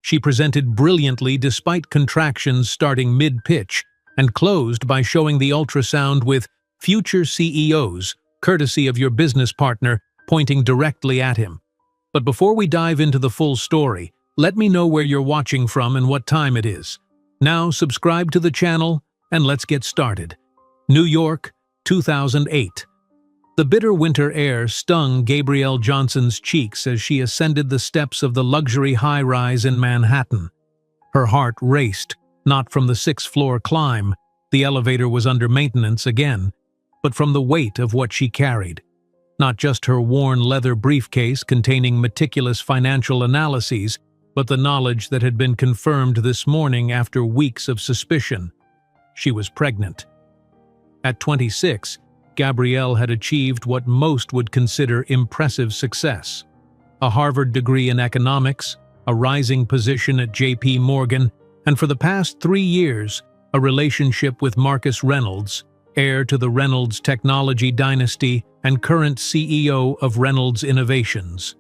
She presented brilliantly despite contractions starting mid-pitch and closed by showing the ultrasound with "Future CEOs, courtesy of your business partner," pointing directly at him. But before we dive into the full story, let me know where you're watching from and what time it is. Now subscribe to the channel and let's get started. New York, 2008. The bitter winter air stung Gabrielle Johnson's cheeks as she ascended the steps of the luxury high-rise in Manhattan. Her heart raced, not from the sixth-floor climb, the elevator was under maintenance again, but from the weight of what she carried. Not just her worn leather briefcase containing meticulous financial analyses, but the knowledge that had been confirmed this morning after weeks of suspicion. She was pregnant. At 26, Gabrielle had achieved what most would consider impressive success. A Harvard degree in economics, a rising position at J.P. Morgan, and for the past 3 years, a relationship with Marcus Reynolds, heir to the Reynolds technology dynasty and current CEO of Reynolds Innovations.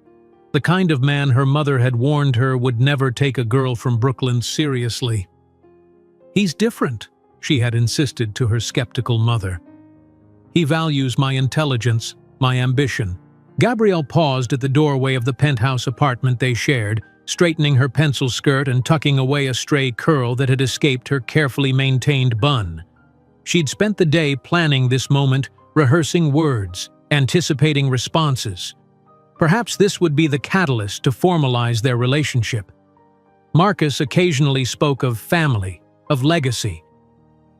The kind of man her mother had warned her would never take a girl from Brooklyn seriously. "He's different," she had insisted to her skeptical mother. "He values my intelligence, my ambition." Gabrielle paused at the doorway of the penthouse apartment they shared, straightening her pencil skirt and tucking away a stray curl that had escaped her carefully maintained bun. She'd spent the day planning this moment, rehearsing words, anticipating responses. Perhaps this would be the catalyst to formalize their relationship. Marcus occasionally spoke of family, of legacy.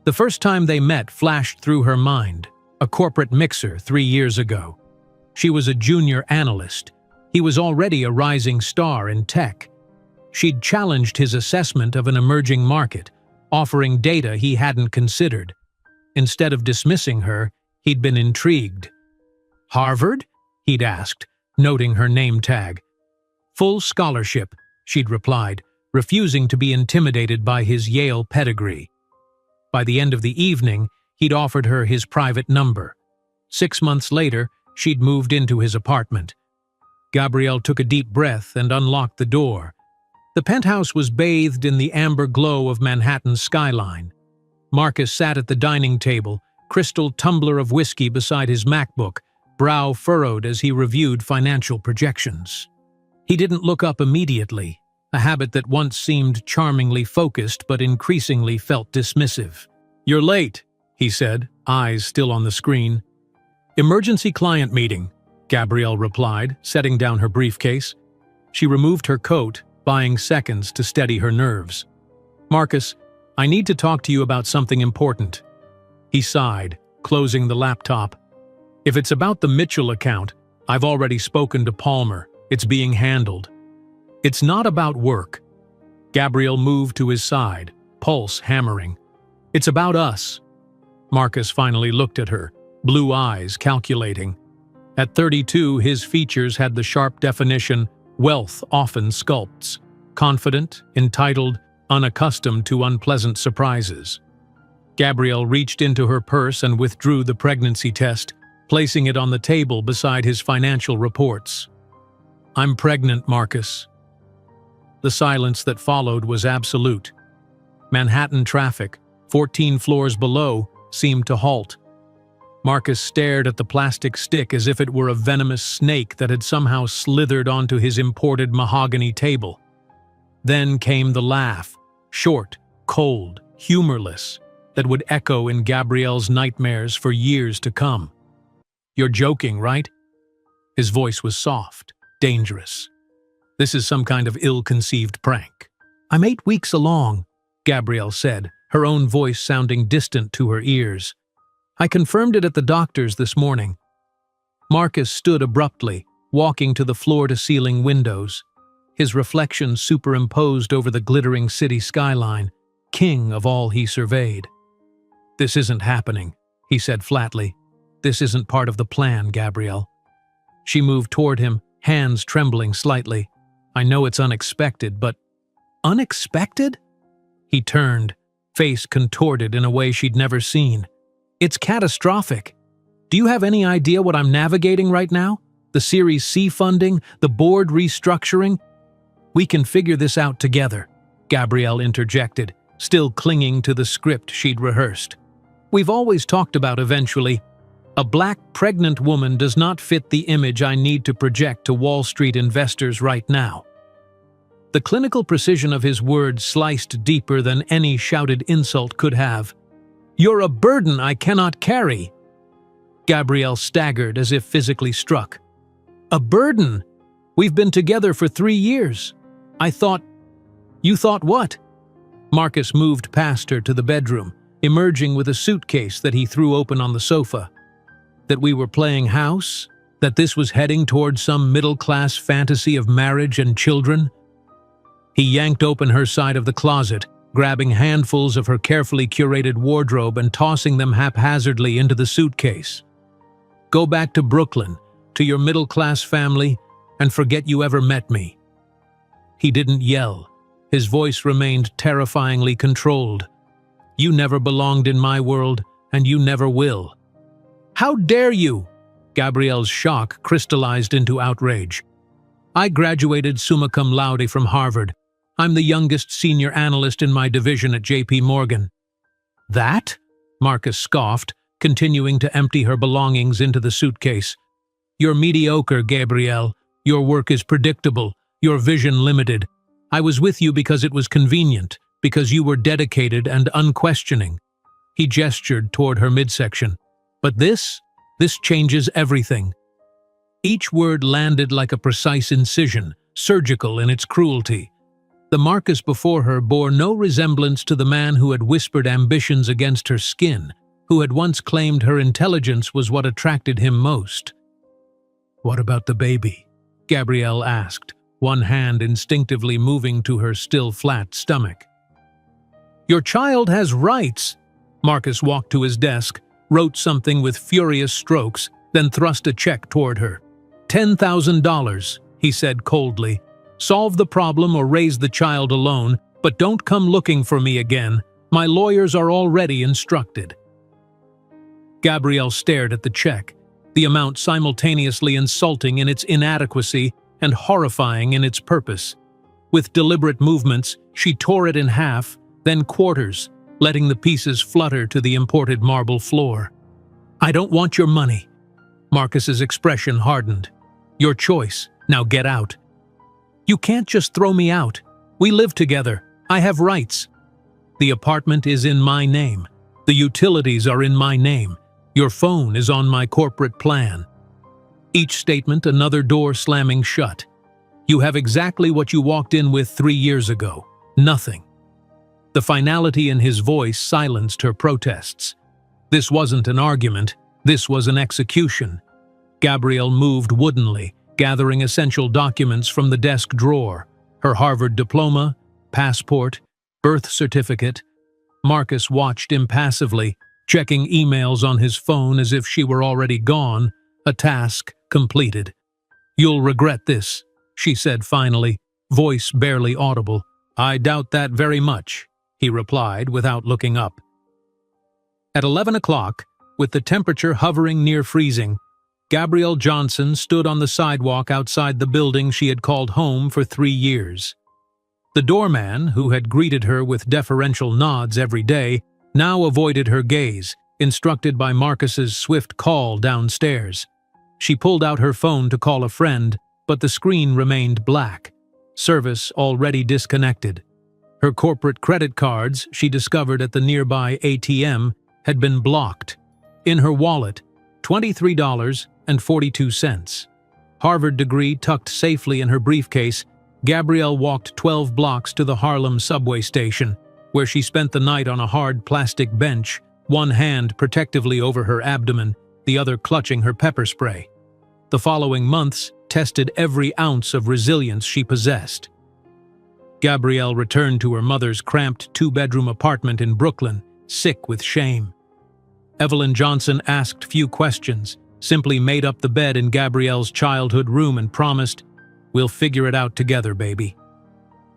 The first time they met flashed through her mind, a corporate mixer 3 years ago. She was a junior analyst. He was already a rising star in tech. She'd challenged his assessment of an emerging market, offering data he hadn't considered. Instead of dismissing her, he'd been intrigued. "Harvard?" he'd asked, noting her name tag. "Full scholarship," she'd replied, refusing to be intimidated by his Yale pedigree. By the end of the evening, he'd offered her his private number. 6 months later, she'd moved into his apartment. Gabrielle took a deep breath and unlocked the door. The penthouse was bathed in the amber glow of Manhattan's skyline. Marcus sat at the dining table, crystal tumbler of whiskey beside his MacBook, brow furrowed as he reviewed financial projections. He didn't look up immediately, a habit that once seemed charmingly focused but increasingly felt dismissive. "You're late," he said, eyes still on the screen. "Emergency client meeting," Gabrielle replied, setting down her briefcase. She removed her coat, buying seconds to steady her nerves. "Marcus, I need to talk to you about something important." He sighed, closing the laptop. "If it's about the Mitchell account, I've already spoken to Palmer. It's being handled." "It's not about work." Gabrielle moved to his side, pulse hammering. "It's about us." Marcus finally looked at her, blue eyes calculating. At 32, his features had the sharp definition wealth often sculpts: confident, entitled, unaccustomed to unpleasant surprises. Gabrielle reached into her purse and withdrew the pregnancy test, placing it on the table beside his financial reports. "I'm pregnant, Marcus." The silence that followed was absolute. Manhattan traffic, 14 floors below, seemed to halt. Marcus stared at the plastic stick as if it were a venomous snake that had somehow slithered onto his imported mahogany table. Then came the laugh, short, cold, humorless, that would echo in Gabrielle's nightmares for years to come. "You're joking, right?" His voice was soft, dangerous. "This is some kind of ill-conceived prank." "I'm 8 weeks along," Gabrielle said, her own voice sounding distant to her ears. "I confirmed it at the doctor's this morning." Marcus stood abruptly, walking to the floor-to-ceiling windows, his reflection superimposed over the glittering city skyline, king of all he surveyed. "This isn't happening," he said flatly. "This isn't part of the plan, Gabrielle." She moved toward him, hands trembling slightly. "I know it's unexpected, but—" "Unexpected?" He turned, face contorted in a way she'd never seen. "It's catastrophic. Do you have any idea what I'm navigating right now? The Series C funding, the board restructuring?" We can figure this out together, Gabrielle interjected, still clinging to the script she'd rehearsed. We've always talked about eventually. A black, pregnant woman does not fit the image I need to project to Wall Street investors right now. The clinical precision of his words sliced deeper than any shouted insult could have. You're a burden I cannot carry. Gabrielle staggered as if physically struck. A burden? We've been together for 3 years. You thought what? Marcus moved past her to the bedroom, emerging with a suitcase that he threw open on the sofa. That we were playing house? That this was heading toward some middle-class fantasy of marriage and children? He yanked open her side of the closet, grabbing handfuls of her carefully curated wardrobe and tossing them haphazardly into the suitcase. Go back to Brooklyn, to your middle-class family, and forget you ever met me. He didn't yell. His voice remained terrifyingly controlled. You never belonged in my world, and you never will. How dare you? Gabrielle's shock crystallized into outrage. I graduated summa cum laude from Harvard. I'm the youngest senior analyst in my division at JP Morgan. That? Marcus scoffed, continuing to empty her belongings into the suitcase. You're mediocre, Gabrielle. Your work is predictable, your vision limited. I was with you because it was convenient, because you were dedicated and unquestioning. He gestured toward her midsection. But this changes everything. Each word landed like a precise incision, surgical in its cruelty. The Marcus before her bore no resemblance to the man who had whispered ambitions against her skin, who had once claimed her intelligence was what attracted him most. What about the baby? Gabrielle asked, one hand instinctively moving to her still flat stomach. Your child has rights. Marcus walked to his desk, wrote something with furious strokes, then thrust a check toward her. $10,000, he said coldly. Solve the problem or raise the child alone, but don't come looking for me again. My lawyers are already instructed. Gabrielle stared at the check, the amount simultaneously insulting in its inadequacy and horrifying in its purpose. With deliberate movements, she tore it in half, then quarters, letting the pieces flutter to the imported marble floor. I don't want your money. Marcus's expression hardened. Your choice. Now get out. You can't just throw me out. We live together. I have rights. The apartment is in my name. The utilities are in my name. Your phone is on my corporate plan. Each statement another door slamming shut. You have exactly what you walked in with 3 years ago. Nothing. The finality in his voice silenced her protests. This wasn't an argument. This was an execution. Gabrielle moved woodenly, gathering essential documents from the desk drawer, her Harvard diploma, passport, birth certificate. Marcus watched impassively, checking emails on his phone as if she were already gone, a task completed. You'll regret this, she said finally, voice barely audible. I doubt that very much, he replied without looking up. At 11 o'clock, with the temperature hovering near freezing, Gabrielle Johnson stood on the sidewalk outside the building she had called home for 3 years. The doorman, who had greeted her with deferential nods every day, now avoided her gaze, instructed by Marcus's swift call downstairs. She pulled out her phone to call a friend, but the screen remained black, service already disconnected. Her corporate credit cards, she discovered at the nearby ATM, had been blocked. In her wallet, $23.42. Harvard degree tucked safely in her briefcase, Gabrielle walked 12 blocks to the Harlem subway station, where she spent the night on a hard plastic bench, one hand protectively over her abdomen, the other clutching her pepper spray. The following months tested every ounce of resilience she possessed. Gabrielle returned to her mother's cramped 2-bedroom apartment in Brooklyn, sick with shame. Evelyn Johnson asked few questions, simply made up the bed in Gabrielle's childhood room and promised, "We'll figure it out together, baby."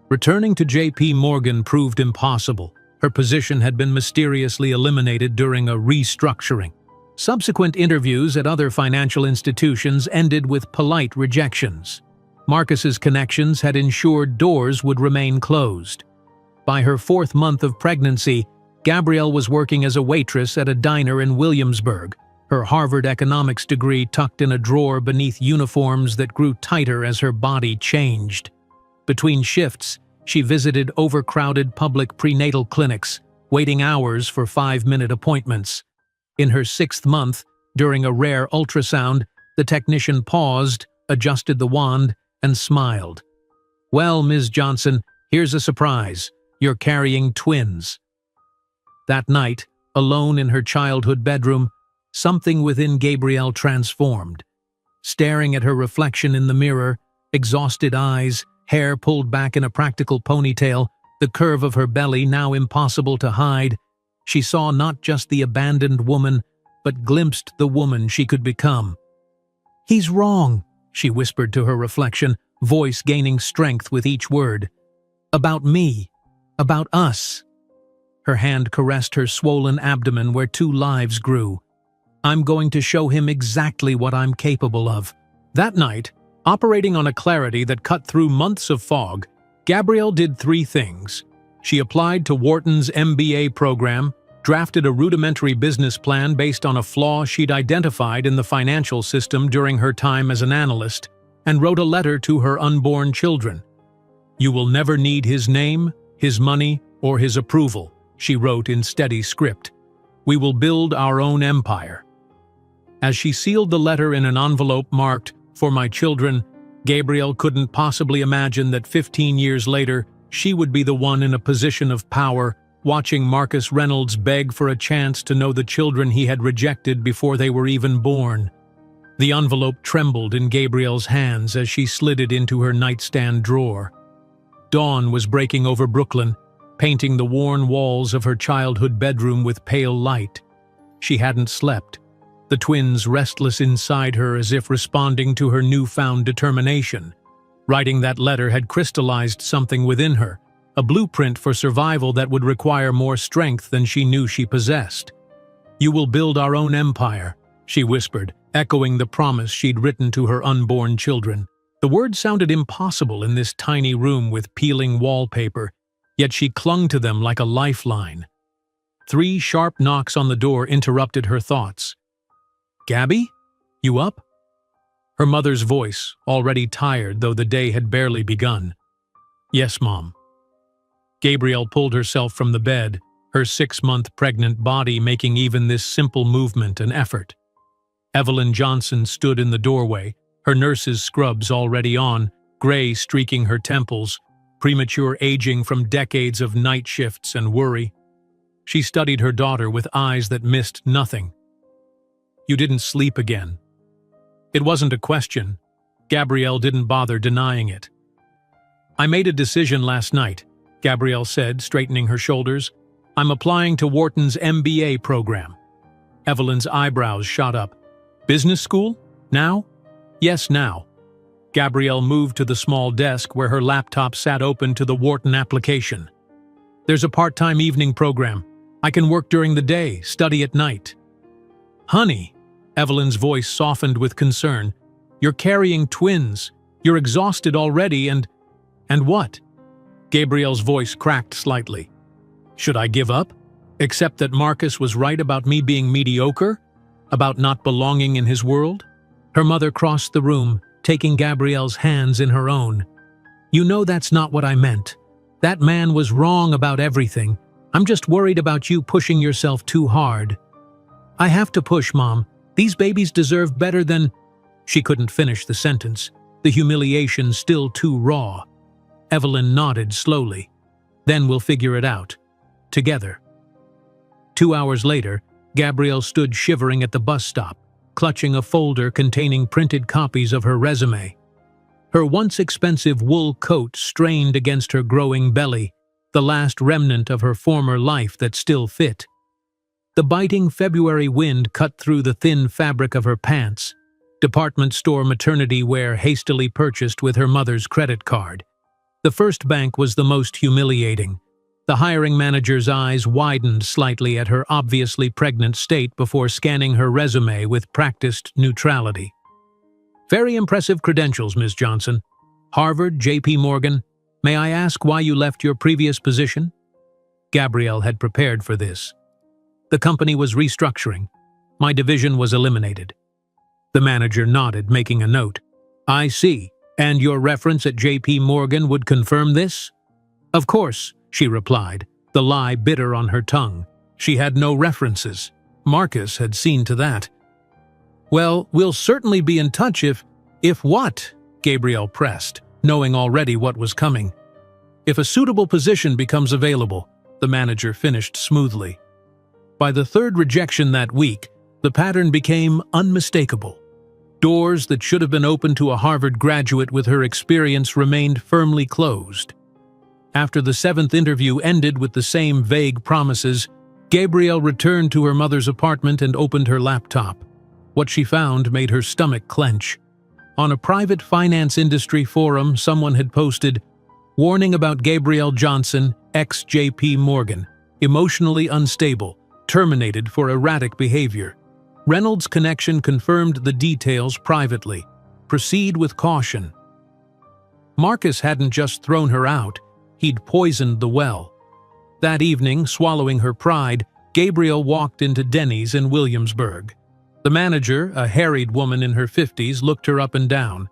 Returning to JP Morgan proved impossible. Her position had been mysteriously eliminated during a restructuring. Subsequent interviews at other financial institutions ended with polite rejections. Marcus's connections had ensured doors would remain closed. By her 4th month of pregnancy, Gabrielle was working as a waitress at a diner in Williamsburg, her Harvard economics degree tucked in a drawer beneath uniforms that grew tighter as her body changed. Between shifts, she visited overcrowded public prenatal clinics, waiting hours for 5-minute appointments. In her 6th month, during a rare ultrasound, the technician paused, adjusted the wand, and smiled. "Well, Ms. Johnson, here's a surprise. You're carrying twins." That night, alone in her childhood bedroom, something within Gabrielle transformed. Staring at her reflection in the mirror, exhausted eyes, hair pulled back in a practical ponytail, the curve of her belly now impossible to hide, she saw not just the abandoned woman, but glimpsed the woman she could become. "He's wrong," she whispered to her reflection, voice gaining strength with each word. "About me. About us." Her hand caressed her swollen abdomen where 2 lives grew. "I'm going to show him exactly what I'm capable of." That night, operating on a clarity that cut through months of fog, Gabrielle did 3 things. She applied to Wharton's MBA program, drafted a rudimentary business plan based on a flaw she'd identified in the financial system during her time as an analyst, and wrote a letter to her unborn children. "You will never need his name, his money, or his approval," she wrote in steady script. "We will build our own empire." As she sealed the letter in an envelope marked, "For my children," Gabrielle couldn't possibly imagine that 15 years later, she would be the one in a position of power, watching Marcus Reynolds beg for a chance to know the children he had rejected before they were even born. The envelope trembled in Gabrielle's hands as she slid it into her nightstand drawer. Dawn was breaking over Brooklyn, painting the worn walls of her childhood bedroom with pale light. She hadn't slept, the twins restless inside her as if responding to her newfound determination. Writing that letter had crystallized something within her, a blueprint for survival that would require more strength than she knew she possessed. "You will build our own empire," she whispered, echoing the promise she'd written to her unborn children. The words sounded impossible in this tiny room with peeling wallpaper, yet she clung to them like a lifeline. 3 sharp knocks on the door interrupted her thoughts. "Gabby? You up?" Her mother's voice, already tired though the day had barely begun. "Yes, Mom." Gabrielle pulled herself from the bed, her 6-month pregnant body making even this simple movement an effort. Evelyn Johnson stood in the doorway, her nurse's scrubs already on, gray streaking her temples, premature aging from decades of night shifts and worry. She studied her daughter with eyes that missed nothing. "You didn't sleep again." It wasn't a question. Gabrielle didn't bother denying it. "I made a decision last night," Gabrielle said, straightening her shoulders. "I'm applying to Wharton's MBA program." Evelyn's eyebrows shot up. "Business school? Now?" "Yes, now." Gabrielle moved to the small desk where her laptop sat open to the Wharton application. "There's a part-time evening program. I can work during the day, study at night." "Honey," Evelyn's voice softened with concern, "you're carrying twins. You're exhausted already and what?" Gabrielle's voice cracked slightly. "Should I give up? Accept that Marcus was right about me being mediocre? About not belonging in his world?" Her mother crossed the room, taking Gabrielle's hands in her own. "You know that's not what I meant. That man was wrong about everything. I'm just worried about you pushing yourself too hard." "I have to push, Mom. These babies deserve better than—" She couldn't finish the sentence, the humiliation still too raw. Evelyn nodded slowly. "Then we'll figure it out. Together." 2 hours later, Gabrielle stood shivering at the bus stop, clutching a folder containing printed copies of her resume. Her once expensive wool coat strained against her growing belly, the last remnant of her former life that still fit. The biting February wind cut through the thin fabric of her pants, department store maternity wear hastily purchased with her mother's credit card. The first bank was the most humiliating. The hiring manager's eyes widened slightly at her obviously pregnant state before scanning her resume with practiced neutrality. "Very impressive credentials, Ms. Johnson. Harvard, J.P. Morgan. May I ask why you left your previous position? Gabrielle had prepared for this. The company was restructuring. My division was eliminated. The manager nodded, making a note. I see. And your reference at J.P. Morgan would confirm this? Of course, she replied, the lie bitter on her tongue. She had no references. Marcus had seen to that. Well, we'll certainly be in touch if what? Gabrielle pressed, knowing already what was coming. If a suitable position becomes available, the manager finished smoothly. By the third rejection that week, the pattern became unmistakable. Doors that should have been open to a Harvard graduate with her experience remained firmly closed. After the seventh interview ended with the same vague promises, Gabrielle returned to her mother's apartment and opened her laptop. What she found made her stomach clench. On a private finance industry forum, someone had posted, "Warning about Gabrielle Johnson, ex-J.P. Morgan, emotionally unstable, terminated for erratic behavior." Reynolds' connection confirmed the details privately. Proceed with caution. Marcus hadn't just thrown her out, he'd poisoned the well. That evening, swallowing her pride, Gabrielle walked into Denny's in Williamsburg. The manager, a harried woman in her 50s, looked her up and down.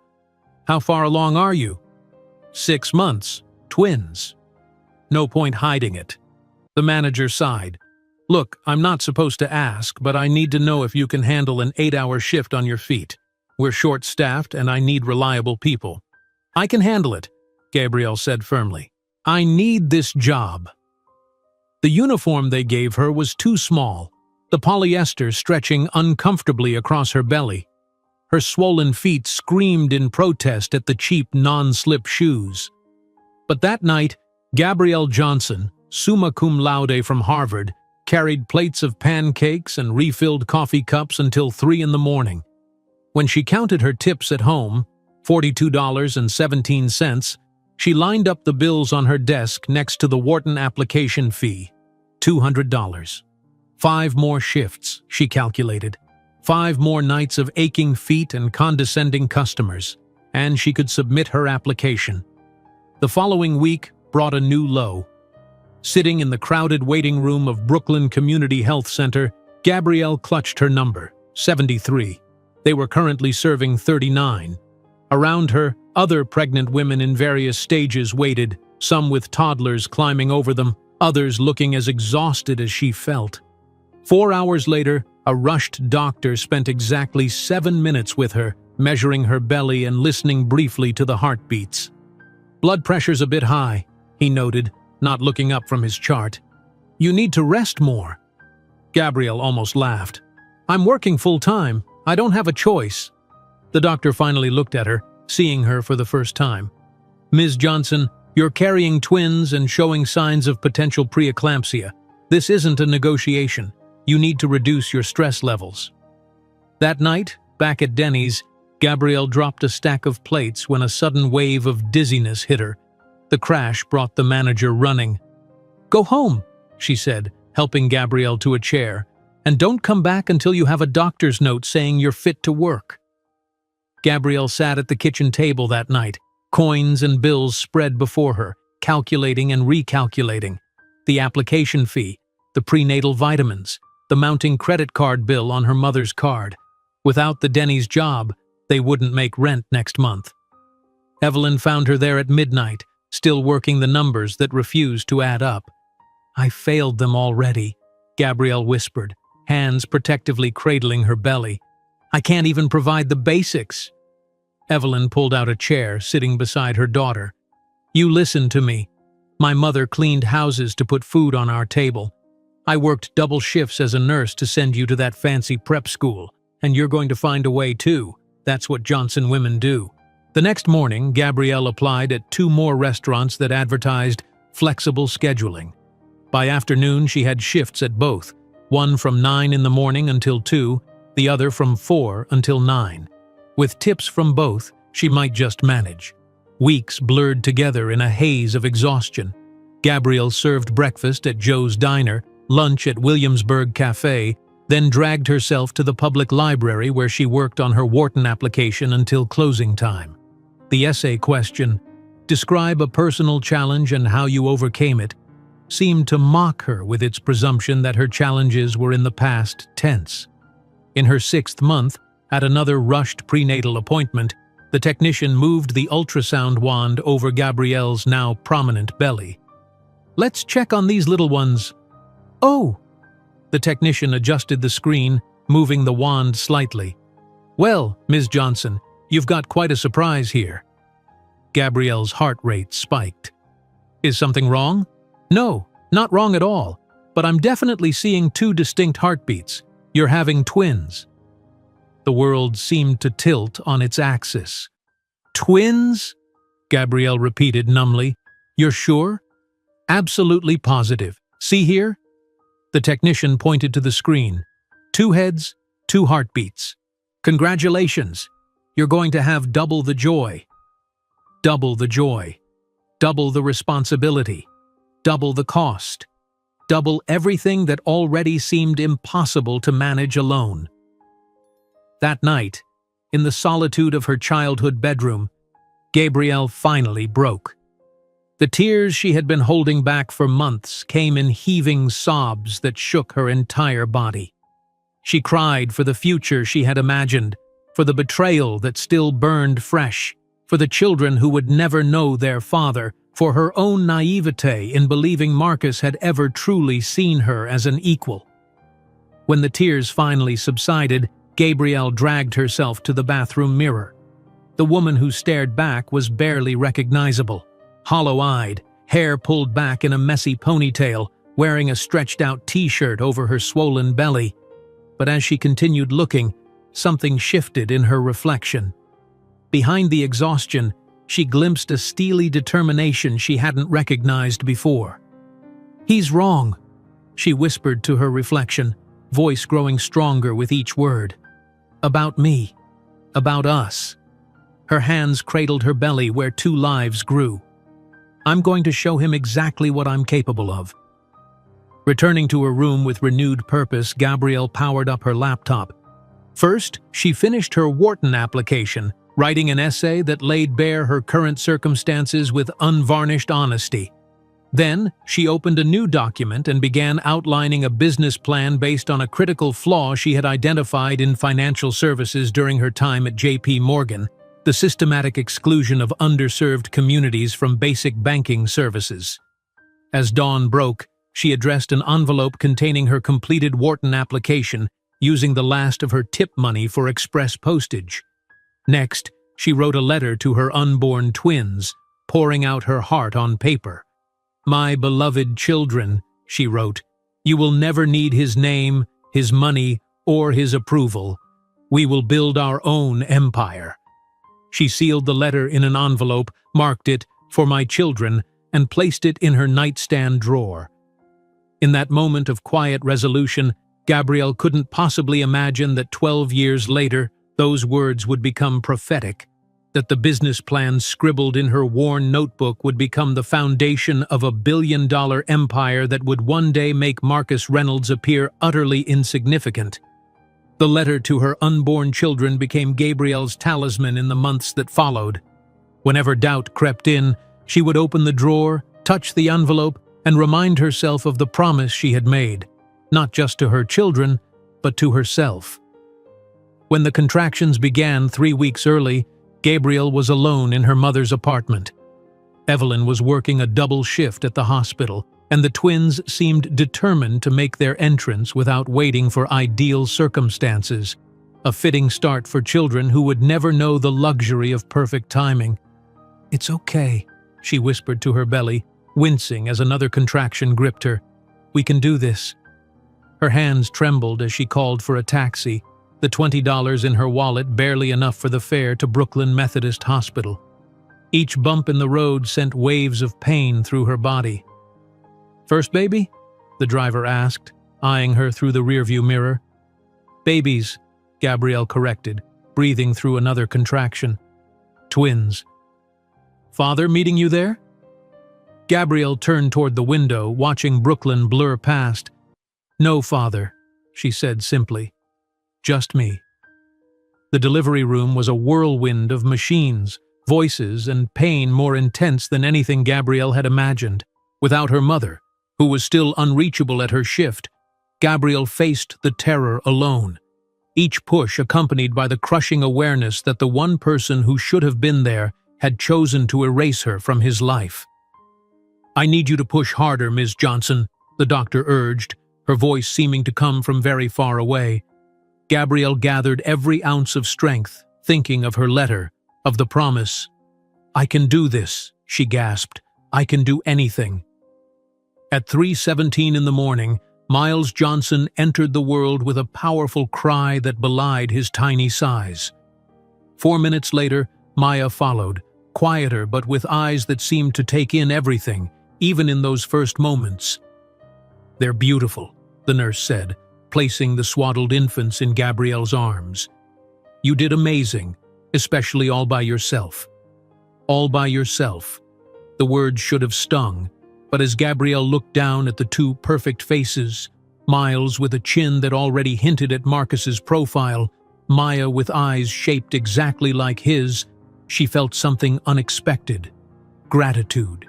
How far along are you? 6 months. Twins. No point hiding it. The manager sighed. Look, I'm not supposed to ask, but I need to know if you can handle an 8-hour shift on your feet. We're short-staffed and I need reliable people. I can handle it, Gabrielle said firmly. I need this job. The uniform they gave her was too small, the polyester stretching uncomfortably across her belly. Her swollen feet screamed in protest at the cheap non-slip shoes. But that night, Gabrielle Johnson, summa cum laude from Harvard, carried plates of pancakes and refilled coffee cups until 3 in the morning. When she counted her tips at home, $42.17, she lined up the bills on her desk next to the Wharton application fee, $200. 5 more shifts, she calculated. 5 more nights of aching feet and condescending customers, and she could submit her application. The following week brought a new low. Sitting in the crowded waiting room of Brooklyn Community Health Center, Gabrielle clutched her number, 73. They were currently serving 39. Around her, other pregnant women in various stages waited, some with toddlers climbing over them, others looking as exhausted as she felt. 4 hours later, a rushed doctor spent exactly 7 minutes with her, measuring her belly and listening briefly to the heartbeats. Blood pressure's a bit high, he noted, not looking up from his chart. You need to rest more. Gabrielle almost laughed. I'm working full-time. I don't have a choice. The doctor finally looked at her, seeing her for the first time. Ms. Johnson, you're carrying twins and showing signs of potential preeclampsia. This isn't a negotiation. You need to reduce your stress levels. That night, back at Denny's, Gabrielle dropped a stack of plates when a sudden wave of dizziness hit her. The crash brought the manager running. Go home, she said, helping Gabrielle to a chair, and don't come back until you have a doctor's note saying you're fit to work. Gabrielle sat at the kitchen table that night, coins and bills spread before her, calculating and recalculating. The application fee, the prenatal vitamins, the mounting credit card bill on her mother's card. Without the Denny's job, they wouldn't make rent next month. Evelyn found her there at midnight, still working the numbers that refused to add up. I failed them already, Gabrielle whispered, hands protectively cradling her belly. I can't even provide the basics. Evelyn pulled out a chair, sitting beside her daughter. You listen to me. My mother cleaned houses to put food on our table. I worked double shifts as a nurse to send you to that fancy prep school, and you're going to find a way too. That's what Johnson women do. The next morning, Gabrielle applied at 2 more restaurants that advertised flexible scheduling. By afternoon, she had shifts at both, one from 9 in the morning until 2, the other from 4 until 9. With tips from both, she might just manage. Weeks blurred together in a haze of exhaustion. Gabrielle served breakfast at Joe's Diner, lunch at Williamsburg Cafe, then dragged herself to the public library where she worked on her Wharton application until closing time. The essay question, "Describe a personal challenge and how you overcame it," seemed to mock her with its presumption that her challenges were in the past tense. In her 6th month, at another rushed prenatal appointment, the technician moved the ultrasound wand over Gabrielle's now prominent belly. "Let's check on these little ones." "Oh!" The technician adjusted the screen, moving the wand slightly. "Well, Ms. Johnson, you've got quite a surprise here." Gabrielle's heart rate spiked. "Is something wrong?" "No, not wrong at all, but I'm definitely seeing 2 distinct heartbeats. You're having twins." The world seemed to tilt on its axis. "Twins?" Gabrielle repeated numbly. "You're sure?" "Absolutely positive. See here?" The technician pointed to the screen. 2 heads, 2 heartbeats. "Congratulations! You're going to have double the joy." Double the joy. Double the responsibility. Double the cost. Double everything that already seemed impossible to manage alone. That night, in the solitude of her childhood bedroom, Gabrielle finally broke. The tears she had been holding back for months came in heaving sobs that shook her entire body. She cried for the future she had imagined, for the betrayal that still burned fresh, for the children who would never know their father, for her own naivete in believing Marcus had ever truly seen her as an equal. When the tears finally subsided, Gabrielle dragged herself to the bathroom mirror. The woman who stared back was barely recognizable. Hollow-eyed, hair pulled back in a messy ponytail, wearing a stretched-out t-shirt over her swollen belly. But as she continued looking, something shifted in her reflection. Behind the exhaustion, she glimpsed a steely determination she hadn't recognized before. "He's wrong," she whispered to her reflection, voice growing stronger with each word. "About me. About us." Her hands cradled her belly where 2 lives grew. "I'm going to show him exactly what I'm capable of." Returning to her room with renewed purpose, Gabrielle powered up her laptop. First, she finished her Wharton application, writing an essay that laid bare her current circumstances with unvarnished honesty. Then, she opened a new document and began outlining a business plan based on a critical flaw she had identified in financial services during her time at J.P. Morgan, the systematic exclusion of underserved communities from basic banking services. As dawn broke, she addressed an envelope containing her completed Wharton application, using the last of her tip money for express postage. Next, she wrote a letter to her unborn twins, pouring out her heart on paper. "My beloved children," she wrote, "you will never need his name, his money, or his approval. We will build our own empire." She sealed the letter in an envelope, marked it, "For my children," and placed it in her nightstand drawer. In that moment of quiet resolution, Gabrielle couldn't possibly imagine that 12 years later, those words would become prophetic, that the business plan scribbled in her worn notebook would become the foundation of a billion-dollar empire that would one day make Marcus Reynolds appear utterly insignificant. The letter to her unborn children became Gabrielle's talisman in the months that followed. Whenever doubt crept in, she would open the drawer, touch the envelope, and remind herself of the promise she had made, not just to her children, but to herself. When the contractions began 3 weeks early, Gabrielle was alone in her mother's apartment. Evelyn was working a double shift at the hospital, and the twins seemed determined to make their entrance without waiting for ideal circumstances, a fitting start for children who would never know the luxury of perfect timing. "It's okay," she whispered to her belly, wincing as another contraction gripped her. "We can do this." Her hands trembled as she called for a taxi, the $20 in her wallet barely enough for the fare to Brooklyn Methodist Hospital. Each bump in the road sent waves of pain through her body. "First baby?" the driver asked, eyeing her through the rearview mirror. "Babies," Gabrielle corrected, breathing through another contraction. "Twins." "Father meeting you there?" Gabrielle turned toward the window, watching Brooklyn blur past. "No, father," she said simply. "Just me." The delivery room was a whirlwind of machines, voices and pain more intense than anything Gabrielle had imagined. Without her mother, who was still unreachable at her shift, Gabrielle faced the terror alone, each push accompanied by the crushing awareness that the one person who should have been there had chosen to erase her from his life. "I need you to push harder, Ms. Johnson," the doctor urged, her voice seeming to come from very far away. Gabrielle gathered every ounce of strength, thinking of her letter, of the promise. "I can do this," she gasped. "I can do anything." At 3:17 in the morning, Miles Johnson entered the world with a powerful cry that belied his tiny size. 4 minutes later, Maya followed, quieter but with eyes that seemed to take in everything, even in those first moments. "They're beautiful," the nurse said, placing the swaddled infants in Gabrielle's arms. "You did amazing, especially all by yourself." All by yourself. The words should have stung, but as Gabrielle looked down at the two perfect faces, Miles with a chin that already hinted at Marcus's profile, Maya with eyes shaped exactly like his, she felt something unexpected. Gratitude.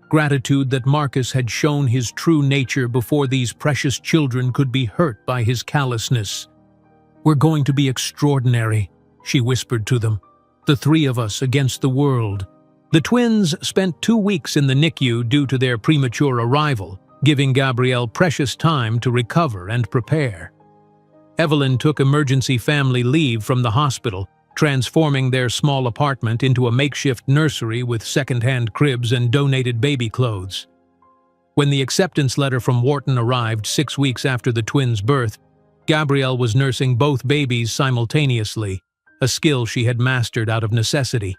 Gratitude that Marcus had shown his true nature before these precious children could be hurt by his callousness. "We're going to be extraordinary," she whispered to them. "The three of us against the world." The twins spent 2 weeks in the NICU due to their premature arrival, giving Gabrielle precious time to recover and prepare. Evelyn took emergency family leave from the hospital, transforming their small apartment into a makeshift nursery with second-hand cribs and donated baby clothes. When the acceptance letter from Wharton arrived 6 weeks after the twins' birth, Gabrielle was nursing both babies simultaneously, a skill she had mastered out of necessity.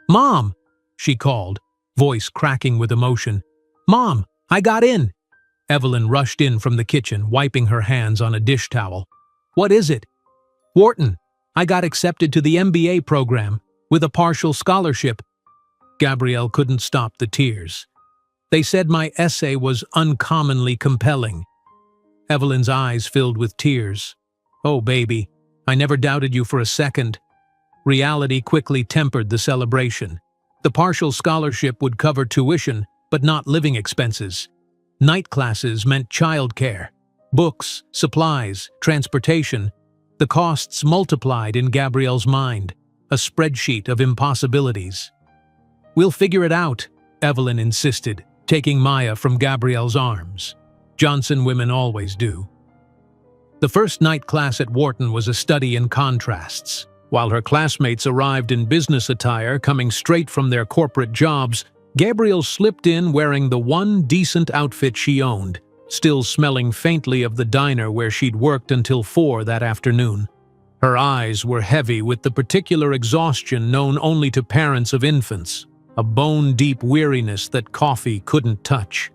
"Mom!" she called, voice cracking with emotion. "Mom, I got in!" Evelyn rushed in from the kitchen, wiping her hands on a dish towel. "What is it?" "Wharton. I got accepted to the MBA program, with a partial scholarship." Gabrielle couldn't stop the tears. "They said my essay was uncommonly compelling." Evelyn's eyes filled with tears. "Oh, baby, I never doubted you for a second." Reality quickly tempered the celebration. The partial scholarship would cover tuition, but not living expenses. Night classes meant childcare, books, supplies, transportation. The costs multiplied in Gabrielle's mind, a spreadsheet of impossibilities. "We'll figure it out," Evelyn insisted, taking Maya from Gabrielle's arms. Johnson women always do. The first night class at Wharton was a study in contrasts. While her classmates arrived in business attire coming straight from their corporate jobs, Gabrielle slipped in wearing the one decent outfit she owned, still smelling faintly of the diner where she'd worked until 4 that afternoon. Her eyes were heavy with the particular exhaustion known only to parents of infants, a bone-deep weariness that coffee couldn't touch.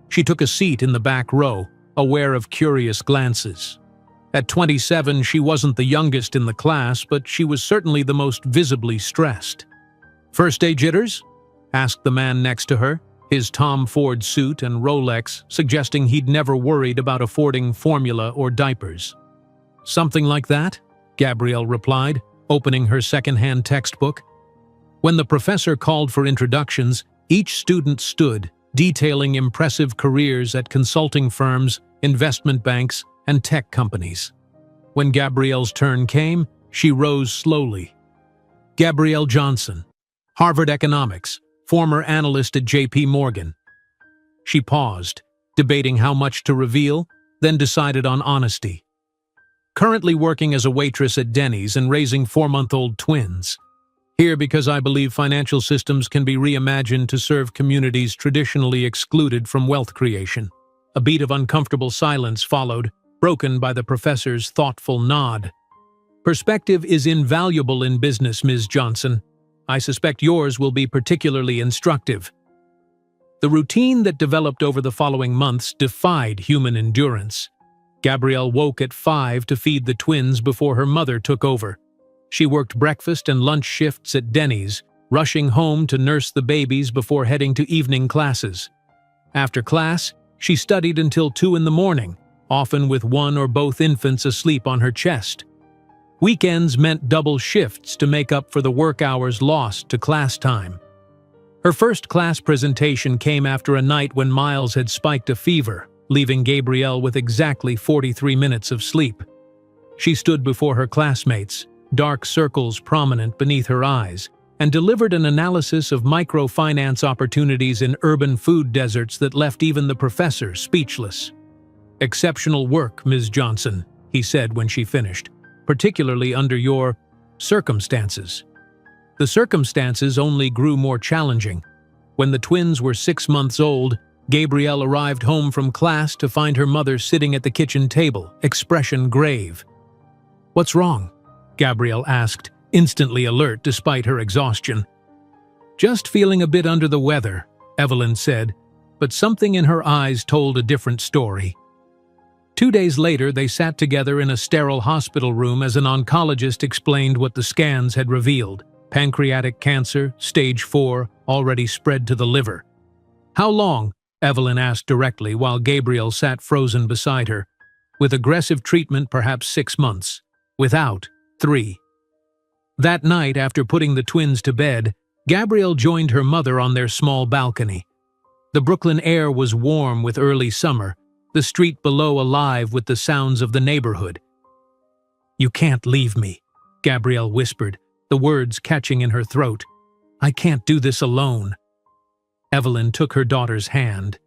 She took a seat in the back row, aware of curious glances. At 27, she wasn't the youngest in the class, but she was certainly the most visibly stressed. "First day jitters?" asked the man next to her, his Tom Ford suit and Rolex suggesting he'd never worried about affording formula or diapers. "Something like that," Gabrielle replied, opening her second-hand textbook. When the professor called for introductions, each student stood, detailing impressive careers at consulting firms, investment banks, and tech companies. When Gabrielle's turn came, she rose slowly. Gabrielle Johnson, Harvard Economics, former analyst at JP Morgan. She paused, debating how much to reveal, then decided on honesty. Currently working as a waitress at Denny's and raising 4-month-old twins. Here because I believe financial systems can be reimagined to serve communities traditionally excluded from wealth creation. A beat of uncomfortable silence followed, broken by the professor's thoughtful nod. "Perspective is invaluable in business, Ms. Johnson. I suspect yours will be particularly instructive." The routine that developed over the following months defied human endurance. Gabrielle woke at 5 to feed the twins before her mother took over. She worked breakfast and lunch shifts at Denny's, rushing home to nurse the babies before heading to evening classes. After class, she studied until 2 in the morning, often with one or both infants asleep on her chest. Weekends meant double shifts to make up for the work hours lost to class time. Her first class presentation came after a night when Miles had spiked a fever, leaving Gabrielle with exactly 43 minutes of sleep. She stood before her classmates, dark circles prominent beneath her eyes, and delivered an analysis of microfinance opportunities in urban food deserts that left even the professor speechless. "Exceptional work, Ms. Johnson," he said when she finished, "particularly under your circumstances." The circumstances only grew more challenging. When the twins were 6 months old, Gabrielle arrived home from class to find her mother sitting at the kitchen table, expression grave. "What's wrong?" Gabrielle asked, instantly alert despite her exhaustion. "Just feeling a bit under the weather," Evelyn said, but something in her eyes told a different story. 2 days later, they sat together in a sterile hospital room as an oncologist explained what the scans had revealed: pancreatic cancer, stage 4, already spread to the liver. "How long?" Evelyn asked directly while Gabrielle sat frozen beside her. "With aggressive treatment, perhaps 6 months. Without, 3. That night, after putting the twins to bed, Gabrielle joined her mother on their small balcony. The Brooklyn air was warm with early summer, the street below alive with the sounds of the neighborhood. "You can't leave me," Gabrielle whispered, the words catching in her throat. "I can't do this alone." Evelyn took her daughter's hand.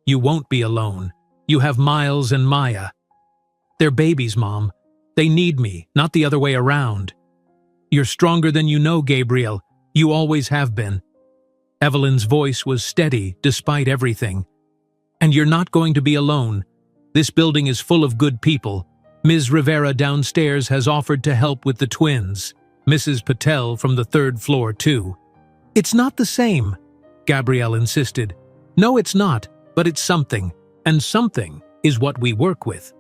"You won't be alone. You have Miles and Maya. They're babies, Mom. They need me, not the other way around. You're stronger than you know, Gabrielle. You always have been." Evelyn's voice was steady despite everything. "And you're not going to be alone. This building is full of good people. Ms. Rivera downstairs has offered to help with the twins. Mrs. Patel from the 3rd floor, too." "It's not the same," Gabrielle insisted. "No, it's not, but it's something, and something is what we work with."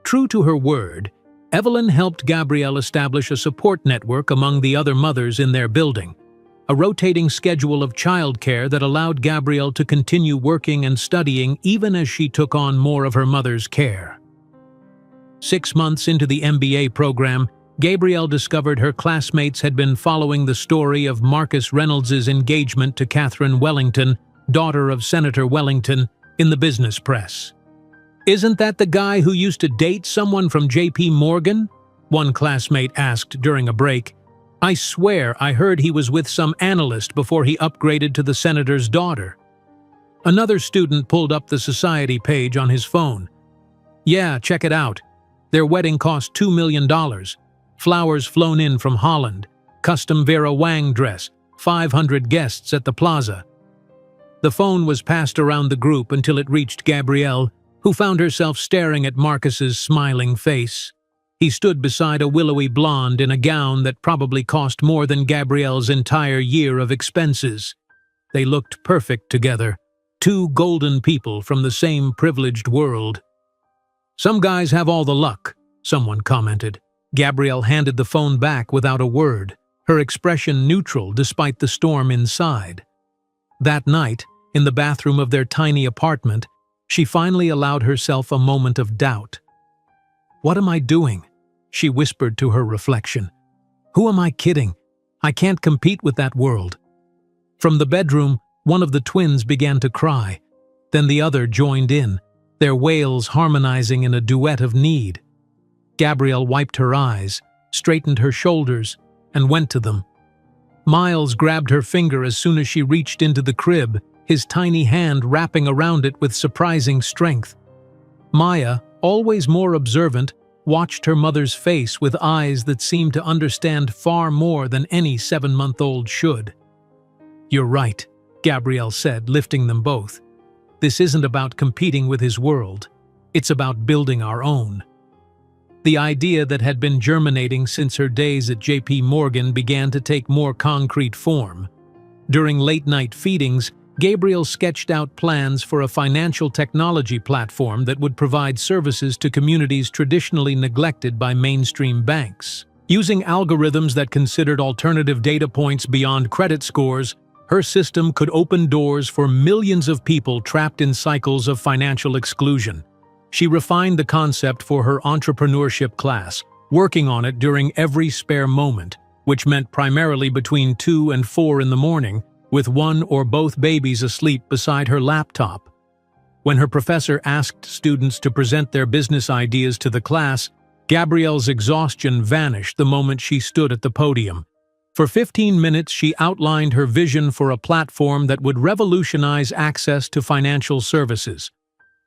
True to her word, Evelyn helped Gabrielle establish a support network among the other mothers in their building, a rotating schedule of childcare that allowed Gabrielle to continue working and studying even as she took on more of her mother's care. 6 months into the MBA program, Gabrielle discovered her classmates had been following the story of Marcus Reynolds' engagement to Catherine Wellington, daughter of Senator Wellington, in the business press. "Isn't that the guy who used to date someone from JP Morgan?" one classmate asked during a break. "I swear I heard he was with some analyst before he upgraded to the senator's daughter." Another student pulled up the society page on his phone. "Yeah, check it out. Their wedding cost $2 million. Flowers flown in from Holland. Custom Vera Wang dress. 500 guests at the plaza." The phone was passed around the group until it reached Gabrielle, who found herself staring at Marcus's smiling face. He stood beside a willowy blonde in a gown that probably cost more than Gabrielle's entire year of expenses. They looked perfect together, two golden people from the same privileged world. "Some guys have all the luck," someone commented. Gabrielle handed the phone back without a word, her expression neutral despite the storm inside. That night, in the bathroom of their tiny apartment, she finally allowed herself a moment of doubt. "What am I doing?" she whispered to her reflection. "Who am I kidding? I can't compete with that world." From the bedroom, one of the twins began to cry. Then the other joined in, their wails harmonizing in a duet of need. Gabrielle wiped her eyes, straightened her shoulders, and went to them. Miles grabbed her finger as soon as she reached into the crib, his tiny hand wrapping around it with surprising strength. Maya, always more observant, watched her mother's face with eyes that seemed to understand far more than any 7-month-old should. "You're right," Gabrielle said, lifting them both. "This isn't about competing with his world. It's about building our own." The idea that had been germinating since her days at JP Morgan began to take more concrete form. During late-night feedings, Gabrielle sketched out plans for a financial technology platform that would provide services to communities traditionally neglected by mainstream banks. Using algorithms that considered alternative data points beyond credit scores, her system could open doors for millions of people trapped in cycles of financial exclusion. She refined the concept for her entrepreneurship class, working on it during every spare moment, which meant primarily between 2 and 4 in the morning, with one or both babies asleep beside her laptop. When her professor asked students to present their business ideas to the class, Gabrielle's exhaustion vanished the moment she stood at the podium. For 15 minutes, she outlined her vision for a platform that would revolutionize access to financial services.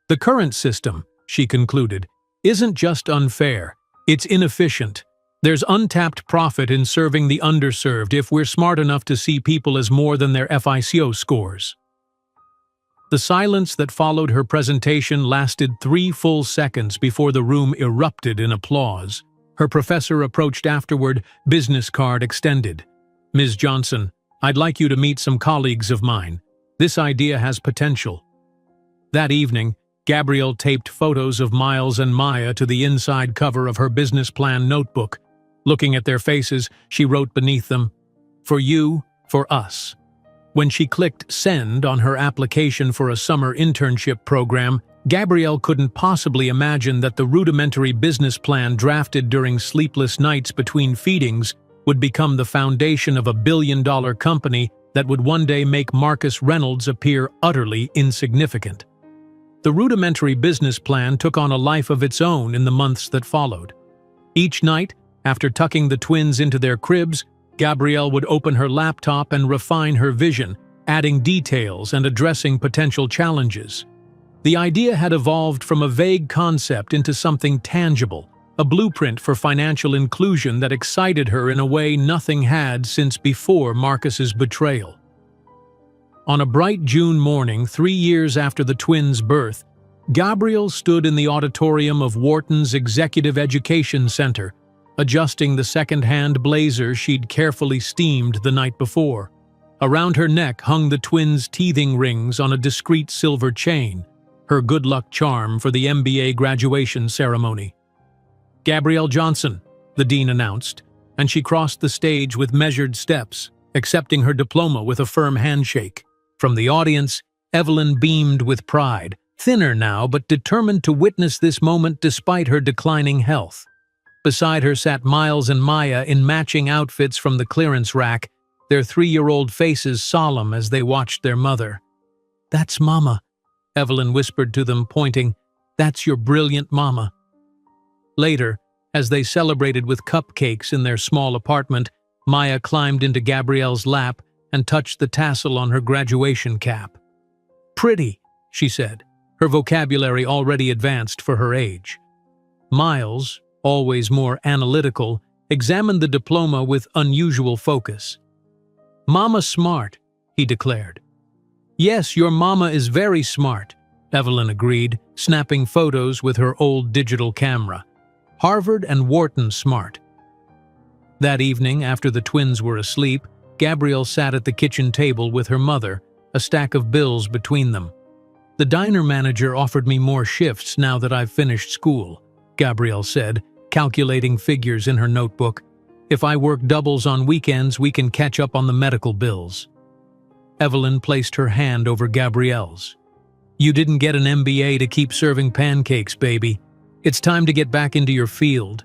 The current system, she concluded, isn't just unfair, it's inefficient. There's untapped profit in serving the underserved if we're smart enough to see people as more than their FICO scores. The silence that followed her presentation lasted 3 full seconds before the room erupted in applause. Her professor approached afterward, business card extended. "Ms. Johnson, I'd like you to meet some colleagues of mine. This idea has potential." That evening, Gabrielle taped photos of Miles and Maya to the inside cover of her business plan notebook. Looking at their faces, she wrote beneath them, "For you, for us." When she clicked send on her application for a summer internship program, Gabrielle couldn't possibly imagine that the rudimentary business plan drafted during sleepless nights between feedings would become the foundation of a billion-dollar company that would one day make Marcus Reynolds appear utterly insignificant. The rudimentary business plan took on a life of its own in the months that followed. Each night, after tucking the twins into their cribs, Gabrielle would open her laptop and refine her vision, adding details and addressing potential challenges. The idea had evolved from a vague concept into something tangible, a blueprint for financial inclusion that excited her in a way nothing had since before Marcus's betrayal. On a bright June morning, 3 years after the twins' birth, Gabrielle stood in the auditorium of Wharton's Executive Education Center, adjusting the second-hand blazer she'd carefully steamed the night before. Around her neck hung the twins' teething rings on a discreet silver chain, her good luck charm for the MBA graduation ceremony. "Gabrielle Johnson," the dean announced, and she crossed the stage with measured steps, accepting her diploma with a firm handshake. From the audience, Evelyn beamed with pride, thinner now but determined to witness this moment despite her declining health. Beside her sat Miles and Maya in matching outfits from the clearance rack, their 3-year-old faces solemn as they watched their mother. "That's Mama," Evelyn whispered to them, pointing. "That's your brilliant Mama." Later, as they celebrated with cupcakes in their small apartment, Maya climbed into Gabrielle's lap and touched the tassel on her graduation cap. "Pretty," she said, her vocabulary already advanced for her age. Miles, always more analytical, examined the diploma with unusual focus. "Mama smart," he declared. "Yes, your Mama is very smart," Evelyn agreed, snapping photos with her old digital camera. "Harvard and Wharton smart." That evening, after the twins were asleep, Gabrielle sat at the kitchen table with her mother, a stack of bills between them. "The diner manager offered me more shifts now that I've finished school," Gabrielle said, calculating figures in her notebook. "If I work doubles on weekends, we can catch up on the medical bills." Evelyn placed her hand over Gabrielle's. "You didn't get an MBA to keep serving pancakes, baby. It's time to get back into your field."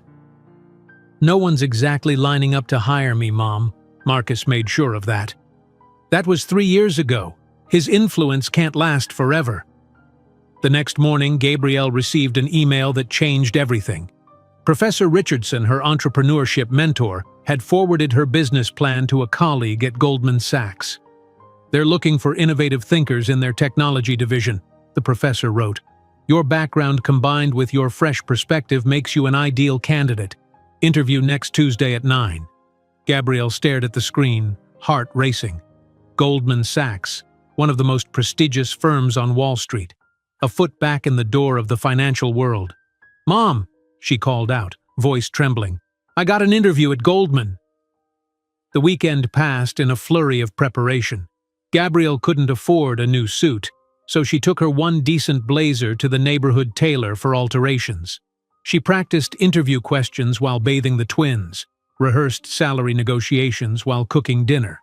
"No one's exactly lining up to hire me, Mom." Marcus made sure of that. "That was 3 years ago. His influence can't last forever." The next morning, Gabrielle received an email that changed everything. Professor Richardson, her entrepreneurship mentor, had forwarded her business plan to a colleague at Goldman Sachs. "They're looking for innovative thinkers in their technology division," the professor wrote. "Your background combined with your fresh perspective makes you an ideal candidate. Interview next Tuesday at 9. Gabrielle stared at the screen, heart racing. Goldman Sachs, one of the most prestigious firms on Wall Street, a foot back in the door of the financial world. "Mom," she called out, voice trembling, "I got an interview at Goldman." The weekend passed in a flurry of preparation. Gabrielle couldn't afford a new suit, so she took her one decent blazer to the neighborhood tailor for alterations. She practiced interview questions while bathing the twins, rehearsed salary negotiations while cooking dinner.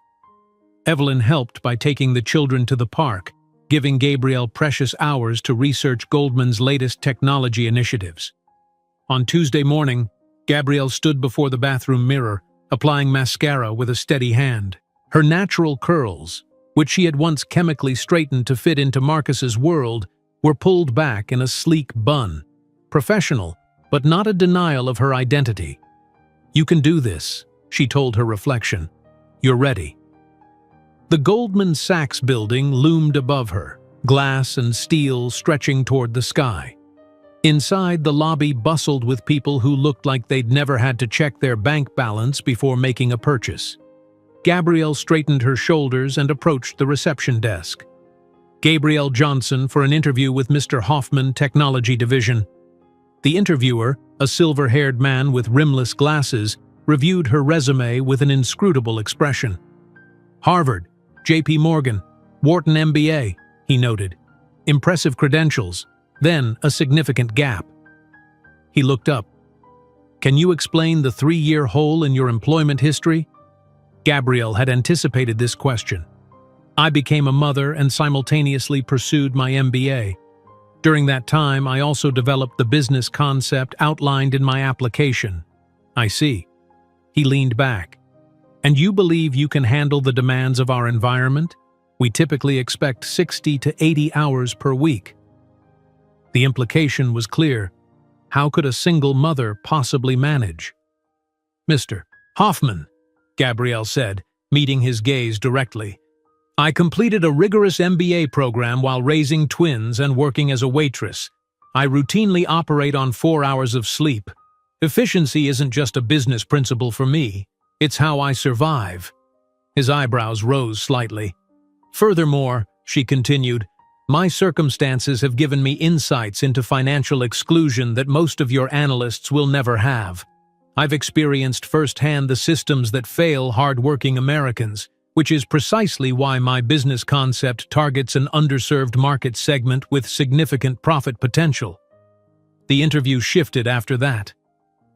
Evelyn helped by taking the children to the park, giving Gabrielle precious hours to research Goldman's latest technology initiatives. On Tuesday morning, Gabrielle stood before the bathroom mirror, applying mascara with a steady hand. Her natural curls, which she had once chemically straightened to fit into Marcus's world, were pulled back in a sleek bun. Professional, but not a denial of her identity. "You can do this," she told her reflection. "You're ready." The Goldman Sachs building loomed above her, glass and steel stretching toward the sky. Inside, the lobby bustled with people who looked like they'd never had to check their bank balance before making a purchase. Gabrielle straightened her shoulders and approached the reception desk. "Gabrielle Johnson for an interview with Mr. Hoffman, Technology Division." The interviewer, a silver-haired man with rimless glasses, reviewed her resume with an inscrutable expression. "Harvard, J.P. Morgan, Wharton MBA," he noted. "Impressive credentials." Then a significant gap. He looked up. "Can you explain the 3-year hole in your employment history?" Gabrielle had anticipated this question. "I became a mother and simultaneously pursued my MBA. During that time, I also developed the business concept outlined in my application." "I see." He leaned back. "And you believe you can handle the demands of our environment? We typically expect 60 to 80 hours per week." The implication was clear. How could a single mother possibly manage? "Mr. Hoffman," Gabrielle said, meeting his gaze directly, "I completed a rigorous MBA program while raising twins and working as a waitress. I routinely operate on 4 hours of sleep. Efficiency isn't just a business principle for me, it's how I survive." His eyebrows rose slightly. "Furthermore," she continued, "my circumstances have given me insights into financial exclusion that most of your analysts will never have. I've experienced firsthand the systems that fail hard-working Americans, which is precisely why my business concept targets an underserved market segment with significant profit potential." The interview shifted after that.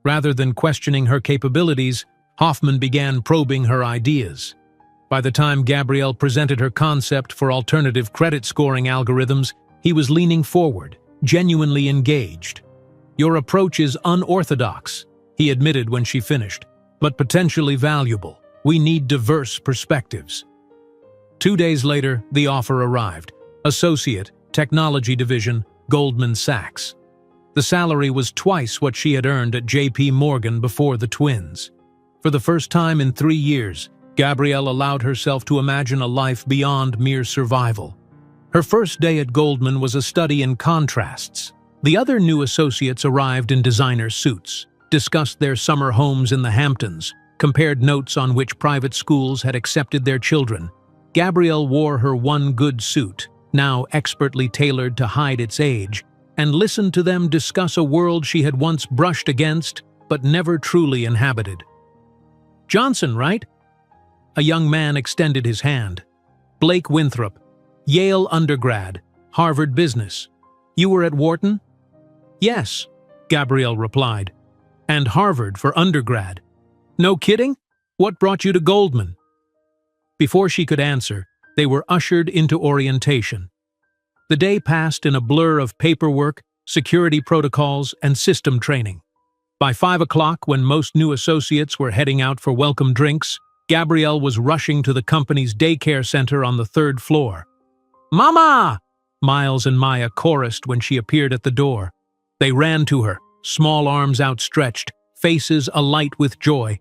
Rather than questioning her capabilities, Hoffman began probing her ideas. By the time Gabrielle presented her concept for alternative credit scoring algorithms, he was leaning forward, genuinely engaged. "Your approach is unorthodox," he admitted when she finished, "but potentially valuable. We need diverse perspectives." 2 days later, the offer arrived. Associate, Technology Division, Goldman Sachs. The salary was twice what she had earned at J.P. Morgan before the twins. For the first time in 3 years, Gabrielle allowed herself to imagine a life beyond mere survival. Her first day at Goldman was a study in contrasts. The other new associates arrived in designer suits, discussed their summer homes in the Hamptons, compared notes on which private schools had accepted their children. Gabrielle wore her one good suit, now expertly tailored to hide its age, and listened to them discuss a world she had once brushed against but never truly inhabited. "Johnson, right?" A young man extended his hand. "Blake Winthrop, Yale undergrad, Harvard Business. You were at Wharton?" "Yes," Gabrielle replied. "And Harvard for undergrad. No kidding? What brought you to Goldman?" Before she could answer, they were ushered into orientation. The day passed in a blur of paperwork, security protocols, and system training. By 5 o'clock, when most new associates were heading out for welcome drinks, Gabrielle was rushing to the company's daycare center on the 3rd floor. "Mama!" Miles and Maya chorused when she appeared at the door. They ran to her, small arms outstretched, faces alight with joy.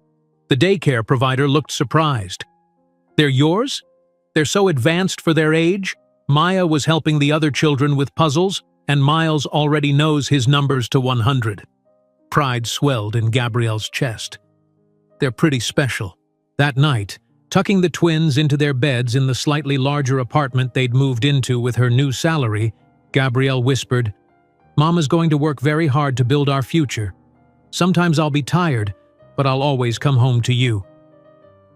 The daycare provider looked surprised. "They're yours? They're so advanced for their age?" Maya was helping the other children with puzzles, and Miles already knows his numbers to 100. Pride swelled in Gabrielle's chest. "They're pretty special." That night, tucking the twins into their beds in the slightly larger apartment they'd moved into with her new salary, Gabrielle whispered, "Mama's going to work very hard to build our future. Sometimes I'll be tired, but I'll always come home to you."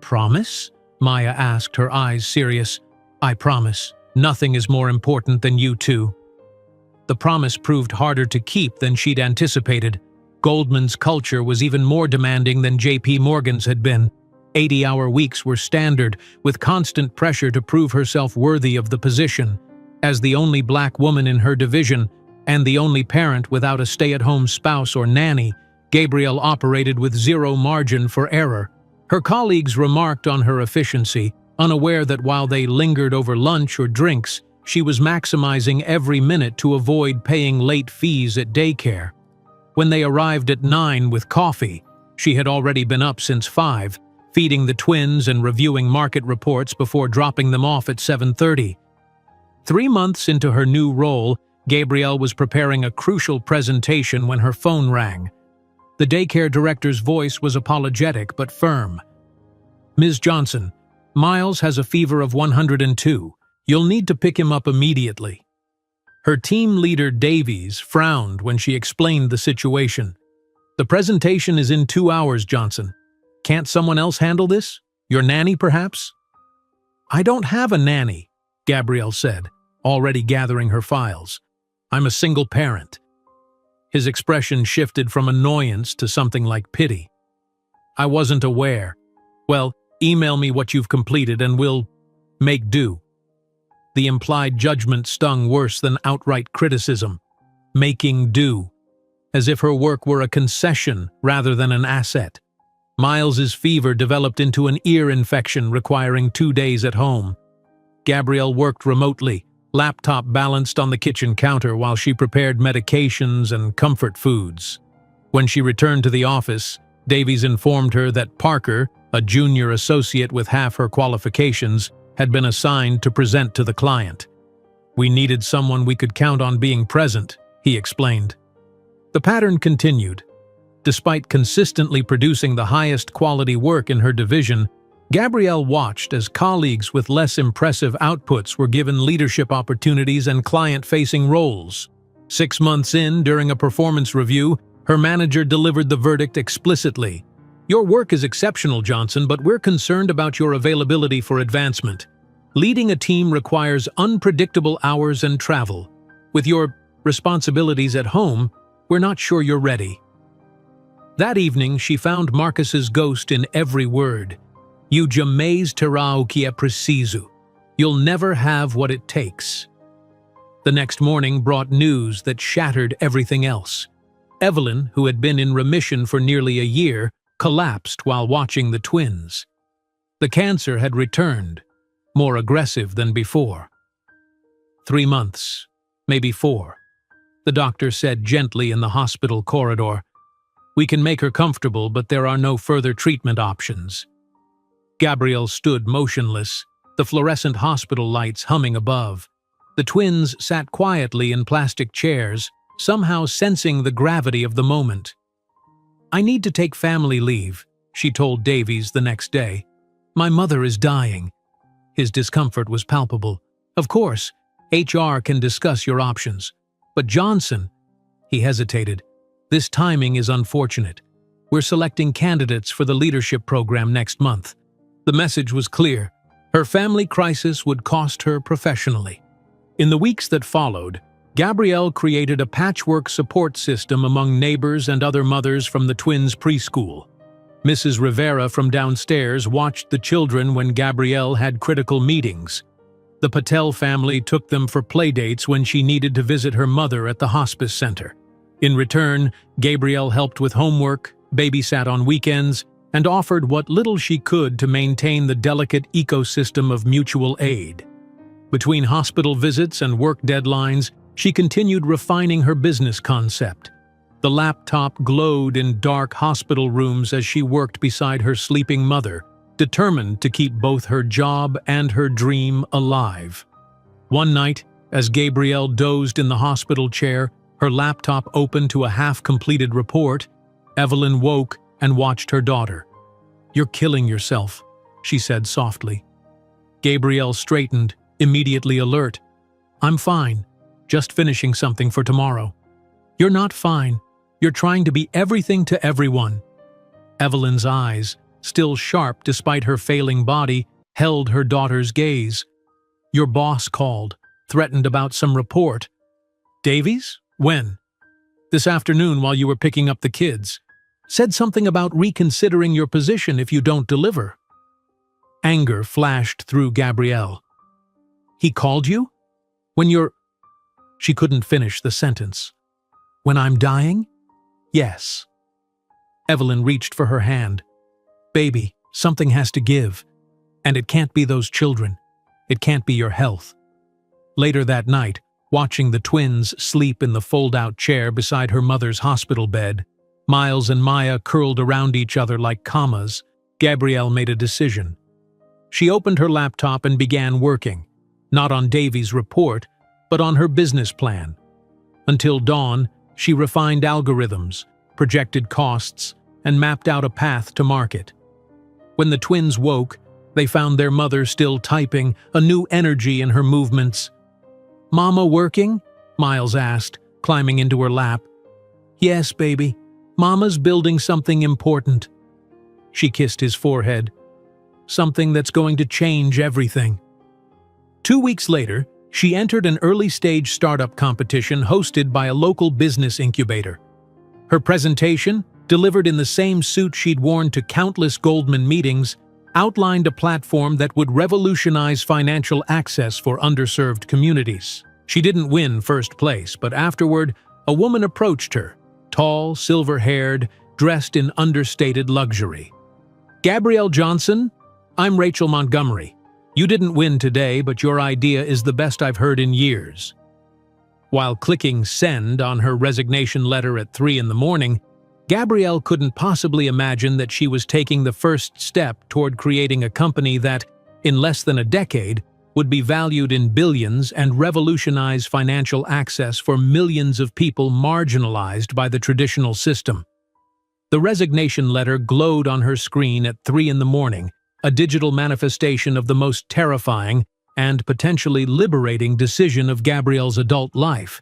"Promise?" Maya asked, her eyes serious. "I promise. Nothing is more important than you two." The promise proved harder to keep than she'd anticipated. Goldman's culture was even more demanding than J.P. Morgan's had been. 80-hour weeks were standard, with constant pressure to prove herself worthy of the position. As the only black woman in her division, and the only parent without a stay-at-home spouse or nanny, Gabrielle operated with zero margin for error. Her colleagues remarked on her efficiency, unaware that while they lingered over lunch or drinks, she was maximizing every minute to avoid paying late fees at daycare. When they arrived at 9 with coffee, she had already been up since 5, feeding the twins and reviewing market reports before dropping them off at 7:30. 3 months into her new role, Gabrielle was preparing a crucial presentation when her phone rang. The daycare director's voice was apologetic but firm. "Ms. Johnson, Miles has a fever of 102. You'll need to pick him up immediately." Her team leader Davies frowned when she explained the situation. "The presentation is in 2 hours, Johnson. Can't someone else handle this? Your nanny, perhaps?" "I don't have a nanny," Gabrielle said, already gathering her files. "I'm a single parent." His expression shifted from annoyance to something like pity. "I wasn't aware. Well, email me what you've completed and we'll make do." The implied judgment stung worse than outright criticism. Making do. As if her work were a concession rather than an asset. Miles's fever developed into an ear infection requiring 2 days at home. Gabrielle worked remotely, laptop balanced on the kitchen counter while she prepared medications and comfort foods. When she returned to the office, Davies informed her that Parker, a junior associate with half her qualifications, had been assigned to present to the client. "We needed someone we could count on being present," he explained. The pattern continued. Despite consistently producing the highest quality work in her division, Gabrielle watched as colleagues with less impressive outputs were given leadership opportunities and client-facing roles. 6 months in, during a performance review, her manager delivered the verdict explicitly. "Your work is exceptional, Johnson, but we're concerned about your availability for advancement. Leading a team requires unpredictable hours and travel. With your responsibilities at home, we're not sure you're ready." That evening, she found Marcus's ghost in every word. "You jamais terá o que é preciso. You'll never have what it takes." The next morning brought news that shattered everything else. Evelyn, who had been in remission for nearly a year, collapsed while watching the twins. The cancer had returned, more aggressive than before. 3 months, maybe 4. The doctor said gently in the hospital corridor. "We can make her comfortable, but there are no further treatment options." Gabrielle stood motionless, the fluorescent hospital lights humming above. The twins sat quietly in plastic chairs, somehow sensing the gravity of the moment. "I need to take family leave," she told Davies the next day. "My mother is dying." His discomfort was palpable. "Of course, HR can discuss your options. But Johnson," he hesitated, "this timing is unfortunate. We're selecting candidates for the leadership program next month." The message was clear. Her family crisis would cost her professionally. In the weeks that followed, Gabrielle created a patchwork support system among neighbors and other mothers from the twins' preschool. Mrs. Rivera from downstairs watched the children when Gabrielle had critical meetings. The Patel family took them for playdates when she needed to visit her mother at the hospice center. In return, Gabrielle helped with homework, babysat on weekends, and offered what little she could to maintain the delicate ecosystem of mutual aid. Between hospital visits and work deadlines, she continued refining her business concept. The laptop glowed in dark hospital rooms as she worked beside her sleeping mother, determined to keep both her job and her dream alive. One night, as Gabrielle dozed in the hospital chair, her laptop open to a half-completed report, Evelyn woke and watched her daughter. "You're killing yourself," she said softly. Gabrielle straightened, immediately alert. "I'm fine, just finishing something for tomorrow." "You're not fine. You're trying to be everything to everyone." Evelyn's eyes, still sharp despite her failing body, held her daughter's gaze. "Your boss called, threatened about some report." "Davies? When?" "This afternoon while you were picking up the kids. Said something about reconsidering your position if you don't deliver." Anger flashed through Gabrielle. "He called you? When you're—" She couldn't finish the sentence. "When I'm dying?" "Yes." Evelyn reached for her hand. "Baby, something has to give. And it can't be those children. It can't be your health." Later that night, watching the twins sleep in the fold-out chair beside her mother's hospital bed, Miles and Maya curled around each other like commas, Gabrielle made a decision. She opened her laptop and began working, not on Davy's report, but on her business plan. Until dawn, she refined algorithms, projected costs, and mapped out a path to market. When the twins woke, they found their mother still typing, a new energy in her movements. "Mama working?" Miles asked, climbing into her lap. "Yes, baby. Mama's building something important." She kissed his forehead. "Something that's going to change everything." 2 weeks later, she entered an early-stage startup competition hosted by a local business incubator. Her presentation, delivered in the same suit she'd worn to countless Goldman meetings, outlined a platform that would revolutionize financial access for underserved communities. She didn't win first place, but afterward, a woman approached her, tall, silver-haired, dressed in understated luxury. "Gabrielle Johnson, I'm Rachel Montgomery. You didn't win today, but your idea is the best I've heard in years." While clicking send on her resignation letter at 3 in the morning, Gabrielle couldn't possibly imagine that she was taking the first step toward creating a company that, in less than a decade, would be valued in billions and revolutionize financial access for millions of people marginalized by the traditional system. The resignation letter glowed on her screen at 3 in the morning, a digital manifestation of the most terrifying and potentially liberating decision of Gabrielle's adult life.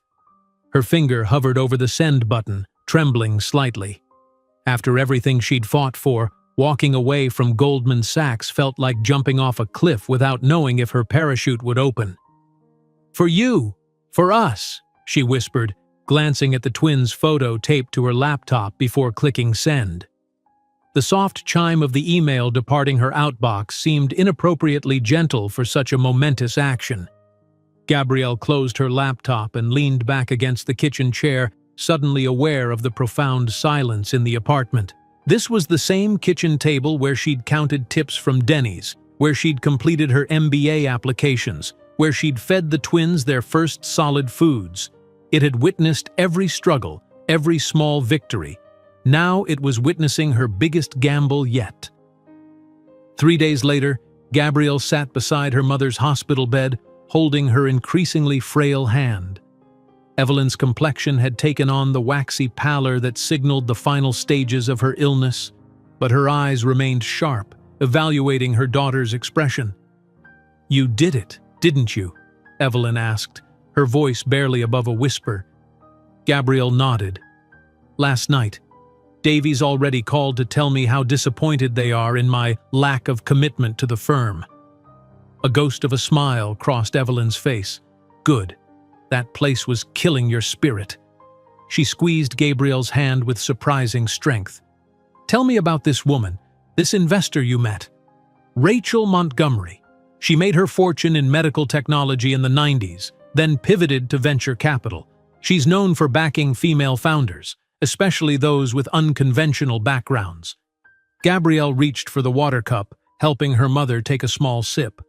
Her finger hovered over the send button, trembling slightly. After everything she'd fought for, walking away from Goldman Sachs felt like jumping off a cliff without knowing if her parachute would open. "For you! For us!" she whispered, glancing at the twins' photo taped to her laptop before clicking send. The soft chime of the email departing her outbox seemed inappropriately gentle for such a momentous action. Gabrielle closed her laptop and leaned back against the kitchen chair, suddenly aware of the profound silence in the apartment. This was the same kitchen table where she'd counted tips from Denny's, where she'd completed her MBA applications, where she'd fed the twins their first solid foods. It had witnessed every struggle, every small victory. Now it was witnessing her biggest gamble yet. 3 days later, Gabrielle sat beside her mother's hospital bed, holding her increasingly frail hand. Evelyn's complexion had taken on the waxy pallor that signaled the final stages of her illness, but her eyes remained sharp, evaluating her daughter's expression. "You did it, didn't you?" Evelyn asked, her voice barely above a whisper. Gabrielle nodded. "Last night, Davy's already called to tell me how disappointed they are in my lack of commitment to the firm." A ghost of a smile crossed Evelyn's face. "Good. That place was killing your spirit." She squeezed Gabrielle's hand with surprising strength. "Tell me about this woman, this investor you met." "Rachel Montgomery. She made her fortune in medical technology in the 90s, then pivoted to venture capital. She's known for backing female founders, especially those with unconventional backgrounds." Gabrielle reached for the water cup, helping her mother take a small sip.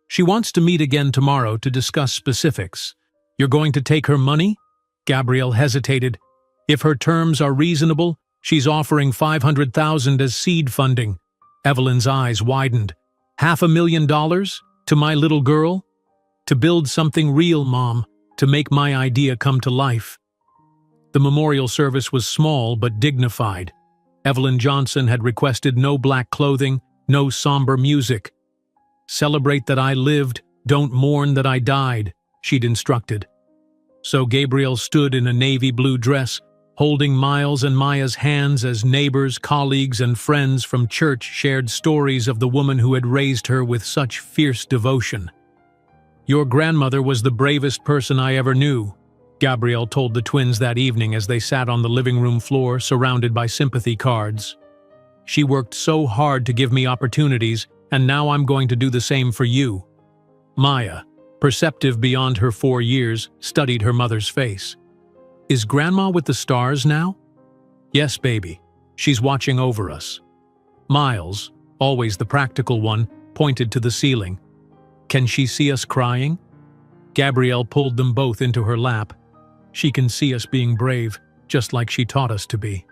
"She wants to meet again tomorrow to discuss specifics." "You're going to take her money?" Gabrielle hesitated. "If her terms are reasonable, she's offering $500,000 as seed funding." Evelyn's eyes widened. $500,000? To my little girl? To build something real, Mom. To make my idea come to life. The memorial service was small but dignified. Evelyn Johnson had requested no black clothing, no somber music. "Celebrate that I lived, don't mourn that I died," she'd instructed. So Gabrielle stood in a navy blue dress, holding Miles and Maya's hands as neighbors, colleagues, and friends from church shared stories of the woman who had raised her with such fierce devotion. "Your grandmother was the bravest person I ever knew," Gabrielle told the twins that evening as they sat on the living room floor surrounded by sympathy cards. "She worked so hard to give me opportunities, and now I'm going to do the same for you." Maya, perceptive beyond her 4 years, studied her mother's face. "Is Grandma with the stars now?" "Yes, baby. She's watching over us." Miles, always the practical one, pointed to the ceiling. "Can she see us crying?" Gabrielle pulled them both into her lap. "She can see us being brave, just like she taught us to be."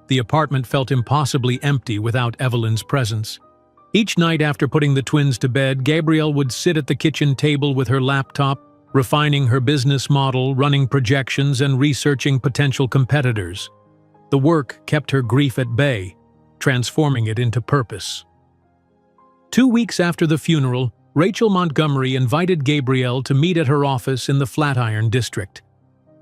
The apartment felt impossibly empty without Evelyn's presence. Each night after putting the twins to bed, Gabrielle would sit at the kitchen table with her laptop, refining her business model, running projections, and researching potential competitors. The work kept her grief at bay, transforming it into purpose. 2 weeks after the funeral, Rachel Montgomery invited Gabrielle to meet at her office in the Flatiron district.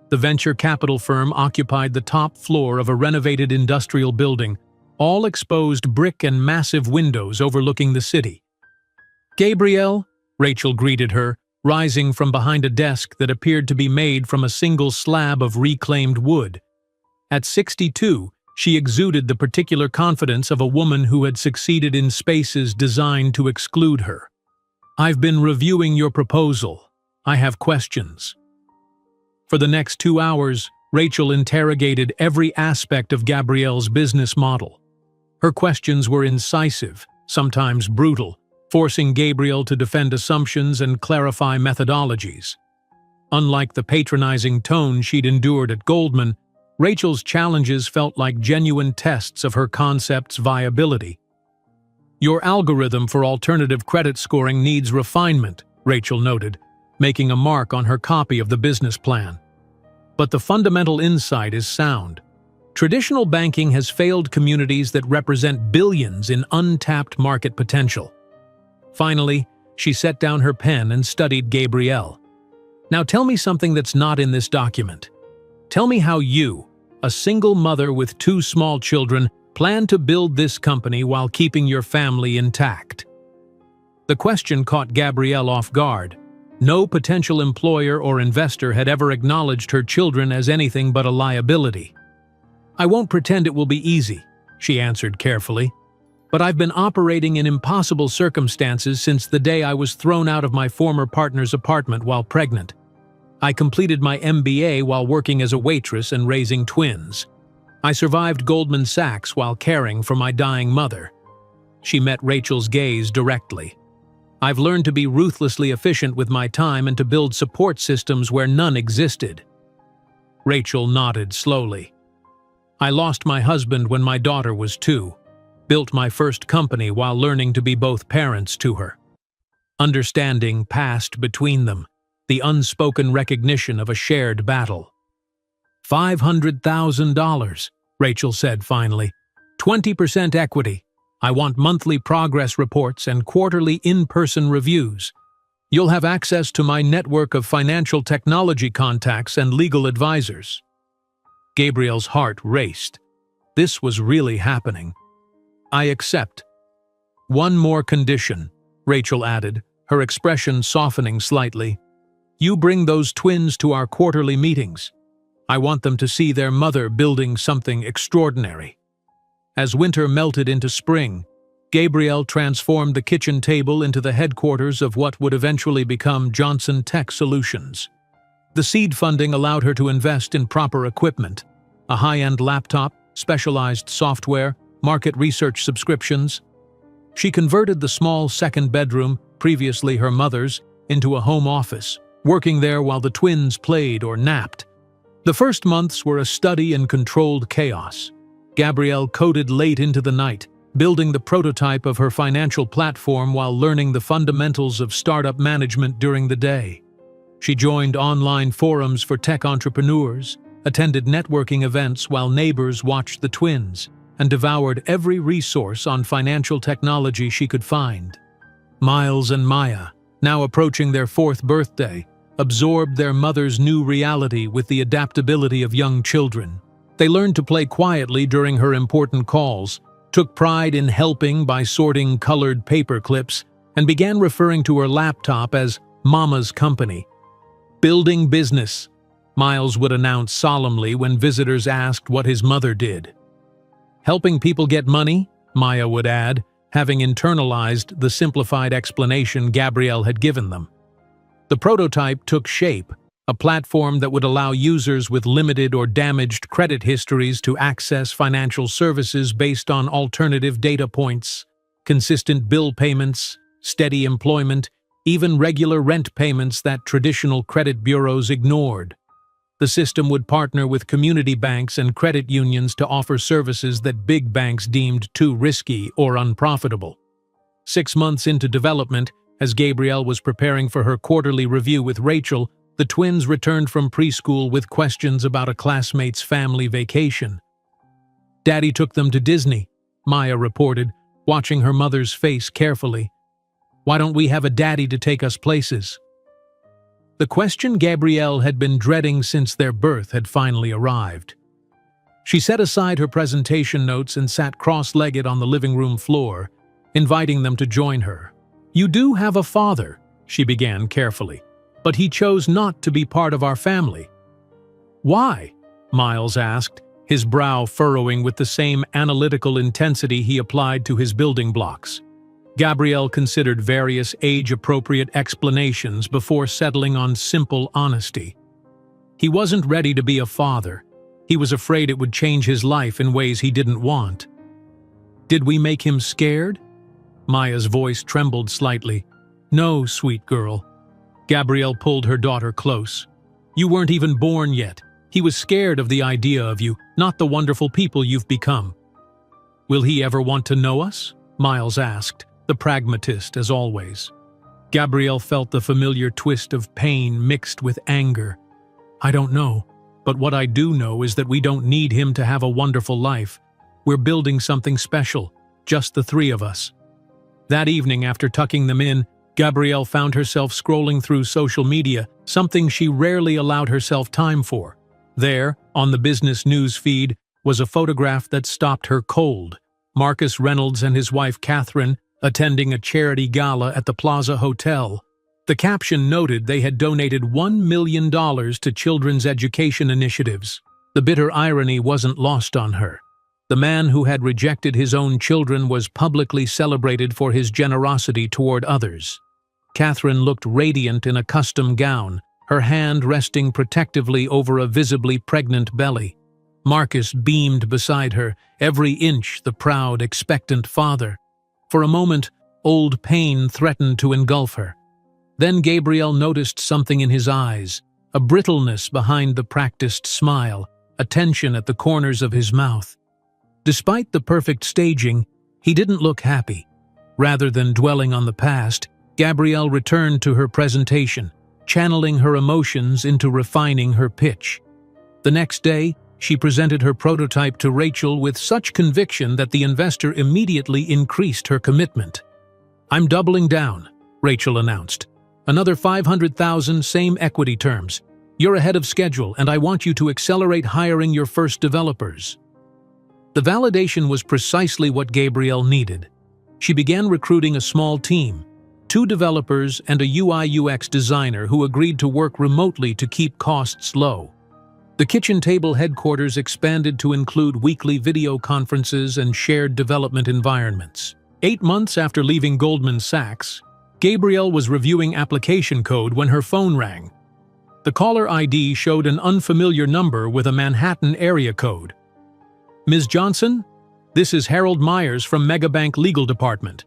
The venture capital firm occupied the top floor of a renovated industrial building, all exposed brick and massive windows overlooking the city. "Gabrielle," Rachel greeted her, rising from behind a desk that appeared to be made from a single slab of reclaimed wood. At 62, she exuded the particular confidence of a woman who had succeeded in spaces designed to exclude her. "I've been reviewing your proposal. I have questions." For the next 2 hours, Rachel interrogated every aspect of Gabrielle's business model. Her questions were incisive, sometimes brutal, forcing Gabrielle to defend assumptions and clarify methodologies. Unlike the patronizing tone she'd endured at Goldman, Rachel's challenges felt like genuine tests of her concept's viability. "Your algorithm for alternative credit scoring needs refinement," Rachel noted, making a mark on her copy of the business plan. "But the fundamental insight is sound. Traditional banking has failed communities that represent billions in untapped market potential." Finally, she set down her pen and studied Gabrielle. "Now tell me something that's not in this document. Tell me how you, a single mother with 2 small children, plan to build this company while keeping your family intact." The question caught Gabrielle off guard. No potential employer or investor had ever acknowledged her children as anything but a liability. "I won't pretend it will be easy," she answered carefully. "But I've been operating in impossible circumstances since the day I was thrown out of my former partner's apartment while pregnant. I completed my MBA while working as a waitress and raising twins. I survived Goldman Sachs while caring for my dying mother." She met Rachel's gaze directly. "I've learned to be ruthlessly efficient with my time and to build support systems where none existed." Rachel nodded slowly. "I lost my husband when my daughter was 2. Built my first company while learning to be both parents to her." Understanding passed between them, the unspoken recognition of a shared battle. $500,000, Rachel said finally. 20% equity. I want monthly progress reports and quarterly in-person reviews. You'll have access to my network of financial technology contacts and legal advisors." Gabrielle's heart raced. This was really happening. "I accept." "One more condition," Rachel added, her expression softening slightly. "You bring those twins to our quarterly meetings. I want them to see their mother building something extraordinary." As winter melted into spring, Gabrielle transformed the kitchen table into the headquarters of what would eventually become Johnson Tech Solutions. The seed funding allowed her to invest in proper equipment: a high-end laptop, specialized software, market research subscriptions. She converted the small second bedroom, previously her mother's, into a home office, working there while the twins played or napped. The first months were a study in controlled chaos. Gabrielle coded late into the night, building the prototype of her financial platform while learning the fundamentals of startup management during the day. She joined online forums for tech entrepreneurs, attended networking events while neighbors watched the twins, and devoured every resource on financial technology she could find. Miles and Maya, now approaching their 4th birthday, absorbed their mother's new reality with the adaptability of young children. They learned to play quietly during her important calls, took pride in helping by sorting colored paper clips, and began referring to her laptop as Mama's Company. "Building business," Miles would announce solemnly when visitors asked what his mother did. "Helping people get money," Maya would add, having internalized the simplified explanation Gabrielle had given them. The prototype took shape, a platform that would allow users with limited or damaged credit histories to access financial services based on alternative data points, consistent bill payments, steady employment, even regular rent payments that traditional credit bureaus ignored. The system would partner with community banks and credit unions to offer services that big banks deemed too risky or unprofitable. 6 months into development, as Gabrielle was preparing for her quarterly review with Rachel, the twins returned from preschool with questions about a classmate's family vacation. "Daddy took them to Disney," Maya reported, watching her mother's face carefully. "Why don't we have a daddy to take us places?" The question Gabrielle had been dreading since their birth had finally arrived. She set aside her presentation notes and sat cross-legged on the living room floor, inviting them to join her. "You do have a father," she began carefully, "but he chose not to be part of our family." "Why?" Miles asked, his brow furrowing with the same analytical intensity he applied to his building blocks. Gabrielle considered various age-appropriate explanations before settling on simple honesty. He wasn't ready to be a father. He was afraid it would change his life in ways he didn't want. "Did we make him scared?" Maya's voice trembled slightly. "No, sweet girl." Gabrielle pulled her daughter close. "You weren't even born yet. He was scared of the idea of you, not the wonderful people you've become." "Will he ever want to know us?" Miles asked, the pragmatist as always. Gabrielle felt the familiar twist of pain mixed with anger. "I don't know, but what I do know is that we don't need him to have a wonderful life. We're building something special, just the three of us." That evening, after tucking them in, Gabrielle found herself scrolling through social media, something she rarely allowed herself time for. There, on the business news feed, was a photograph that stopped her cold. Marcus Reynolds and his wife Catherine attending a charity gala at the Plaza Hotel. The caption noted they had donated $1 million to children's education initiatives. The bitter irony wasn't lost on her. The man who had rejected his own children was publicly celebrated for his generosity toward others. Catherine looked radiant in a custom gown, her hand resting protectively over a visibly pregnant belly. Marcus beamed beside her, every inch the proud, expectant father. For a moment, old pain threatened to engulf her. Then Gabrielle noticed something in his eyes, a brittleness behind the practiced smile, a tension at the corners of his mouth. Despite the perfect staging, he didn't look happy. Rather than dwelling on the past, Gabrielle returned to her presentation, channeling her emotions into refining her pitch. The next day, she presented her prototype to Rachel with such conviction that the investor immediately increased her commitment. "I'm doubling down," Rachel announced. "Another $500,000, same equity terms. You're ahead of schedule, and I want you to accelerate hiring your first developers." The validation was precisely what Gabrielle needed. She began recruiting a small team, 2 developers and a UI/UX designer who agreed to work remotely to keep costs low. The kitchen table headquarters expanded to include weekly video conferences and shared development environments. 8 months after leaving Goldman Sachs, Gabrielle was reviewing application code when her phone rang. The caller ID showed an unfamiliar number with a Manhattan area code. "Ms. Johnson, this is Harold Myers from Megabank Legal Department."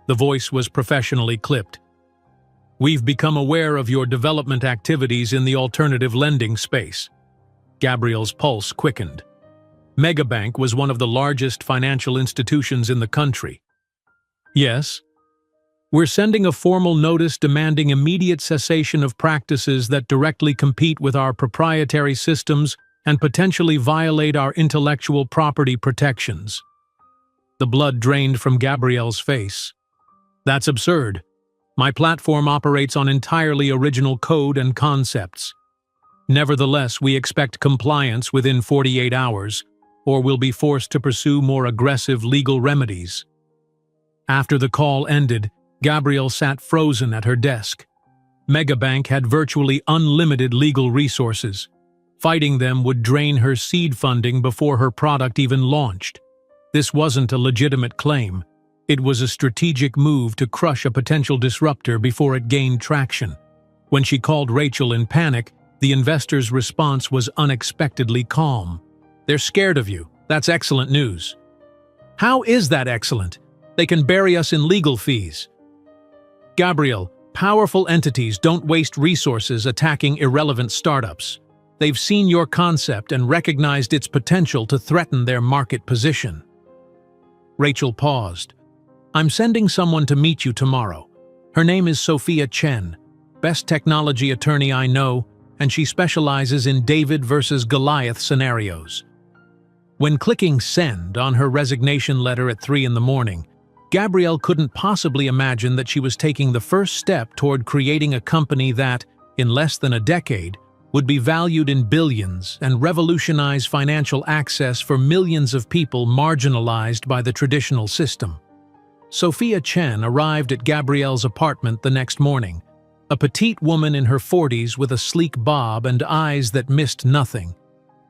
The voice was professionally clipped. "We've become aware of your development activities in the alternative lending space." Gabrielle's pulse quickened. Megabank was one of the largest financial institutions in the country. "Yes. We're sending a formal notice demanding immediate cessation of practices that directly compete with our proprietary systems and potentially violate our intellectual property protections." The blood drained from Gabrielle's face. "That's absurd. My platform operates on entirely original code and concepts. Nevertheless, we expect compliance within 48 hours, or we'll be forced to pursue more aggressive legal remedies." After the call ended, Gabrielle sat frozen at her desk. Megabank had virtually unlimited legal resources. Fighting them would drain her seed funding before her product even launched. This wasn't a legitimate claim. It was a strategic move to crush a potential disruptor before it gained traction. When she called Rachel in panic, the investor's response was unexpectedly calm. "They're scared of you. That's excellent news." "How is that excellent? They can bury us in legal fees." "Gabrielle, powerful entities don't waste resources attacking irrelevant startups. They've seen your concept and recognized its potential to threaten their market position." Rachel paused. "I'm sending someone to meet you tomorrow. Her name is Sophia Chen, best technology attorney I know, and she specializes in David versus Goliath scenarios." When clicking send on her resignation letter at 3 in the morning, Gabrielle couldn't possibly imagine that she was taking the first step toward creating a company that, in less than a decade, would be valued in billions and revolutionize financial access for millions of people marginalized by the traditional system. Sophia Chen arrived at Gabrielle's apartment the next morning, a petite woman in her 40s with a sleek bob and eyes that missed nothing.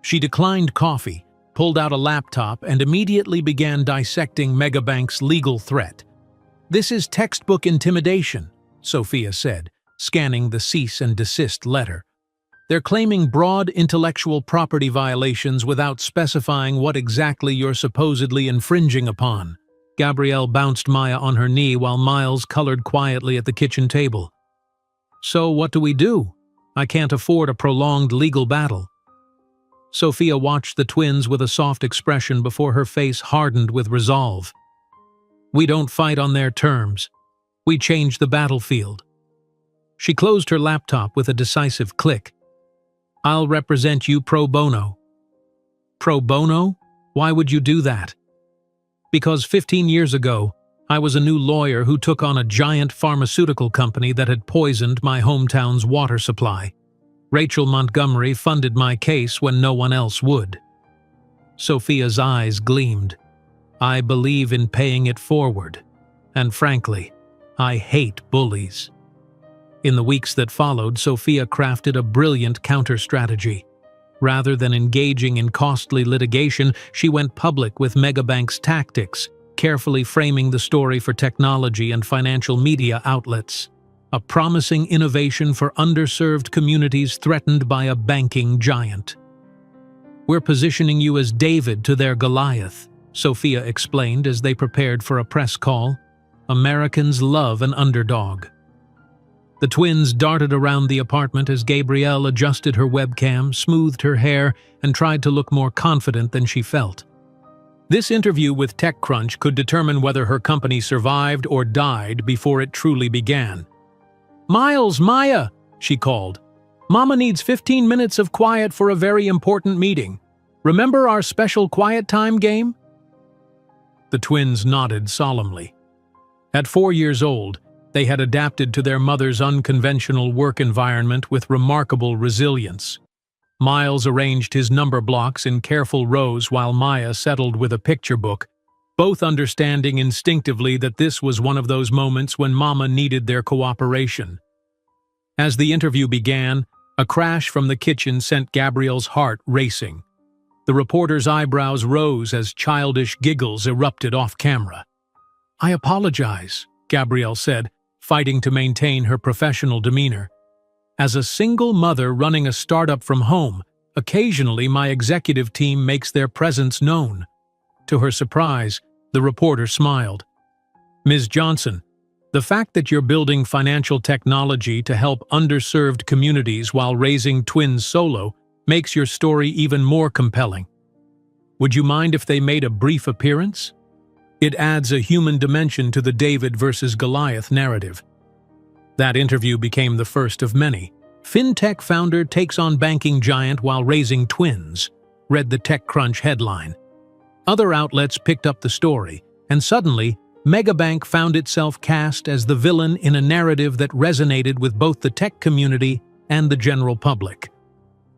She declined coffee, pulled out a laptop, and immediately began dissecting Megabank's legal threat. "This is textbook intimidation," Sophia said, scanning the cease and desist letter. "They're claiming broad intellectual property violations without specifying what exactly you're supposedly infringing upon." Gabrielle bounced Maya on her knee while Miles colored quietly at the kitchen table. "So what do we do? I can't afford a prolonged legal battle." Sophia watched the twins with a soft expression before her face hardened with resolve. "We don't fight on their terms. We change the battlefield." She closed her laptop with a decisive click. "I'll represent you pro bono." "Pro bono? Why would you do that?" "Because 15 years ago, I was a new lawyer who took on a giant pharmaceutical company that had poisoned my hometown's water supply. Rachel Montgomery funded my case when no one else would." Sophia's eyes gleamed. "I believe in paying it forward. And frankly, I hate bullies." In the weeks that followed, Sophia crafted a brilliant counter-strategy. Rather than engaging in costly litigation, she went public with Megabank's tactics, carefully framing the story for technology and financial media outlets. A promising innovation for underserved communities threatened by a banking giant. "We're positioning you as David to their Goliath," Sophia explained as they prepared for a press call. "Americans love an underdog." The twins darted around the apartment as Gabrielle adjusted her webcam, smoothed her hair, and tried to look more confident than she felt. This interview with TechCrunch could determine whether her company survived or died before it truly began. "Miles, Maya," she called. "Mama needs 15 minutes of quiet for a very important meeting. Remember our special quiet time game?" The twins nodded solemnly. At 4 years old, they had adapted to their mother's unconventional work environment with remarkable resilience. Miles arranged his number blocks in careful rows while Maya settled with a picture book, both understanding instinctively that this was one of those moments when Mama needed their cooperation. As the interview began, a crash from the kitchen sent Gabrielle's heart racing. The reporter's eyebrows rose as childish giggles erupted off camera. "I apologize," Gabrielle said, fighting to maintain her professional demeanor. "As a single mother running a startup from home, occasionally my executive team makes their presence known." To her surprise, the reporter smiled. "Ms. Johnson, the fact that you're building financial technology to help underserved communities while raising twins solo makes your story even more compelling. Would you mind if they made a brief appearance? It adds a human dimension to the David versus Goliath narrative." That interview became the first of many. "Fintech founder takes on banking giant while raising twins," read the TechCrunch headline. Other outlets picked up the story, and suddenly, Megabank found itself cast as the villain in a narrative that resonated with both the tech community and the general public.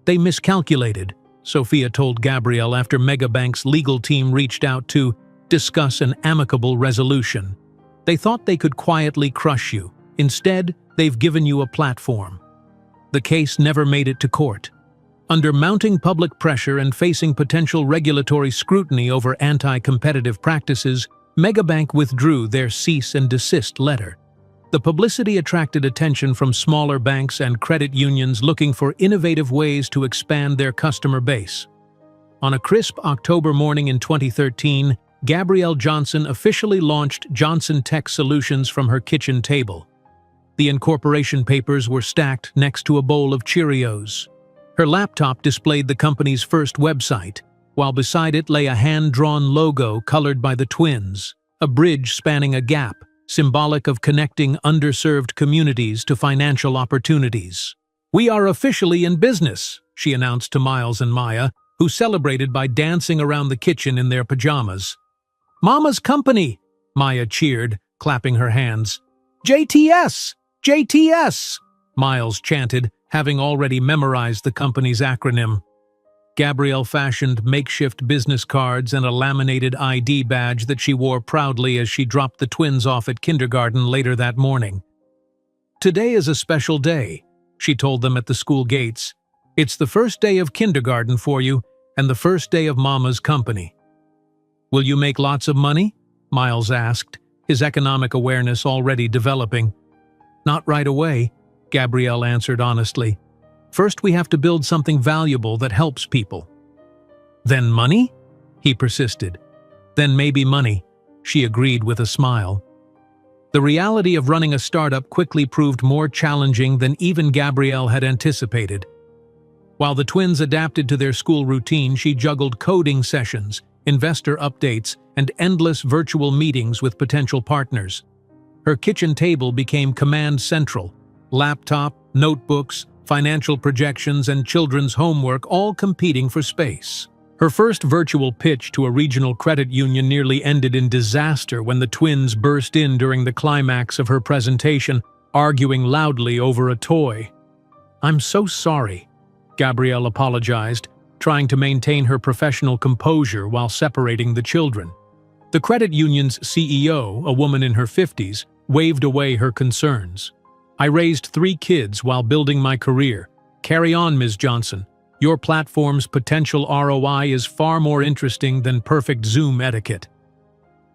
"They miscalculated," Sophia told Gabrielle after Megabank's legal team reached out to discuss an amicable resolution. "They thought they could quietly crush you. Instead, they've given you a platform." The case never made it to court. Under mounting public pressure and facing potential regulatory scrutiny over anti-competitive practices, Megabank withdrew their cease and desist letter. The publicity attracted attention from smaller banks and credit unions looking for innovative ways to expand their customer base. On a crisp October morning in 2013, Gabrielle Johnson officially launched Johnson Tech Solutions from her kitchen table. The incorporation papers were stacked next to a bowl of Cheerios. Her laptop displayed the company's first website, while beside it lay a hand-drawn logo colored by the twins, a bridge spanning a gap, symbolic of connecting underserved communities to financial opportunities. "We are officially in business," she announced to Miles and Maya, who celebrated by dancing around the kitchen in their pajamas. "Mama's company!" Maya cheered, clapping her hands. "JTS! JTS!" Miles chanted, having already memorized the company's acronym. Gabrielle fashioned makeshift business cards and a laminated ID badge that she wore proudly as she dropped the twins off at kindergarten later that morning. "Today is a special day," she told them at the school gates. "It's the first day of kindergarten for you and the first day of Mama's company." "Will you make lots of money?" Miles asked, his economic awareness already developing. "Not right away," Gabrielle answered honestly. "First we have to build something valuable that helps people." "Then money?" he persisted. "Then maybe money," she agreed with a smile. The reality of running a startup quickly proved more challenging than even Gabrielle had anticipated. While the twins adapted to their school routine, she juggled coding sessions, investor updates, and endless virtual meetings with potential partners. Her kitchen table became command central. Laptop, notebooks, financial projections, and children's homework all competing for space. Her first virtual pitch to a regional credit union nearly ended in disaster when the twins burst in during the climax of her presentation, arguing loudly over a toy. "I'm so sorry," Gabrielle apologized, trying to maintain her professional composure while separating the children. The credit union's CEO, a woman in her 50s, waved away her concerns. "I raised 3 kids while building my career. Carry on, Ms. Johnson. Your platform's potential ROI is far more interesting than perfect Zoom etiquette."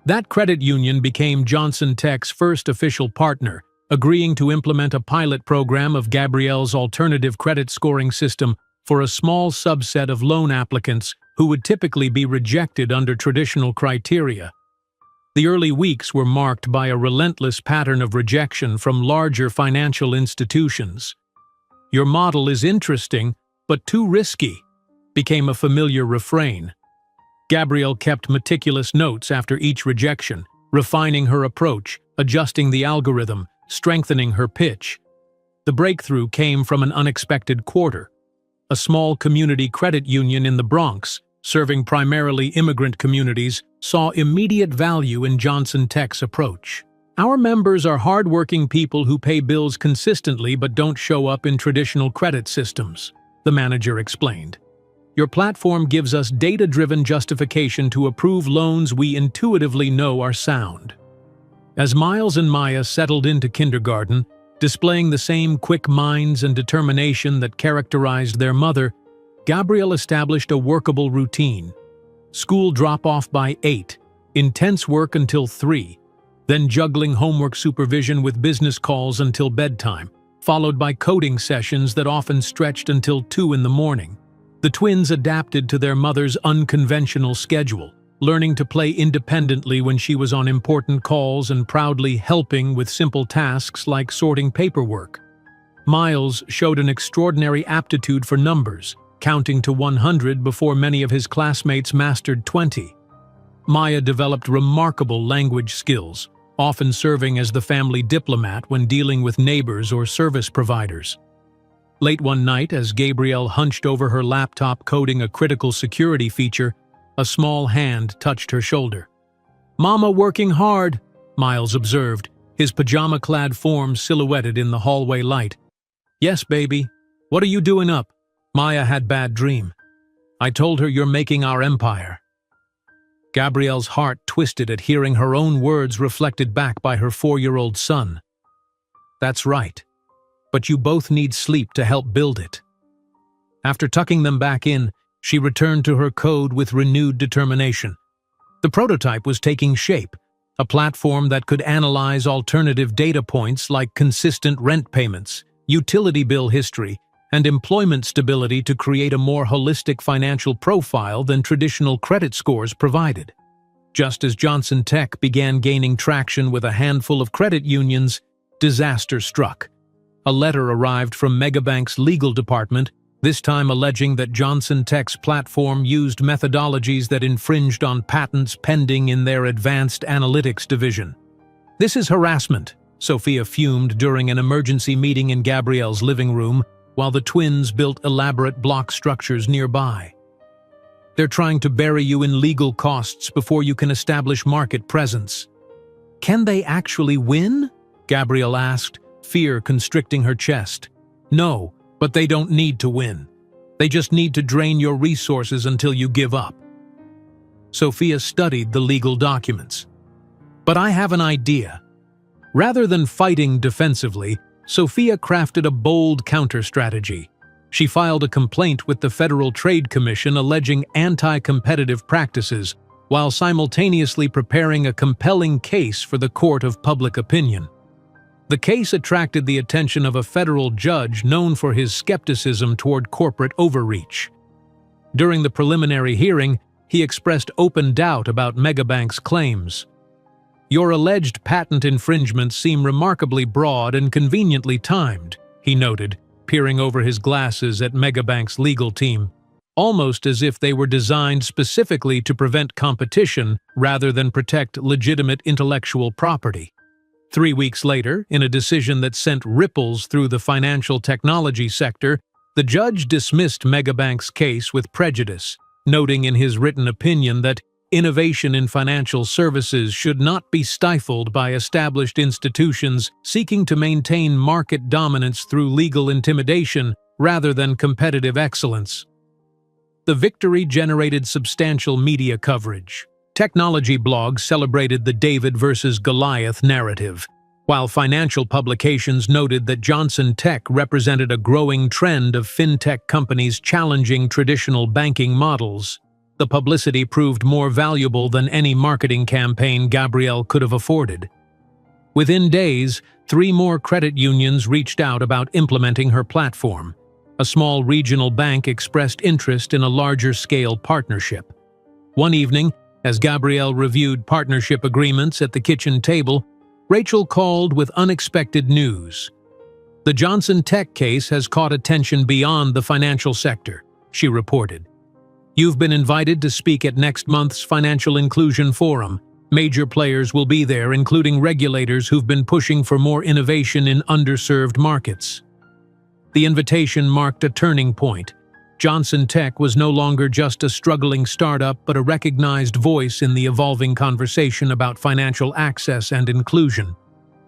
That credit union became Johnson Tech's first official partner, agreeing to implement a pilot program of Gabrielle's alternative credit scoring system for a small subset of loan applicants who would typically be rejected under traditional criteria. The early weeks were marked by a relentless pattern of rejection from larger financial institutions. "Your model is interesting, but too risky," became a familiar refrain. Gabrielle kept meticulous notes after each rejection, refining her approach, adjusting the algorithm, strengthening her pitch. The breakthrough came from an unexpected quarter. A small community credit union in the Bronx, serving primarily immigrant communities, saw immediate value in Johnson Tech's approach. "Our members are hardworking people who pay bills consistently but don't show up in traditional credit systems," the manager explained. "Your platform gives us data-driven justification to approve loans we intuitively know are sound." As Miles and Maya settled into kindergarten, displaying the same quick minds and determination that characterized their mother, Gabrielle established a workable routine. School drop-off by 8, intense work until 3, then juggling homework supervision with business calls until bedtime, followed by coding sessions that often stretched until 2 in the morning. The twins adapted to their mother's unconventional schedule, learning to play independently when she was on important calls and proudly helping with simple tasks like sorting paperwork. Miles showed an extraordinary aptitude for numbers, counting to 100 before many of his classmates mastered 20. Maya developed remarkable language skills, often serving as the family diplomat when dealing with neighbors or service providers. Late one night, as Gabrielle hunched over her laptop coding a critical security feature, a small hand touched her shoulder. "Mama working hard," Miles observed, his pajama-clad form silhouetted in the hallway light. "Yes, baby. What are you doing up?" Maya had bad dream. "I told her you're making our empire." Gabrielle's heart twisted at hearing her own words reflected back by her 4-year-old son. "That's right. But you both need sleep to help build it." After tucking them back in, she returned to her code with renewed determination. The prototype was taking shape, a platform that could analyze alternative data points like consistent rent payments, utility bill history, and employment stability to create a more holistic financial profile than traditional credit scores provided. Just as Johnson Tech began gaining traction with a handful of credit unions, disaster struck. A letter arrived from Megabank's legal department, this time alleging that Johnson Tech's platform used methodologies that infringed on patents pending in their advanced analytics division. "This is harassment," Sophia fumed during an emergency meeting in Gabrielle's living room, while the twins built elaborate block structures nearby. "They're trying to bury you in legal costs before you can establish market presence." "Can they actually win?" Gabrielle asked, fear constricting her chest. "No, but they don't need to win. They just need to drain your resources until you give up." Sophia studied the legal documents. "But I have an idea." Rather than fighting defensively, Sophia crafted a bold counter-strategy. She filed a complaint with the Federal Trade Commission alleging anti-competitive practices, while simultaneously preparing a compelling case for the court of public opinion. The case attracted the attention of a federal judge known for his skepticism toward corporate overreach. During the preliminary hearing, he expressed open doubt about Megabank's claims. "Your alleged patent infringements seem remarkably broad and conveniently timed," he noted, peering over his glasses at Megabank's legal team, almost as if they were designed specifically to prevent competition rather than protect legitimate intellectual property. 3 weeks later, in a decision that sent ripples through the financial technology sector, the judge dismissed Megabank's case with prejudice, noting in his written opinion that innovation in financial services should not be stifled by established institutions seeking to maintain market dominance through legal intimidation rather than competitive excellence. The victory generated substantial media coverage. Technology blogs celebrated the David versus Goliath narrative, while financial publications noted that Johnson Tech represented a growing trend of fintech companies challenging traditional banking models. The publicity proved more valuable than any marketing campaign Gabrielle could have afforded. Within days, 3 more credit unions reached out about implementing her platform. A small regional bank expressed interest in a larger-scale partnership. One evening, as Gabrielle reviewed partnership agreements at the kitchen table, Rachel called with unexpected news. "The Johnson Tech case has caught attention beyond the financial sector," she reported. "You've been invited to speak at next month's Financial Inclusion Forum. Major players will be there, including regulators who've been pushing for more innovation in underserved markets." The invitation marked a turning point. Johnson Tech was no longer just a struggling startup but a recognized voice in the evolving conversation about financial access and inclusion.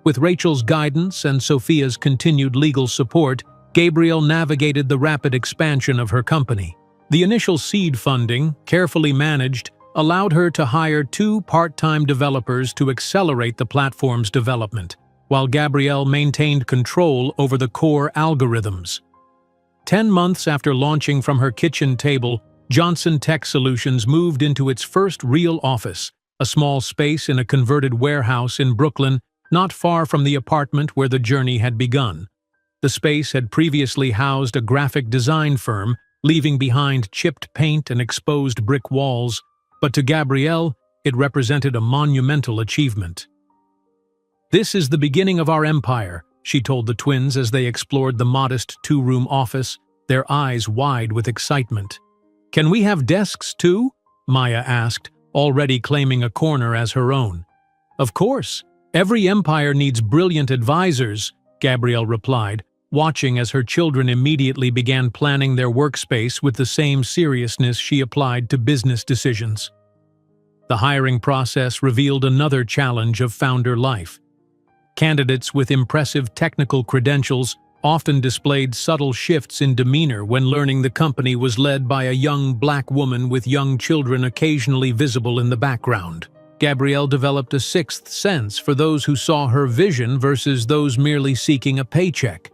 With Rachel's guidance and Sophia's continued legal support, Gabrielle navigated the rapid expansion of her company. The initial seed funding, carefully managed, allowed her to hire 2 part-time developers to accelerate the platform's development, while Gabrielle maintained control over the core algorithms. 10 months after launching from her kitchen table, Johnson Tech Solutions moved into its first real office, a small space in a converted warehouse in Brooklyn, not far from the apartment where the journey had begun. The space had previously housed a graphic design firm, leaving behind chipped paint and exposed brick walls, but to Gabrielle, it represented a monumental achievement. "This is the beginning of our empire," she told the twins as they explored the modest 2-room office, their eyes wide with excitement. "Can we have desks too?" Maya asked, already claiming a corner as her own. "Of course. Every empire needs brilliant advisors," Gabrielle replied, watching as her children immediately began planning their workspace with the same seriousness she applied to business decisions. The hiring process revealed another challenge of founder life. Candidates with impressive technical credentials often displayed subtle shifts in demeanor when learning the company was led by a young black woman with young children occasionally visible in the background. Gabrielle developed a sixth sense for those who saw her vision versus those merely seeking a paycheck.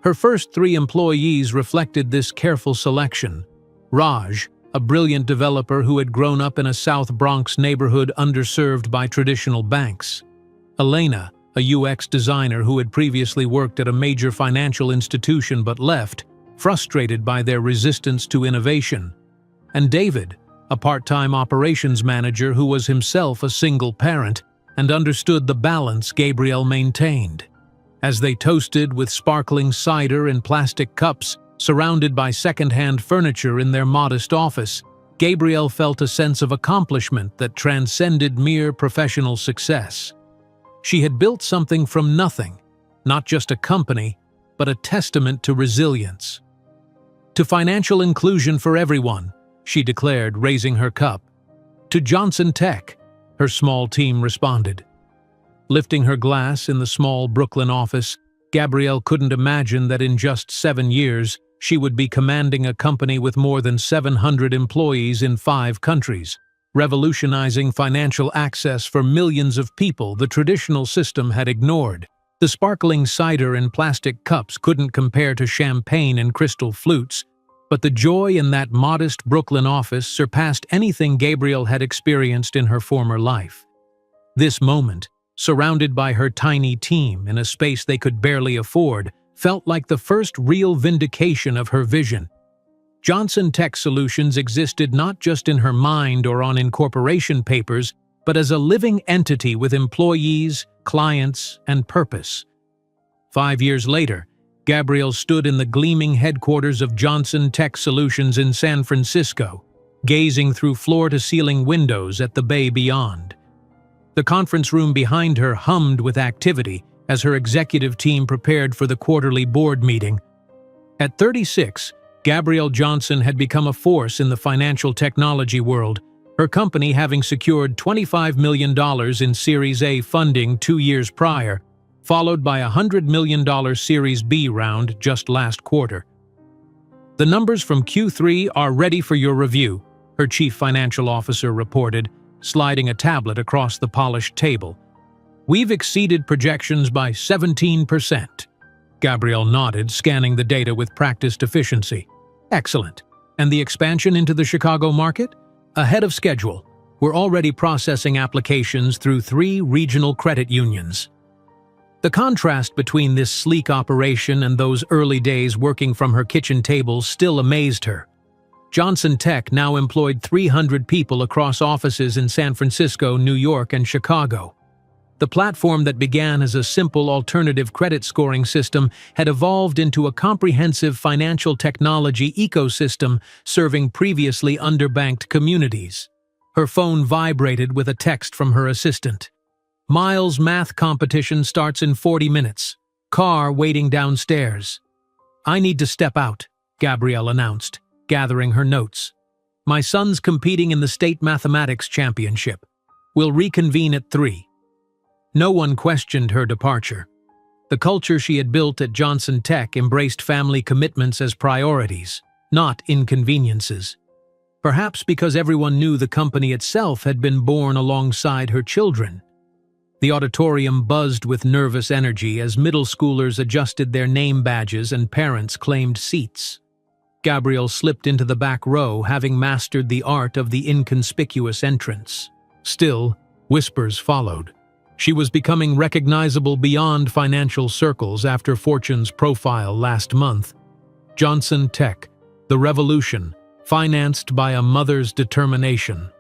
Her first 3 employees reflected this careful selection. Raj, a brilliant developer who had grown up in a South Bronx neighborhood underserved by traditional banks. Elena, a UX designer who had previously worked at a major financial institution but left, frustrated by their resistance to innovation. And David, a part-time operations manager who was himself a single parent and understood the balance Gabrielle maintained. As they toasted with sparkling cider in plastic cups, surrounded by second-hand furniture in their modest office, Gabrielle felt a sense of accomplishment that transcended mere professional success. She had built something from nothing, not just a company, but a testament to resilience. To financial inclusion for everyone, she declared, raising her cup. To Johnson Tech, her small team responded. Lifting her glass in the small Brooklyn office, Gabrielle couldn't imagine that in just 7 years, she would be commanding a company with more than 700 employees in 5 countries, revolutionizing financial access for millions of people the traditional system had ignored. The sparkling cider in plastic cups couldn't compare to champagne and crystal flutes, but the joy in that modest Brooklyn office surpassed anything Gabrielle had experienced in her former life. This moment, surrounded by her tiny team in a space they could barely afford, felt like the first real vindication of her vision. Johnson Tech Solutions existed not just in her mind or on incorporation papers, but as a living entity with employees, clients, and purpose. 5 years later, Gabrielle stood in the gleaming headquarters of Johnson Tech Solutions in San Francisco, gazing through floor-to-ceiling windows at the bay beyond. The conference room behind her hummed with activity as her executive team prepared for the quarterly board meeting. At 36, Gabrielle Johnson had become a force in the financial technology world, her company having secured $25 million in Series A funding 2 years prior, followed by a $100 million Series B round just last quarter. The numbers from Q3 are ready for your review, her chief financial officer reported, sliding a tablet across the polished table. We've exceeded projections by 17%. Gabrielle nodded, scanning the data with practiced efficiency. Excellent. And the expansion into the Chicago market? Ahead of schedule. We're already processing applications through 3 regional credit unions. The contrast between this sleek operation and those early days working from her kitchen table still amazed her. Johnson Tech now employed 300 people across offices in San Francisco, New York, and Chicago. The platform that began as a simple alternative credit scoring system had evolved into a comprehensive financial technology ecosystem serving previously underbanked communities. Her phone vibrated with a text from her assistant. Miles' math competition starts in 40 minutes. Car waiting downstairs. I need to step out, Gabrielle announced, gathering her notes. My son's competing in the state mathematics championship. We'll reconvene at 3. No one questioned her departure. The culture she had built at Johnson Tech embraced family commitments as priorities, not inconveniences. Perhaps because everyone knew the company itself had been born alongside her children. The auditorium buzzed with nervous energy as middle schoolers adjusted their name badges and parents claimed seats. Gabrielle slipped into the back row, having mastered the art of the inconspicuous entrance. Still, whispers followed. She was becoming recognizable beyond financial circles after Fortune's profile last month. Johnson Tech, the revolution, financed by a mother's determination.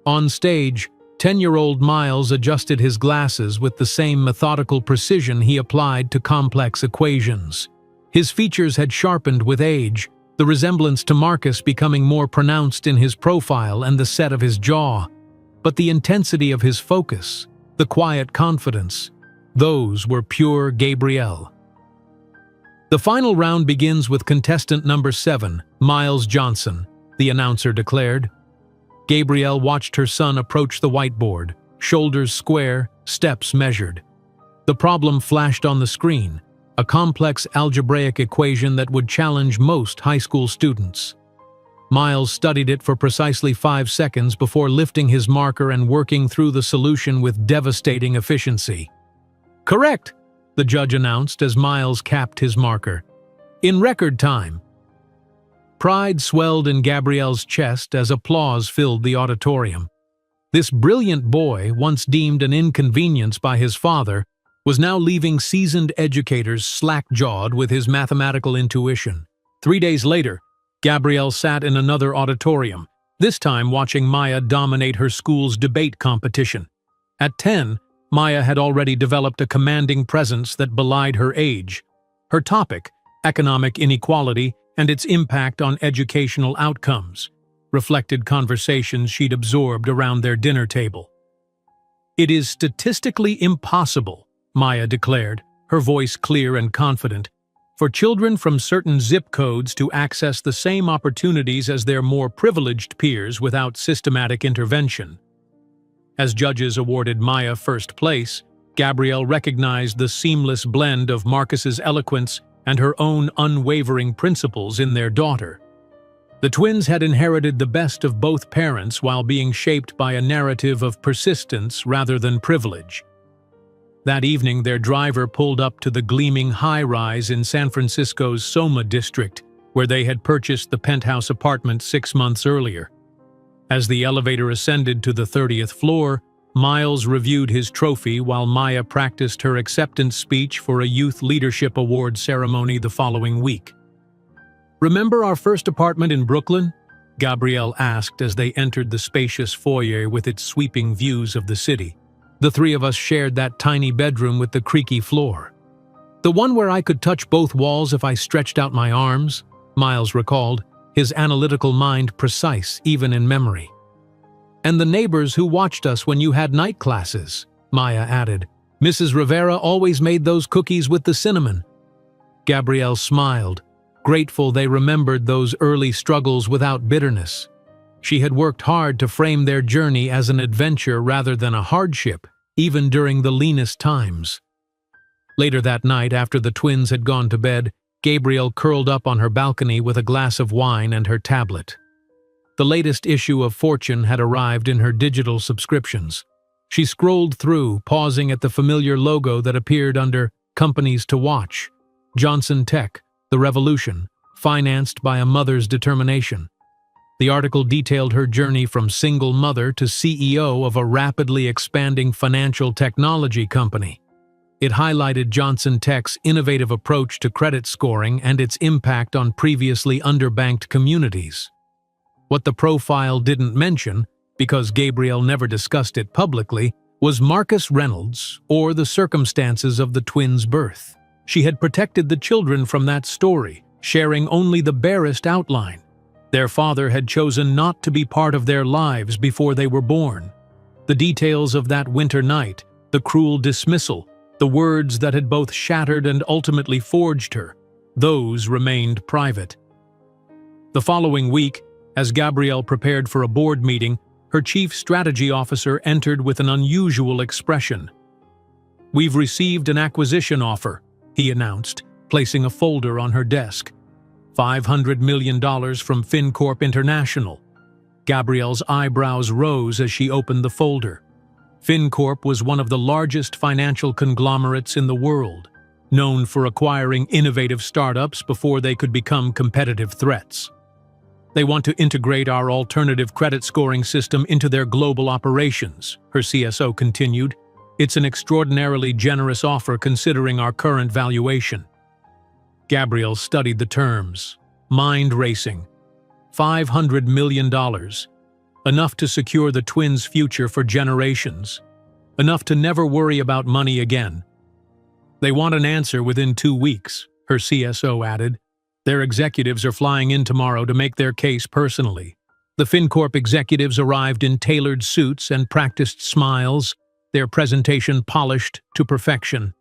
On stage, 10-year-old Miles adjusted his glasses with the same methodical precision he applied to complex equations. His features had sharpened with age, the resemblance to Marcus becoming more pronounced in his profile and the set of his jaw. But the intensity of his focus, the quiet confidence, those were pure Gabrielle. The final round begins with contestant number 7, Miles Johnson, the announcer declared. Gabrielle watched her son approach the whiteboard, shoulders square, steps measured. The problem flashed on the screen, a complex algebraic equation that would challenge most high school students. Miles studied it for precisely 5 seconds before lifting his marker and working through the solution with devastating efficiency. Correct, the judge announced as Miles capped his marker. In record time. Pride swelled in Gabrielle's chest as applause filled the auditorium. This brilliant boy, once deemed an inconvenience by his father, was now leaving seasoned educators slack-jawed with his mathematical intuition. 3 days later, Gabrielle sat in another auditorium, this time watching Maya dominate her school's debate competition. At 10, Maya had already developed a commanding presence that belied her age. Her topic, economic inequality and its impact on educational outcomes, reflected conversations she'd absorbed around their dinner table. "It is statistically impossible," Maya declared, her voice clear and confident, "for children from certain zip codes to access the same opportunities as their more privileged peers without systematic intervention." As judges awarded Maya first place, Gabrielle recognized the seamless blend of Marcus's eloquence and her own unwavering principles in their daughter. The twins had inherited the best of both parents while being shaped by a narrative of persistence rather than privilege. That evening, their driver pulled up to the gleaming high-rise in San Francisco's Soma district, where they had purchased the penthouse apartment 6 months earlier. As the elevator ascended to the 30th floor, Miles reviewed his trophy while Maya practiced her acceptance speech for a Youth Leadership Award ceremony the following week. "Remember our first apartment in Brooklyn?" Gabrielle asked as they entered the spacious foyer with its sweeping views of the city. "The three of us shared that tiny bedroom with the creaky floor. The one where I could touch both walls if I stretched out my arms," Miles recalled, his analytical mind precise even in memory. "And the neighbors who watched us when you had night classes," Maya added. "Mrs. Rivera always made those cookies with the cinnamon." Gabrielle smiled, grateful they remembered those early struggles without bitterness. She had worked hard to frame their journey as an adventure rather than a hardship, even during the leanest times. Later that night, after the twins had gone to bed, Gabrielle curled up on her balcony with a glass of wine and her tablet. The latest issue of Fortune had arrived in her digital subscriptions. She scrolled through, pausing at the familiar logo that appeared under Companies to Watch. Johnson Tech, The Revolution, financed by a mother's determination. The article detailed her journey from single mother to CEO of a rapidly expanding financial technology company. It highlighted Johnson Tech's innovative approach to credit scoring and its impact on previously underbanked communities. What the profile didn't mention, because Gabrielle never discussed it publicly, was Marcus Reynolds or the circumstances of the twins' birth. She had protected the children from that story, sharing only the barest outline. Their father had chosen not to be part of their lives before they were born. The details of that winter night, the cruel dismissal, the words that had both shattered and ultimately forged her, those remained private. The following week, as Gabrielle prepared for a board meeting, her chief strategy officer entered with an unusual expression. "We've received an acquisition offer," he announced, placing a folder on her desk. $500 million from FinCorp International. Gabrielle's eyebrows rose as she opened the folder. FinCorp was one of the largest financial conglomerates in the world, known for acquiring innovative startups before they could become competitive threats. "They want to integrate our alternative credit scoring system into their global operations," her CSO continued. "It's an extraordinarily generous offer considering our current valuation." Gabrielle studied the terms, mind racing. $500 million. Enough to secure the twins' future for generations. Enough to never worry about money again. "They want an answer within 2 weeks, her CSO added. "Their executives are flying in tomorrow to make their case personally." The FinCorp executives arrived in tailored suits and practiced smiles, their presentation polished to perfection.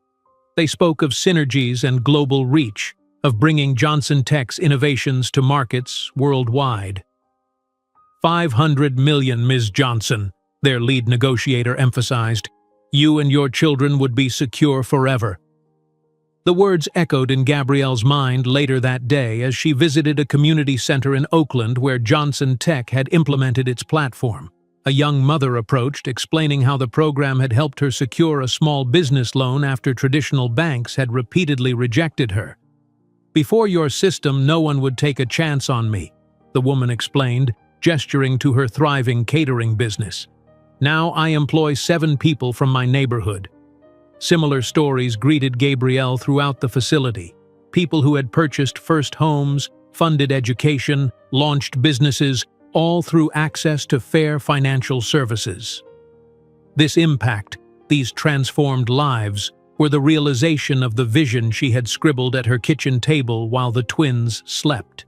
They spoke of synergies and global reach, of bringing Johnson Tech's innovations to markets worldwide. $500 million, Ms. Johnson, their lead negotiator emphasized. "You and your children would be secure forever." The words echoed in Gabrielle's mind later that day as she visited a community center in Oakland where Johnson Tech had implemented its platform. A young mother approached, explaining how the program had helped her secure a small business loan after traditional banks had repeatedly rejected her. Before your system, no one would take a chance on me, the woman explained, gesturing to her thriving catering business. Now I employ 7 people from my neighborhood. Similar stories greeted Gabrielle throughout the facility. People who had purchased first homes, funded education, launched businesses, all through access to fair financial services. This impact, these transformed lives, were the realization of the vision she had scribbled at her kitchen table while the twins slept.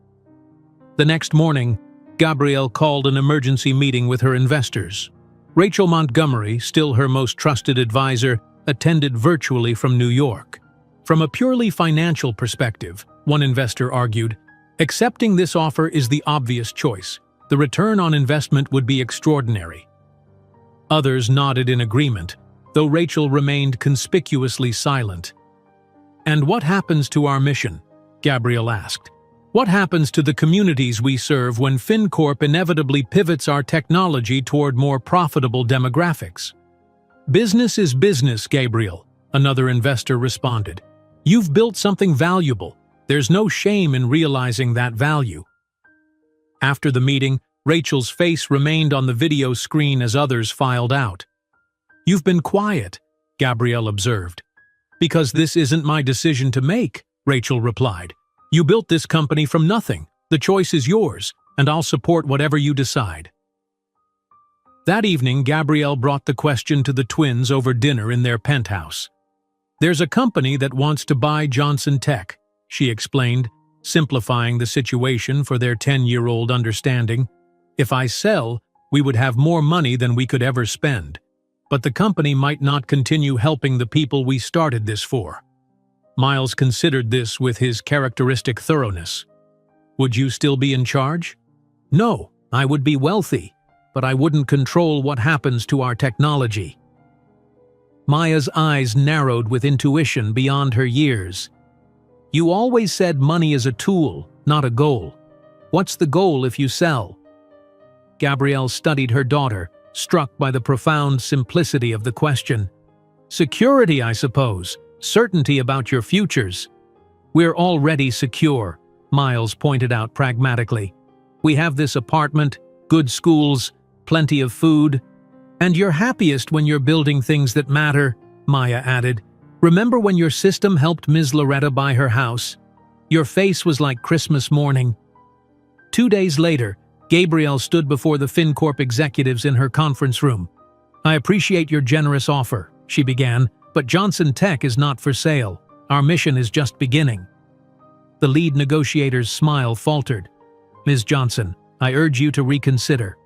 The next morning, Gabrielle called an emergency meeting with her investors. Rachel Montgomery, still her most trusted advisor, attended virtually from New York. From a purely financial perspective, one investor argued, accepting this offer is the obvious choice. The return on investment would be extraordinary. Others nodded in agreement, though Rachel remained conspicuously silent. And what happens to our mission? Gabrielle asked. What happens to the communities we serve when FinCorp inevitably pivots our technology toward more profitable demographics? Business is business, Gabrielle, another investor responded. You've built something valuable. There's no shame in realizing that value. After the meeting, Rachel's face remained on the video screen as others filed out. You've been quiet, Gabrielle observed. Because this isn't my decision to make, Rachel replied. You built this company from nothing. The choice is yours, and I'll support whatever you decide. That evening, Gabrielle brought the question to the twins over dinner in their penthouse. There's a company that wants to buy Johnson Tech, she explained, simplifying the situation for their 10-year-old understanding. If I sell, we would have more money than we could ever spend. But the company might not continue helping the people we started this for. Miles considered this with his characteristic thoroughness. Would you still be in charge? No, I would be wealthy, but I wouldn't control what happens to our technology. Maya's eyes narrowed with intuition beyond her years. You always said money is a tool, not a goal. What's the goal if you sell? Gabrielle studied her daughter, struck by the profound simplicity of the question. Security, I suppose. Certainty about your futures. We're already secure, Miles pointed out pragmatically. We have this apartment, good schools, plenty of food. And you're happiest when you're building things that matter, Maya added. Remember when your system helped Ms. Loretta buy her house? Your face was like Christmas morning. 2 days later, Gabrielle stood before the FinCorp executives in her conference room. I appreciate your generous offer, she began, but Johnson Tech is not for sale. Our mission is just beginning. The lead negotiator's smile faltered. Ms. Johnson, I urge you to reconsider.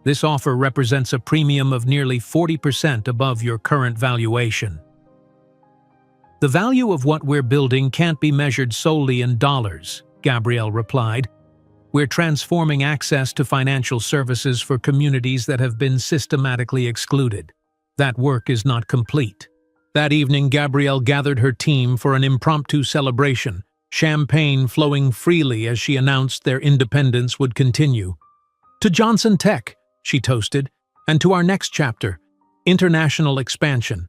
This offer represents a premium of nearly 40% above your current valuation. The value of what we're building can't be measured solely in dollars, Gabrielle replied. We're transforming access to financial services for communities that have been systematically excluded. That work is not complete. That evening, Gabrielle gathered her team for an impromptu celebration, champagne flowing freely as she announced their independence would continue. To Johnson Tech, she toasted, and to our next chapter, international expansion.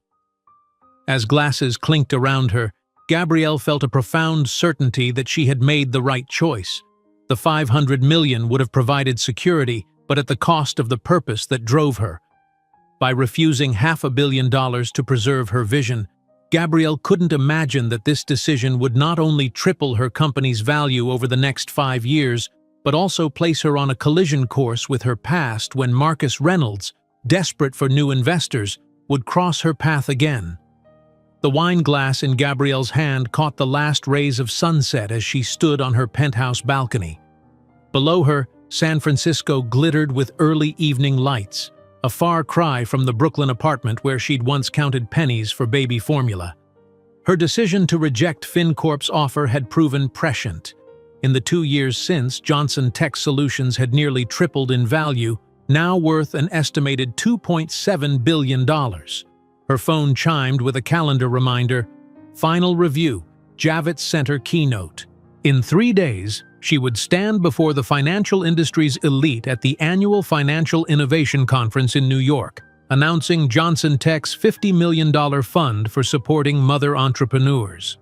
As glasses clinked around her, Gabrielle felt a profound certainty that she had made the right choice. The $500 million would have provided security, but at the cost of the purpose that drove her. By refusing $500 million to preserve her vision, Gabrielle couldn't imagine that this decision would not only triple her company's value over the next 5 years, but also place her on a collision course with her past when Marcus Reynolds, desperate for new investors, would cross her path again. The wine glass in Gabrielle's hand caught the last rays of sunset as she stood on her penthouse balcony. Below her, San Francisco glittered with early evening lights, a far cry from the Brooklyn apartment where she'd once counted pennies for baby formula. Her decision to reject FinCorp's offer had proven prescient. In the 2 years since, Johnson Tech Solutions had nearly tripled in value, now worth an estimated $2.7 billion. Her phone chimed with a calendar reminder, Final Review, Javits Center Keynote. In 3 days, she would stand before the financial industry's elite at the annual Financial Innovation Conference in New York, announcing Johnson Tech's $50 million fund for supporting mother entrepreneurs.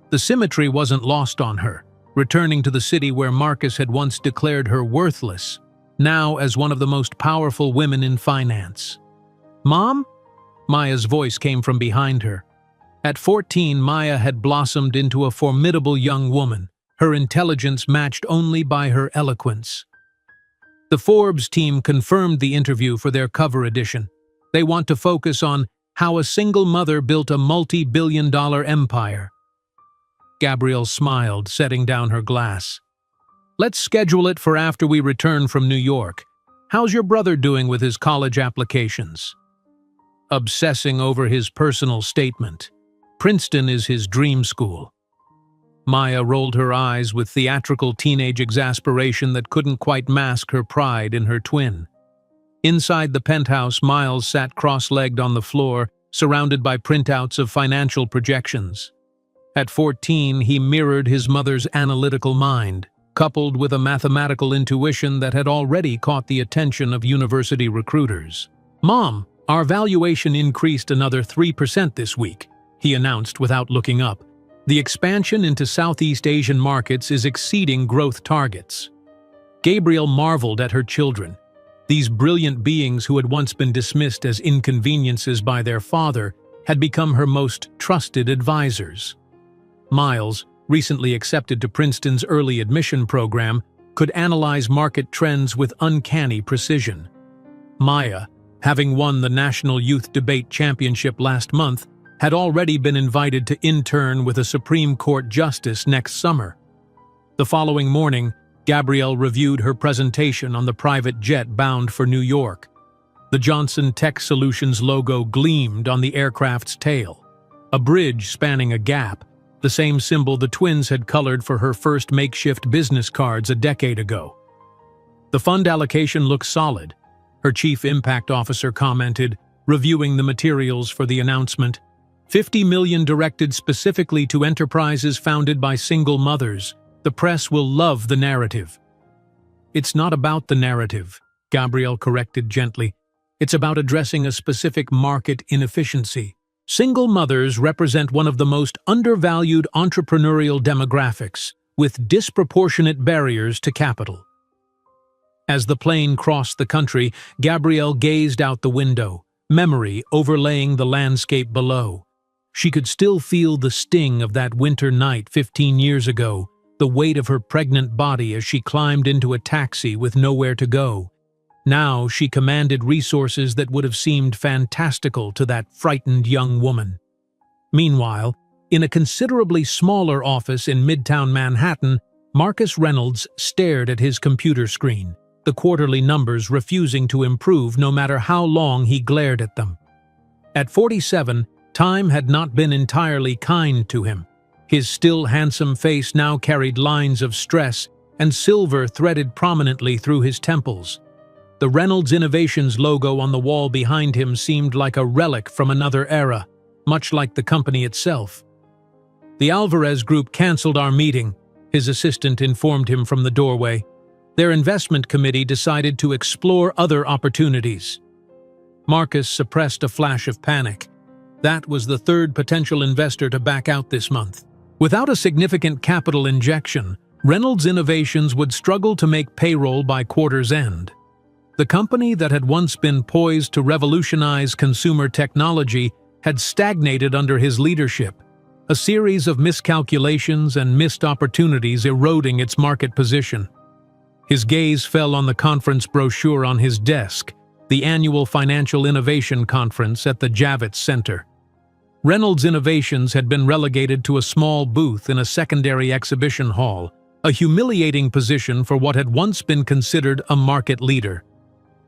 The symmetry wasn't lost on her. returning to the city where Marcus had once declared her worthless, now as one of the most powerful women in finance. "Mom?" Maya's voice came from behind her. At 14, Maya had blossomed into a formidable young woman, her intelligence matched only by her eloquence. The Forbes team confirmed the interview for their cover edition. They want to focus on how a single mother built a multi-billion-dollar empire. Gabrielle smiled, setting down her glass. "Let's schedule it for after we return from New York. How's your brother doing with his college applications?" "Obsessing over his personal statement. Princeton is his dream school." Maya rolled her eyes with theatrical teenage exasperation that couldn't quite mask her pride in her twin. Inside the penthouse, Miles sat cross-legged on the floor, surrounded by printouts of financial projections. At 14, he mirrored his mother's analytical mind, coupled with a mathematical intuition that had already caught the attention of university recruiters. "Mom, our valuation increased another 3% this week," he announced without looking up. "The expansion into Southeast Asian markets is exceeding growth targets." Gabrielle marveled at her children. These brilliant beings who had once been dismissed as inconveniences by their father had become her most trusted advisors. Miles, recently accepted to Princeton's early admission program, could analyze market trends with uncanny precision. Maya, having won the National Youth Debate Championship last month, had already been invited to intern with a Supreme Court justice next summer. The following morning, Gabrielle reviewed her presentation on the private jet bound for New York. The Johnson Tech Solutions logo gleamed on the aircraft's tail. A bridge spanning a gap, the same symbol the twins had colored for her first makeshift business cards a decade ago. "The fund allocation looks solid," her chief impact officer commented, reviewing the materials for the announcement. $50 million directed specifically to enterprises founded by single mothers. The press will love the narrative. "It's not about the narrative," Gabrielle corrected gently. "It's about addressing a specific market inefficiency. Single mothers represent one of the most undervalued entrepreneurial demographics, with disproportionate barriers to capital." As the plane crossed the country, Gabrielle gazed out the window, memory overlaying the landscape below. She could still feel the sting of that winter night 15 years ago, the weight of her pregnant body as she climbed into a taxi with nowhere to go. Now she commanded resources that would have seemed fantastical to that frightened young woman. Meanwhile, in a considerably smaller office in Midtown Manhattan, Marcus Reynolds stared at his computer screen, the quarterly numbers refusing to improve no matter how long he glared at them. At 47, time had not been entirely kind to him. His still handsome face now carried lines of stress, and silver threaded prominently through his temples. The Reynolds Innovations logo on the wall behind him seemed like a relic from another era, much like the company itself. "The Alvarez Group canceled our meeting," his assistant informed him from the doorway. "Their investment committee decided to explore other opportunities." Marcus suppressed a flash of panic. That was the third potential investor to back out this month. Without a significant capital injection, Reynolds Innovations would struggle to make payroll by quarter's end. The company that had once been poised to revolutionize consumer technology had stagnated under his leadership, a series of miscalculations and missed opportunities eroding its market position. His gaze fell on the conference brochure on his desk, the annual Financial Innovation Conference at the Javits Center. Reynolds Innovations had been relegated to a small booth in a secondary exhibition hall, a humiliating position for what had once been considered a market leader.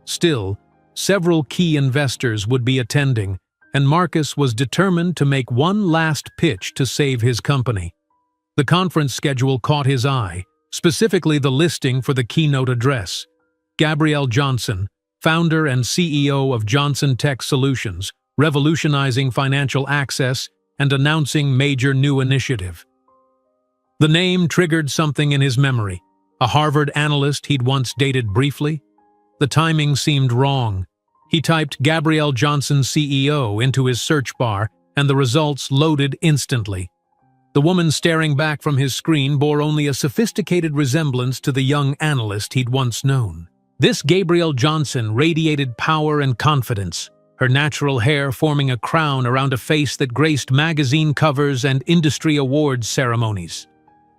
Still, several key investors would be attending, and Marcus was determined to make one last pitch to save his company. The conference schedule caught his eye, specifically the listing for the keynote address. Gabrielle Johnson, founder and CEO of Johnson Tech Solutions, revolutionizing financial access and announcing major new initiative. The name triggered something in his memory. A Harvard analyst he'd once dated briefly? The timing seemed wrong. He typed Gabrielle Johnson CEO into his search bar, and the results loaded instantly. The woman staring back from his screen bore only a sophisticated resemblance to the young analyst he'd once known. This Gabrielle Johnson radiated power and confidence, her natural hair forming a crown around a face that graced magazine covers and industry awards ceremonies.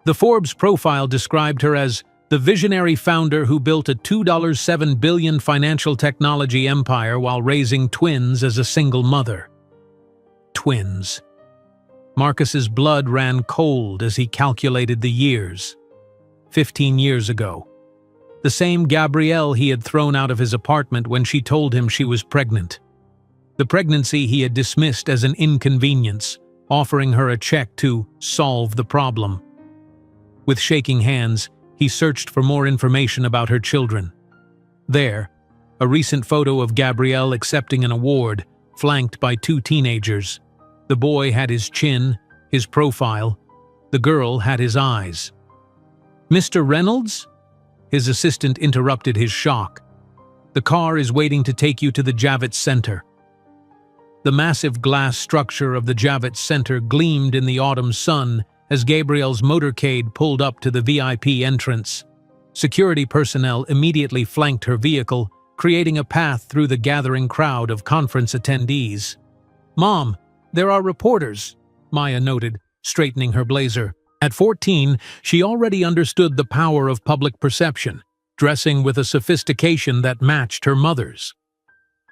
The Forbes profile described her as the visionary founder who built a $2.7 billion financial technology empire while raising twins as a single mother. Twins. Marcus's blood ran cold as he calculated the years. 15 years ago. The same Gabrielle he had thrown out of his apartment when she told him she was pregnant. The pregnancy he had dismissed as an inconvenience, offering her a check to solve the problem. With shaking hands, he searched for more information about her children. There, a recent photo of Gabrielle accepting an award, flanked by two teenagers. The boy had his chin, his profile. The girl had his eyes. "Mr. Reynolds?" His assistant interrupted his shock. "The car is waiting to take you to the Javits Center." The massive glass structure of the Javits Center gleamed in the autumn sun as Gabrielle's motorcade pulled up to the VIP entrance. Security personnel immediately flanked her vehicle, creating a path through the gathering crowd of conference attendees. "Mom, there are reporters," Maya noted, straightening her blazer. At 14, she already understood the power of public perception, dressing with a sophistication that matched her mother's.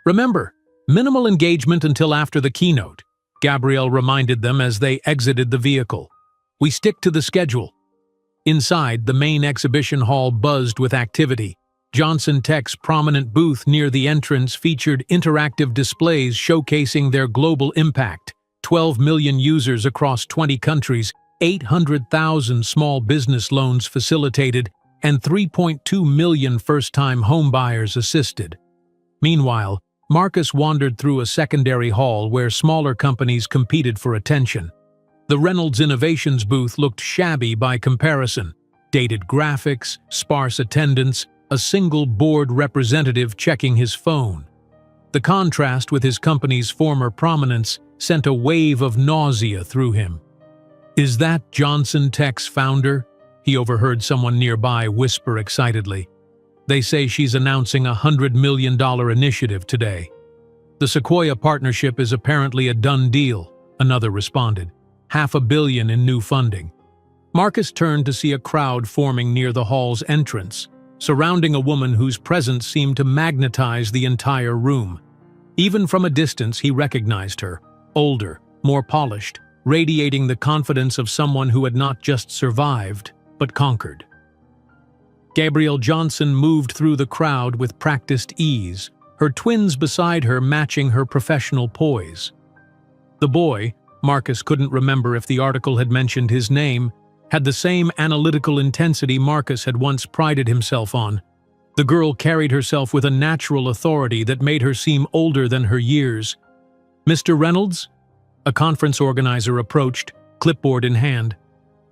"Remember, minimal engagement until after the keynote," Gabrielle reminded them as they exited the vehicle. "We stick to the schedule." Inside, the main exhibition hall buzzed with activity. Johnson Tech's prominent booth near the entrance featured interactive displays showcasing their global impact. 12 million users across 20 countries, 800,000 small business loans facilitated, and 3.2 million first-time homebuyers assisted. Meanwhile, Marcus wandered through a secondary hall where smaller companies competed for attention. The Reynolds Innovations booth looked shabby by comparison. Dated graphics, sparse attendance, a single board representative checking his phone. The contrast with his company's former prominence sent a wave of nausea through him. "Is that Johnson Tech's founder?" he overheard someone nearby whisper excitedly. "They say she's announcing a $100 million initiative today." "The Sequoia partnership is apparently a done deal," another responded. $500 million in new funding. Marcus turned to see a crowd forming near the hall's entrance, surrounding a woman whose presence seemed to magnetize the entire room. Even from a distance, he recognized her, older, more polished, radiating the confidence of someone who had not just survived, but conquered. Gabrielle Johnson moved through the crowd with practiced ease, her twins beside her matching her professional poise. The boy, Marcus couldn't remember if the article had mentioned his name, had the same analytical intensity Marcus had once prided himself on. The girl carried herself with a natural authority that made her seem older than her years. "Mr. Reynolds?" A conference organizer approached, clipboard in hand.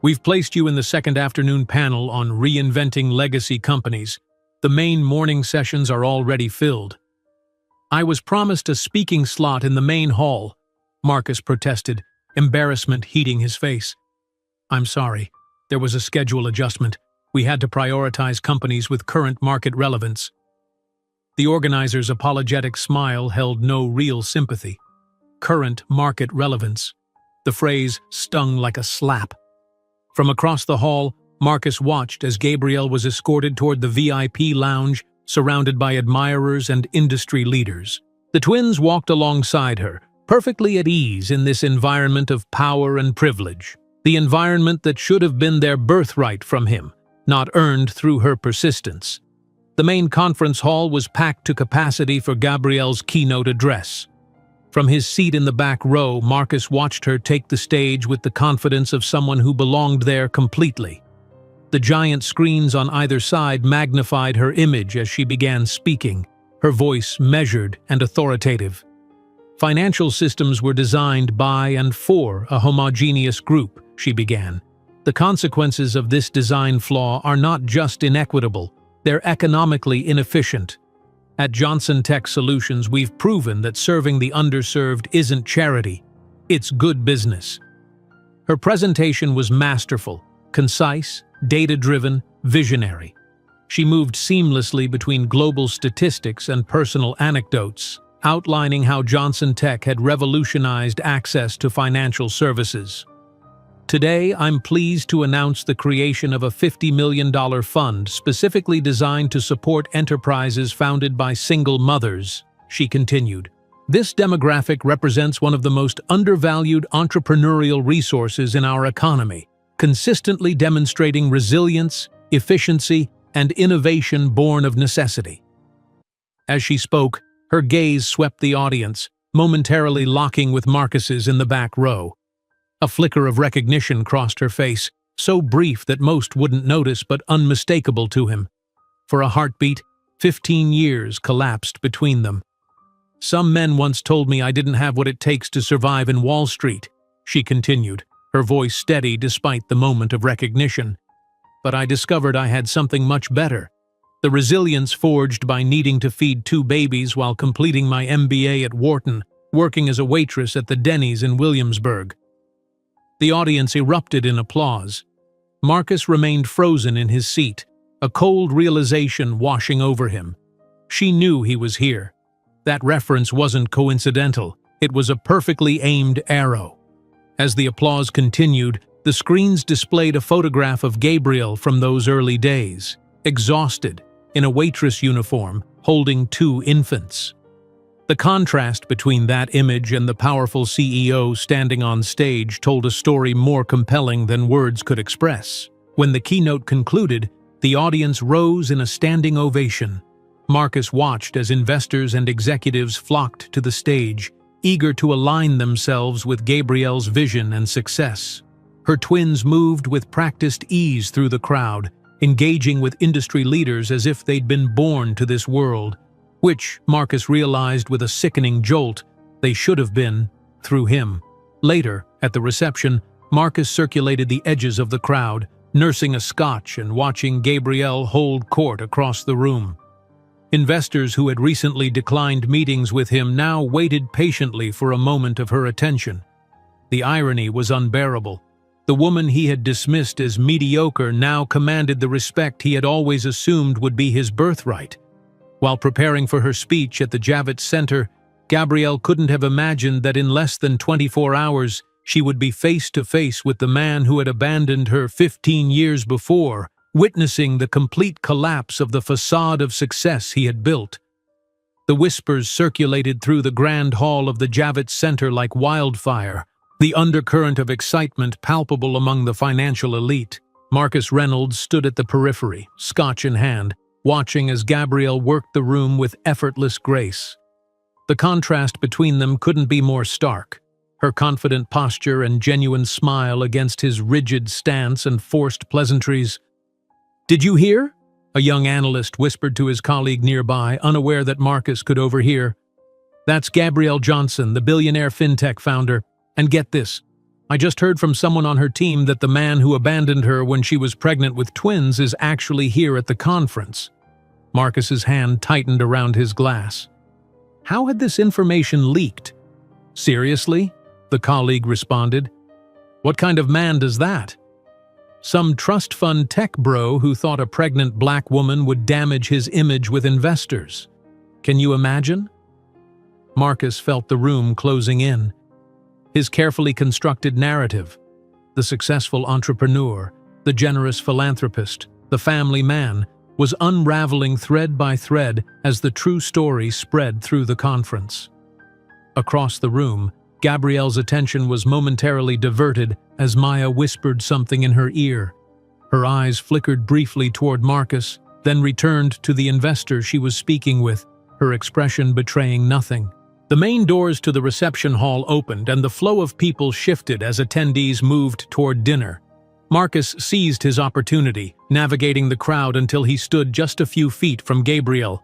"We've placed you in the second afternoon panel on reinventing legacy companies. The main morning sessions are already filled." "I was promised a speaking slot in the main hall," Marcus protested, embarrassment heating his face. "I'm sorry. There was a schedule adjustment. We had to prioritize companies with current market relevance." The organizer's apologetic smile held no real sympathy. Current market relevance. The phrase stung like a slap. From across the hall, Marcus watched as Gabrielle was escorted toward the VIP lounge, surrounded by admirers and industry leaders. The twins walked alongside her, perfectly at ease in this environment of power and privilege. The environment that should have been their birthright from him, not earned through her persistence. The main conference hall was packed to capacity for Gabrielle's keynote address. From his seat in the back row, Marcus watched her take the stage with the confidence of someone who belonged there completely. The giant screens on either side magnified her image as she began speaking, her voice measured and authoritative. "Financial systems were designed by and for a homogeneous group," she began. "The consequences of this design flaw are not just inequitable, they're economically inefficient. At Johnson Tech Solutions, we've proven that serving the underserved isn't charity, it's good business." Her presentation was masterful, concise, data-driven, visionary. She moved seamlessly between global statistics and personal anecdotes, outlining how Johnson Tech had revolutionized access to financial services. Today, I'm pleased to announce the creation of a $50 million fund specifically designed to support enterprises founded by single mothers, she continued. This demographic represents one of the most undervalued entrepreneurial resources in our economy, consistently demonstrating resilience, efficiency, and innovation born of necessity. As she spoke, her gaze swept the audience, momentarily locking with Marcus's in the back row. A flicker of recognition crossed her face, so brief that most wouldn't notice but unmistakable to him. For a heartbeat, 15 years collapsed between them. Some men once told me I didn't have what it takes to survive in Wall Street, she continued, her voice steady despite the moment of recognition. But I discovered I had something much better. The resilience forged by needing to feed 2 babies while completing my MBA at Wharton, working as a waitress at the Denny's in Williamsburg. The audience erupted in applause. Marcus remained frozen in his seat, a cold realization washing over him. She knew he was here. That reference wasn't coincidental. It was a perfectly aimed arrow. As the applause continued, the screens displayed a photograph of Gabrielle from those early days, exhausted, in a waitress uniform, holding 2 infants. The contrast between that image and the powerful CEO standing on stage told a story more compelling than words could express. When the keynote concluded, the audience rose in a standing ovation. Marcus watched as investors and executives flocked to the stage, eager to align themselves with Gabrielle's vision and success. Her twins moved with practiced ease through the crowd, engaging with industry leaders as if they'd been born to this world, which, Marcus realized with a sickening jolt, they should have been, through him. Later, at the reception, Marcus circulated the edges of the crowd, nursing a scotch and watching Gabrielle hold court across the room. Investors who had recently declined meetings with him now waited patiently for a moment of her attention. The irony was unbearable. The woman he had dismissed as mediocre now commanded the respect he had always assumed would be his birthright. While preparing for her speech at the Javits Center, Gabrielle couldn't have imagined that in less than 24 hours she would be face to face with the man who had abandoned her 15 years before, witnessing the complete collapse of the facade of success he had built. The whispers circulated through the grand hall of the Javits Center like wildfire, the undercurrent of excitement palpable among the financial elite. Marcus Reynolds stood at the periphery, scotch in hand, watching as Gabrielle worked the room with effortless grace. The contrast between them couldn't be more stark. Her confident posture and genuine smile against his rigid stance and forced pleasantries. "Did you hear?" a young analyst whispered to his colleague nearby, unaware that Marcus could overhear. "That's Gabrielle Johnson, the billionaire fintech founder. And get this, I just heard from someone on her team that the man who abandoned her when she was pregnant with twins is actually here at the conference." Marcus's hand tightened around his glass. How had this information leaked? "Seriously?" the colleague responded. "What kind of man does that?" "Some trust fund tech bro who thought a pregnant black woman would damage his image with investors. Can you imagine?" Marcus felt the room closing in. His carefully constructed narrative, the successful entrepreneur, the generous philanthropist, the family man, was unraveling thread by thread as the true story spread through the conference. Across the room, Gabrielle's attention was momentarily diverted as Maya whispered something in her ear. Her eyes flickered briefly toward Marcus, then returned to the investor she was speaking with, her expression betraying nothing. The main doors to the reception hall opened and the flow of people shifted as attendees moved toward dinner. Marcus seized his opportunity, navigating the crowd until he stood just a few feet from Gabrielle.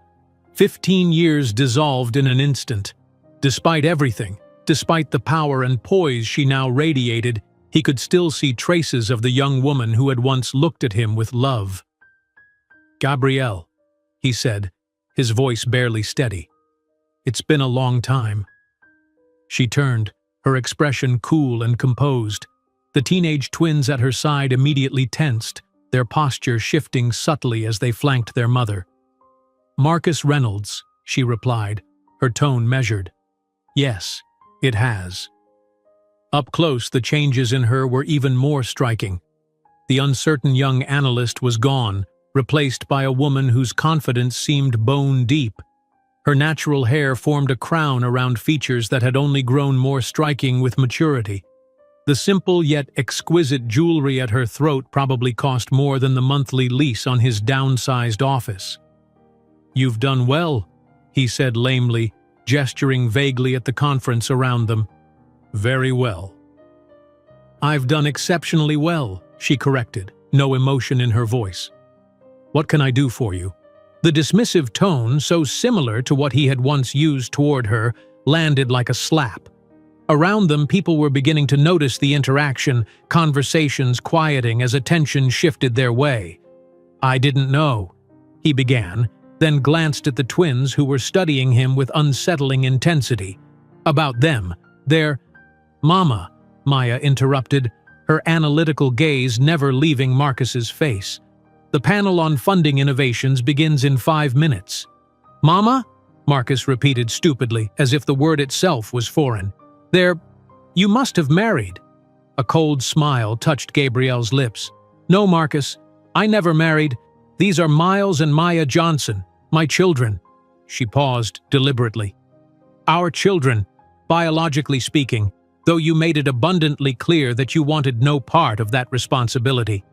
15 years dissolved in an instant. Despite everything, despite the power and poise she now radiated, he could still see traces of the young woman who had once looked at him with love. "Gabrielle," he said, his voice barely steady. "It's been a long time." She turned, her expression cool and composed. The teenage twins at her side immediately tensed, their posture shifting subtly as they flanked their mother. "Marcus Reynolds," she replied, her tone measured. "Yes, it has." Up close, the changes in her were even more striking. The uncertain young analyst was gone, replaced by a woman whose confidence seemed bone-deep. Her natural hair formed a crown around features that had only grown more striking with maturity. The simple yet exquisite jewelry at her throat probably cost more than the monthly lease on his downsized office. "You've done well," he said lamely, gesturing vaguely at the conference around them. "Very well." "I've done exceptionally well," she corrected, no emotion in her voice. "What can I do for you?" The dismissive tone, so similar to what he had once used toward her, landed like a slap. Around them, people were beginning to notice the interaction, conversations quieting as attention shifted their way. "I didn't know," he began, then glanced at the twins who were studying him with unsettling intensity. "About them, their—" "Mama," Maya interrupted, her analytical gaze never leaving Marcus's face. "The panel on funding innovations begins in 5 minutes." "Mama?" Marcus repeated stupidly, as if the word itself was foreign. You must have married." A cold smile touched Gabrielle's lips. "No, Marcus, I never married. These are Miles and Maya Johnson, my children." She paused deliberately. "Our children, biologically speaking, though you made it abundantly clear that you wanted no part of that responsibility."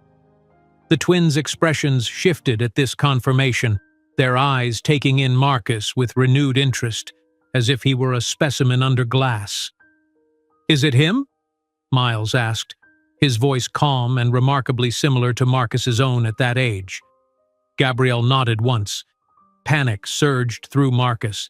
The twins' expressions shifted at this confirmation, their eyes taking in Marcus with renewed interest, as if he were a specimen under glass. "Is it him?" Miles asked, his voice calm and remarkably similar to Marcus's own at that age. Gabrielle nodded once. Panic surged through Marcus.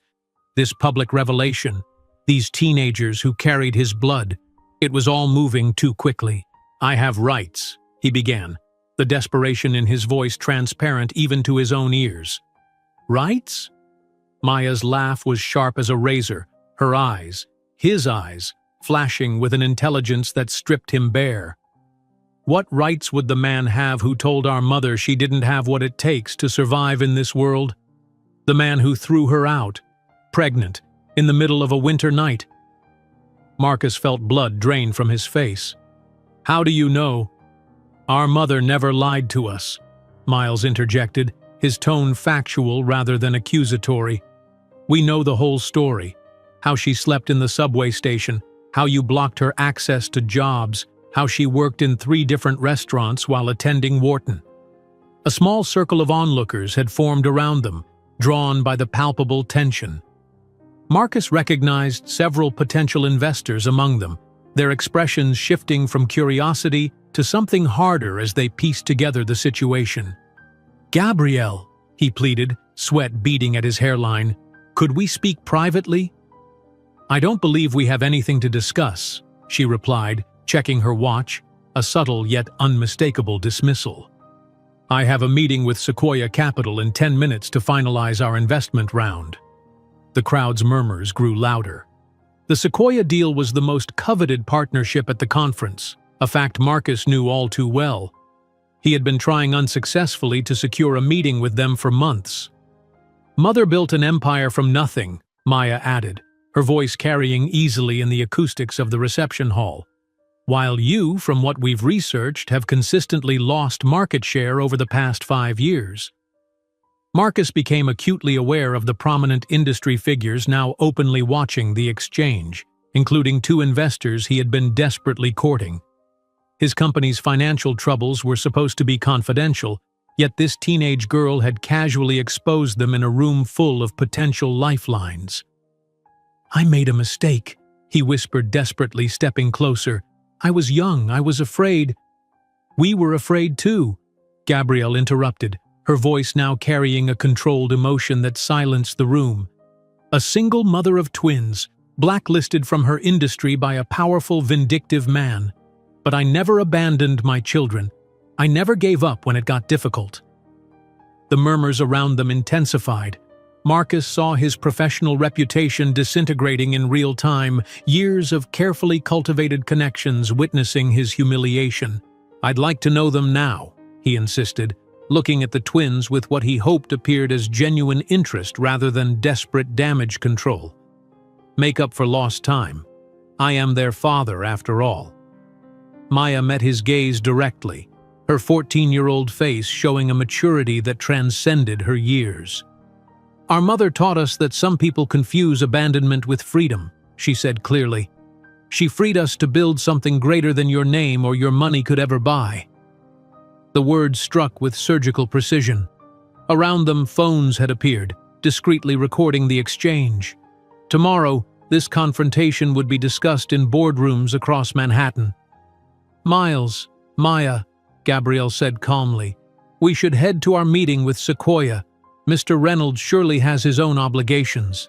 This public revelation, these teenagers who carried his blood, it was all moving too quickly. "I have rights," he began, the desperation in his voice transparent even to his own ears. "Rights?" Maya's laugh was sharp as a razor, her eyes, his eyes, flashing with an intelligence that stripped him bare. "What rights would the man have who told our mother she didn't have what it takes to survive in this world? The man who threw her out, pregnant, in the middle of a winter night?" Marcus felt blood drain from his face. "How do you know?" "Our mother never lied to us," Miles interjected, his tone factual rather than accusatory. "We know the whole story. How she slept in the subway station, how you blocked her access to jobs, how she worked in 3 different restaurants while attending Wharton." A small circle of onlookers had formed around them, drawn by the palpable tension. Marcus recognized several potential investors among them, their expressions shifting from curiosity to something harder as they pieced together the situation. "Gabrielle," he pleaded, sweat beading at his hairline, "could we speak privately?" "I don't believe we have anything to discuss," she replied, checking her watch, a subtle yet unmistakable dismissal. "I have a meeting with Sequoia Capital in 10 minutes to finalize our investment round." The crowd's murmurs grew louder. The Sequoia deal was the most coveted partnership at the conference, a fact Marcus knew all too well. He had been trying unsuccessfully to secure a meeting with them for months. "Mother built an empire from nothing," Maya added, her voice carrying easily in the acoustics of the reception hall. "While you, from what we've researched, have consistently lost market share over the past 5 years." Marcus became acutely aware of the prominent industry figures now openly watching the exchange, including 2 investors he had been desperately courting. His company's financial troubles were supposed to be confidential, yet this teenage girl had casually exposed them in a room full of potential lifelines. "I made a mistake," he whispered desperately, stepping closer. "I was young, I was afraid." "We were afraid too," Gabrielle interrupted, her voice now carrying a controlled emotion that silenced the room. "A single mother of twins, blacklisted from her industry by a powerful, vindictive man. But I never abandoned my children. I never gave up when it got difficult." The murmurs around them intensified. Marcus saw his professional reputation disintegrating in real time, years of carefully cultivated connections witnessing his humiliation. "I'd like to know them now," he insisted, looking at the twins with what he hoped appeared as genuine interest rather than desperate damage control. "Make up for lost time. I am their father, after all." Maya met his gaze directly, her 14-year-old face showing a maturity that transcended her years. "Our mother taught us that some people confuse abandonment with freedom," she said clearly. "She freed us to build something greater than your name or your money could ever buy." The words struck with surgical precision. Around them, phones had appeared, discreetly recording the exchange. Tomorrow, this confrontation would be discussed in boardrooms across Manhattan. "Miles, Maya," Gabrielle said calmly, "we should head to our meeting with Sequoia. Mr. Reynolds surely has his own obligations."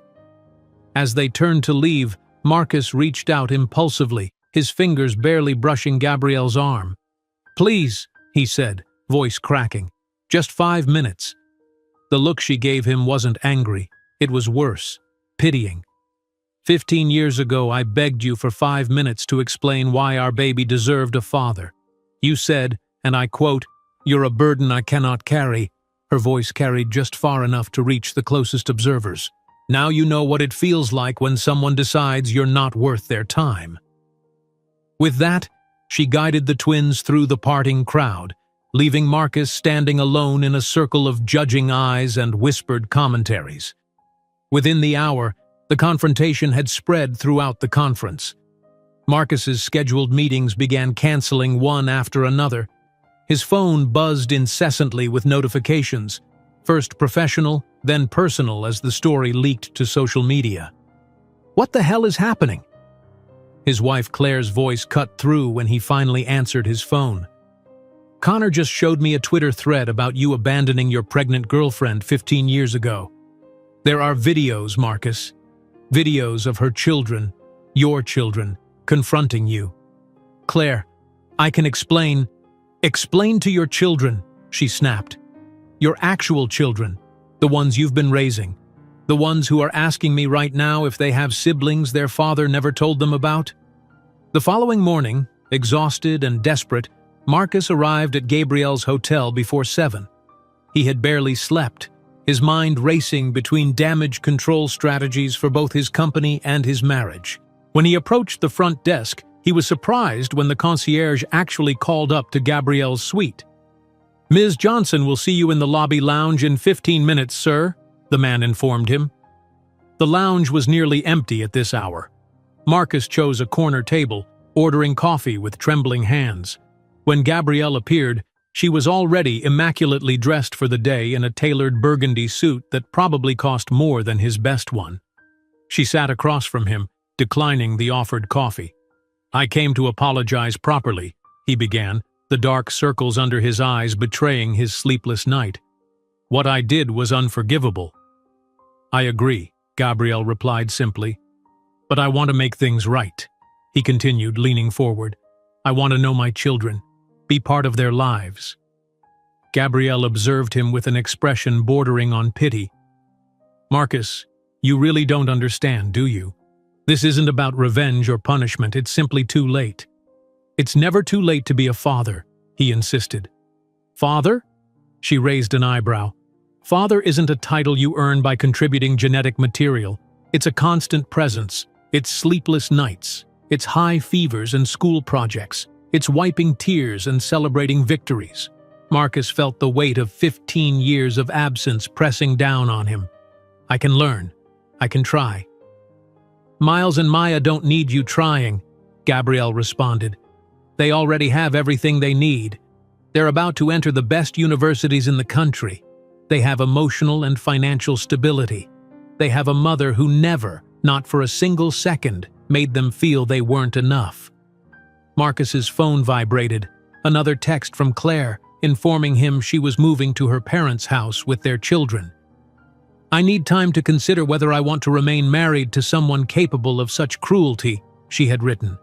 As they turned to leave, Marcus reached out impulsively, his fingers barely brushing Gabrielle's arm. "Please," he said, voice cracking. "Just 5 minutes." The look she gave him wasn't angry. It was worse, pitying. 15 years ago, I begged you for 5 minutes to explain why our baby deserved a father. You said, and I quote, 'You're a burden I cannot carry.'" Her voice carried just far enough to reach the closest observers. "Now you know what it feels like when someone decides you're not worth their time." With that, she guided the twins through the parting crowd, leaving Marcus standing alone in a circle of judging eyes and whispered commentaries. Within the hour, the confrontation had spread throughout the conference. Marcus's scheduled meetings began canceling one after another. His phone buzzed incessantly with notifications, first professional, then personal as the story leaked to social media. "What the hell is happening?" His wife Claire's voice cut through when he finally answered his phone. "Connor just showed me a Twitter thread about you abandoning your pregnant girlfriend 15 years ago. There are videos, Marcus. Videos of her children, your children, confronting you." "Claire, I can explain." "Explain to your children," she snapped. "Your actual children, the ones you've been raising. The ones who are asking me right now if they have siblings their father never told them about." The following morning, exhausted and desperate, Marcus arrived at Gabrielle's hotel before 7. He had barely slept, his mind racing between damage control strategies for both his company and his marriage. When he approached the front desk, he was surprised when the concierge actually called up to Gabrielle's suite. "Ms. Johnson will see you in the lobby lounge in 15 minutes, sir," the man informed him. The lounge was nearly empty at this hour. Marcus chose a corner table, ordering coffee with trembling hands. When Gabrielle appeared, she was already immaculately dressed for the day in a tailored burgundy suit that probably cost more than his best one. She sat across from him, declining the offered coffee. "I came to apologize properly," he began, the dark circles under his eyes betraying his sleepless night. "What I did was unforgivable." "I agree," Gabrielle replied simply. "But I want to make things right," he continued, leaning forward. "I want to know my children, be part of their lives." Gabrielle observed him with an expression bordering on pity. "Marcus, you really don't understand, do you? This isn't about revenge or punishment, it's simply too late." "It's never too late to be a father," he insisted. "Father?" She raised an eyebrow. "Father isn't a title you earn by contributing genetic material. It's a constant presence. It's sleepless nights. It's high fevers and school projects. It's wiping tears and celebrating victories." Marcus felt the weight of 15 years of absence pressing down on him. "I can learn. I can try." "Miles and Maya don't need you trying," Gabrielle responded. "They already have everything they need. They're about to enter the best universities in the country. They have emotional and financial stability. They have a mother who never, not for a single second, made them feel they weren't enough." Marcus's phone vibrated, another text from Claire, informing him she was moving to her parents' house with their children. "I need time to consider whether I want to remain married to someone capable of such cruelty," she had written.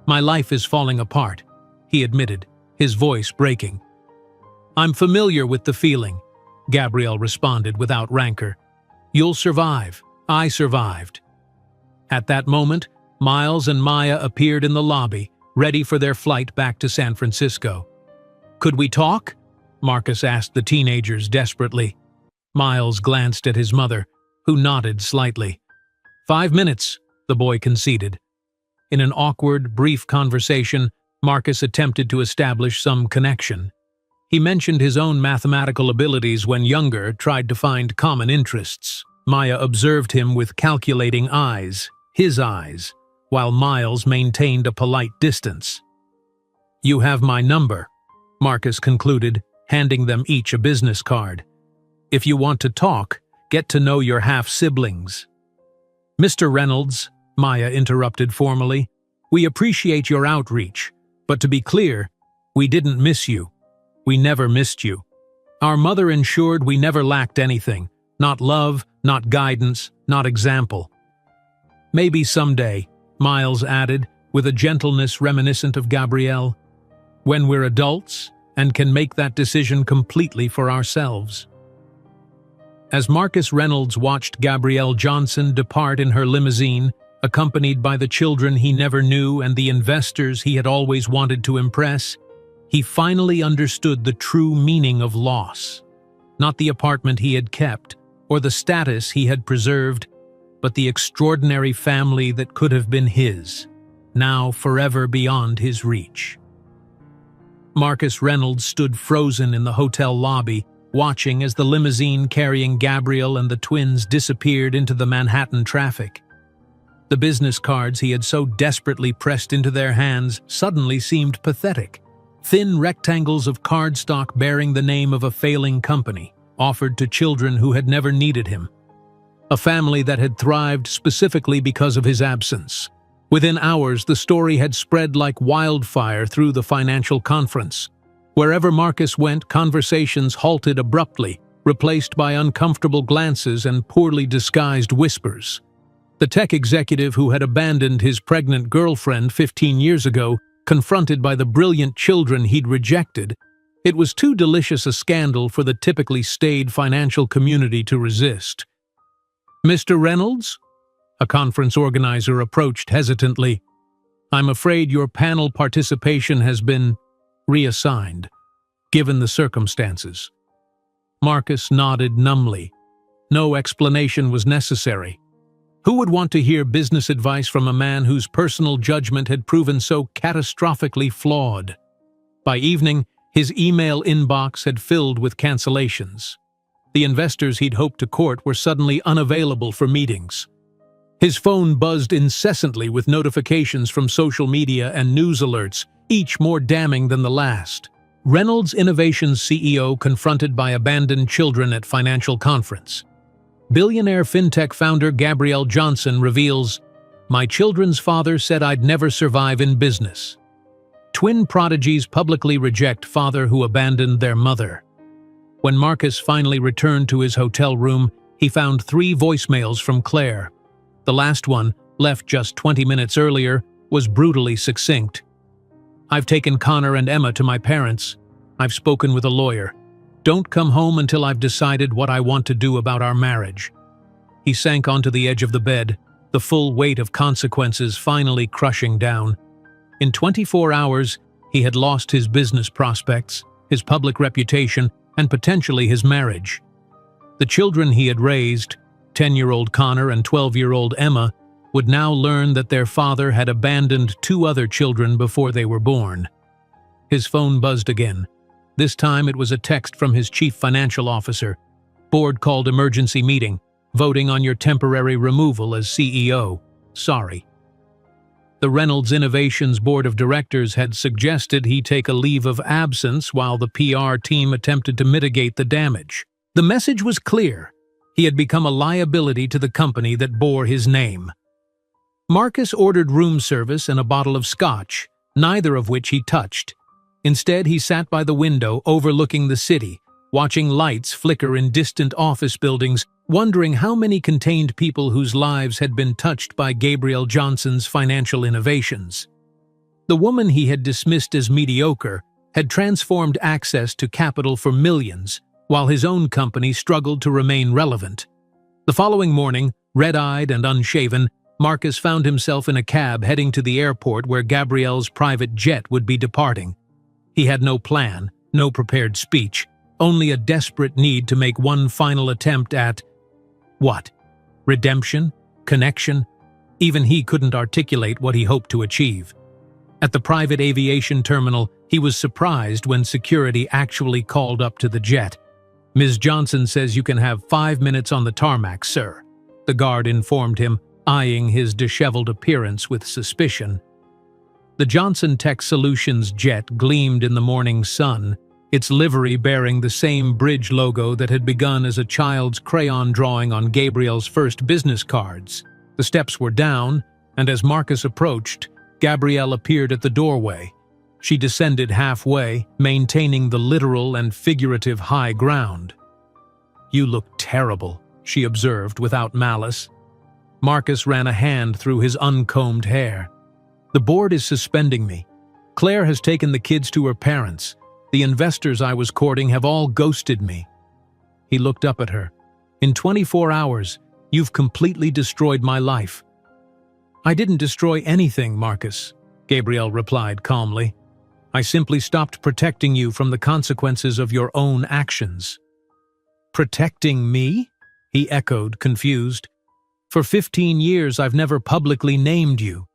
"My life is falling apart," he admitted, his voice breaking. "I'm familiar with the feeling," Gabrielle responded without rancor. You'll survive. I survived." At that moment, Miles and Maya appeared in the lobby, ready for their flight back to San Francisco. "Could we talk?" Marcus asked the teenagers desperately. Miles glanced at his mother, who nodded slightly. 5 minutes, the boy conceded. In an awkward, brief conversation, Marcus attempted to establish some connection. He mentioned his own mathematical abilities when younger, tried to find common interests. Maya observed him with calculating eyes, his eyes, while Miles maintained a polite distance. "You have my number," Marcus concluded, handing them each a business card. "If you want to talk, get to know your half-siblings." "Mr. Reynolds," Maya interrupted formally, "we appreciate your outreach, but to be clear, we didn't miss you. We never missed you. Our mother ensured we never lacked anything, not love, not guidance, not example." "Maybe someday," Miles added, with a gentleness reminiscent of Gabrielle, "when we're adults and can make that decision completely for ourselves." As Marcus Reynolds watched Gabrielle Johnson depart in her limousine, accompanied by the children he never knew and the investors he had always wanted to impress, he finally understood the true meaning of loss. Not the apartment he had kept, or the status he had preserved, but the extraordinary family that could have been his, now forever beyond his reach. Marcus Reynolds stood frozen in the hotel lobby, watching as the limousine carrying Gabrielle and the twins disappeared into the Manhattan traffic. The business cards he had so desperately pressed into their hands suddenly seemed pathetic. Thin rectangles of cardstock bearing the name of a failing company, offered to children who had never needed him. A family that had thrived specifically because of his absence. Within hours, the story had spread like wildfire through the financial conference. Wherever Marcus went, conversations halted abruptly, replaced by uncomfortable glances and poorly disguised whispers. The tech executive who had abandoned his pregnant girlfriend 15 years ago, confronted by the brilliant children he'd rejected, it was too delicious a scandal for the typically staid financial community to resist. "Mr. Reynolds?" A conference organizer approached hesitantly. "I'm afraid your panel participation has been reassigned, given the circumstances." Marcus nodded numbly. No explanation was necessary. Who would want to hear business advice from a man whose personal judgment had proven so catastrophically flawed? By evening, his email inbox had filled with cancellations. The investors he'd hoped to court were suddenly unavailable for meetings. His phone buzzed incessantly with notifications from social media and news alerts, each more damning than the last. Reynolds Innovations CEO confronted by abandoned children at financial conference. Billionaire fintech founder Gabrielle Johnson reveals, "My children's father said I'd never survive in business." Twin prodigies publicly reject father who abandoned their mother. When Marcus finally returned to his hotel room, he found 3 voicemails from Claire. The last one, left just 20 minutes earlier, was brutally succinct. "I've taken Connor and Emma to my parents. I've spoken with a lawyer. Don't come home until I've decided what I want to do about our marriage." He sank onto the edge of the bed, the full weight of consequences finally crushing down. In 24 hours, he had lost his business prospects, his public reputation, and potentially his marriage. The children he had raised, 10-year-old Connor and 12-year-old Emma, would now learn that their father had abandoned 2 other children before they were born. His phone buzzed again. This time it was a text from his chief financial officer. "Board called emergency meeting, voting on your temporary removal as CEO. Sorry." The Reynolds Innovations Board of Directors had suggested he take a leave of absence while the PR team attempted to mitigate the damage. The message was clear. He had become a liability to the company that bore his name. Marcus ordered room service and a bottle of scotch, neither of which he touched. Instead, he sat by the window overlooking the city, watching lights flicker in distant office buildings, wondering how many contained people whose lives had been touched by Gabrielle Johnson's financial innovations. The woman he had dismissed as mediocre had transformed access to capital for millions, while his own company struggled to remain relevant. The following morning, red-eyed and unshaven, Marcus found himself in a cab heading to the airport where Gabrielle's private jet would be departing. He had no plan, no prepared speech, only a desperate need to make one final attempt at… what? Redemption? Connection? Even he couldn't articulate what he hoped to achieve. At the private aviation terminal, he was surprised when security actually called up to the jet. "Ms. Johnson says you can have 5 minutes on the tarmac, sir," the guard informed him, eyeing his disheveled appearance with suspicion. The Johnson Tech Solutions jet gleamed in the morning sun, its livery bearing the same bridge logo that had begun as a child's crayon drawing on Gabrielle's first business cards. The steps were down, and as Marcus approached, Gabrielle appeared at the doorway. She descended halfway, maintaining the literal and figurative high ground. "You look terrible," she observed without malice. Marcus ran a hand through his uncombed hair. "The board is suspending me. Claire has taken the kids to her parents. The investors I was courting have all ghosted me." He looked up at her. "In 24 hours, you've completely destroyed my life." "I didn't destroy anything, Marcus," Gabrielle replied calmly. "I simply stopped protecting you from the consequences of your own actions." "Protecting me?" he echoed, confused. "For 15 years I've never publicly named you.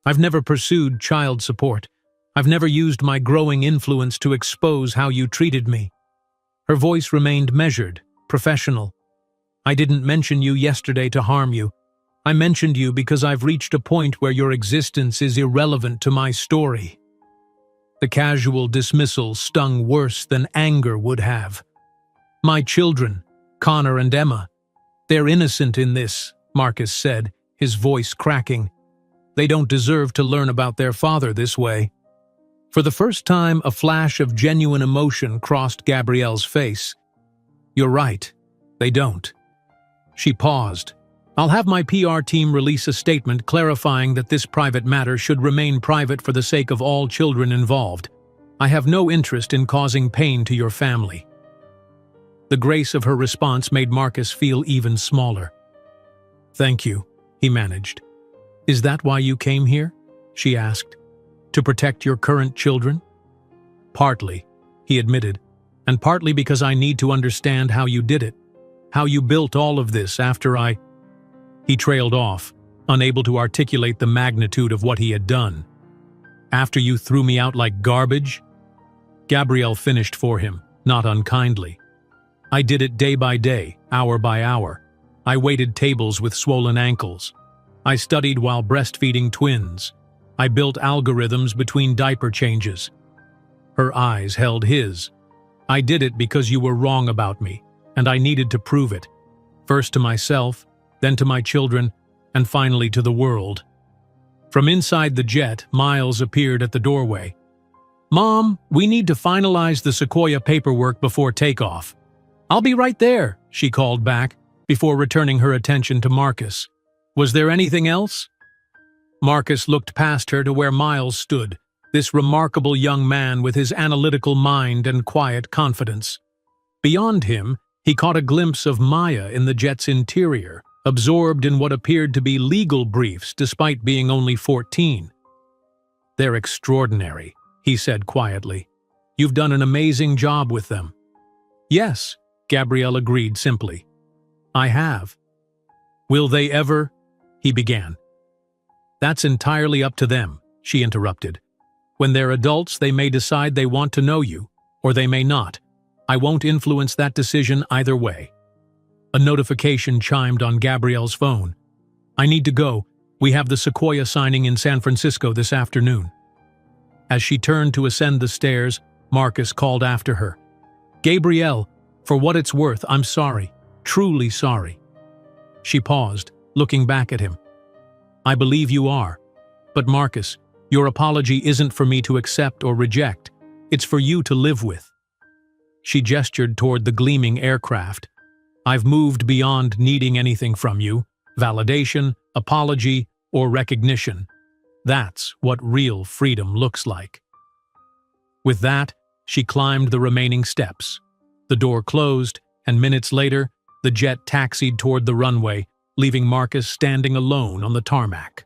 I've never pursued child support. I've never used my growing influence to expose how you treated me." Her voice remained measured, professional. "I didn't mention you yesterday to harm you. I mentioned you because I've reached a point where your existence is irrelevant to my story." The casual dismissal stung worse than anger would have. "My children, Connor and Emma, they're innocent in this," Marcus said, his voice cracking. "They don't deserve to learn about their father this way." For the first time, a flash of genuine emotion crossed Gabrielle's face. "You're right, they don't." She paused. "I'll have my PR team release a statement clarifying that this private matter should remain private for the sake of all children involved. I have no interest in causing pain to your family." The grace of her response made Marcus feel even smaller. "Thank you," he managed. "Is that why you came here?" she asked. "To protect your current children?" "Partly," he admitted, "and partly because I need to understand how you did it, how you built all of this after I…" He trailed off, unable to articulate the magnitude of what he had done. "After you threw me out like garbage?" Gabrielle finished for him, not unkindly. "I did it day by day, hour by hour. I waited tables with swollen ankles. I studied while breastfeeding twins. I built algorithms between diaper changes." Her eyes held his. "I did it because you were wrong about me, and I needed to prove it. First to myself, then to my children, and finally to the world." From inside the jet, Miles appeared at the doorway. "Mom, we need to finalize the Sequoia paperwork before takeoff." "I'll be right there," she called back, before returning her attention to Marcus. "Was there anything else?" Marcus looked past her to where Miles stood, this remarkable young man with his analytical mind and quiet confidence. Beyond him, he caught a glimpse of Maya in the jet's interior, absorbed in what appeared to be legal briefs despite being only 14. "They're extraordinary," he said quietly. "You've done an amazing job with them." "Yes," Gabrielle agreed simply. "I have." "Will they ever…" he began. "That's entirely up to them," she interrupted. "When they're adults, they may decide they want to know you, or they may not. I won't influence that decision either way." A notification chimed on Gabrielle's phone. "I need to go. We have the Sequoia signing in San Francisco this afternoon." As she turned to ascend the stairs, Marcus called after her. "Gabrielle, for what it's worth, I'm sorry. Truly sorry." She paused, looking back at him. "I believe you are. But Marcus, your apology isn't for me to accept or reject. It's for you to live with." She gestured toward the gleaming aircraft. "I've moved beyond needing anything from you, validation, apology, or recognition. That's what real freedom looks like." With that, she climbed the remaining steps. The door closed, and minutes later, The jet taxied toward the runway, leaving Marcus standing alone on the tarmac.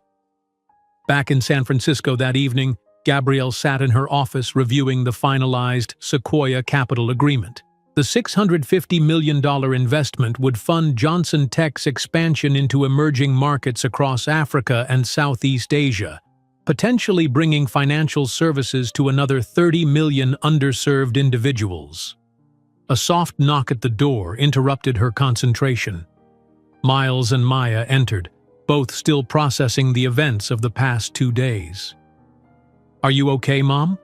Back in San Francisco that evening, Gabrielle sat in her office reviewing the finalized Sequoia Capital agreement. The $650 million investment would fund Johnson Tech's expansion into emerging markets across Africa and Southeast Asia, potentially bringing financial services to another 30 million underserved individuals. A soft knock at the door interrupted her concentration. Miles and Maya entered, both still processing the events of the past 2 days. "Are you okay, Mom?"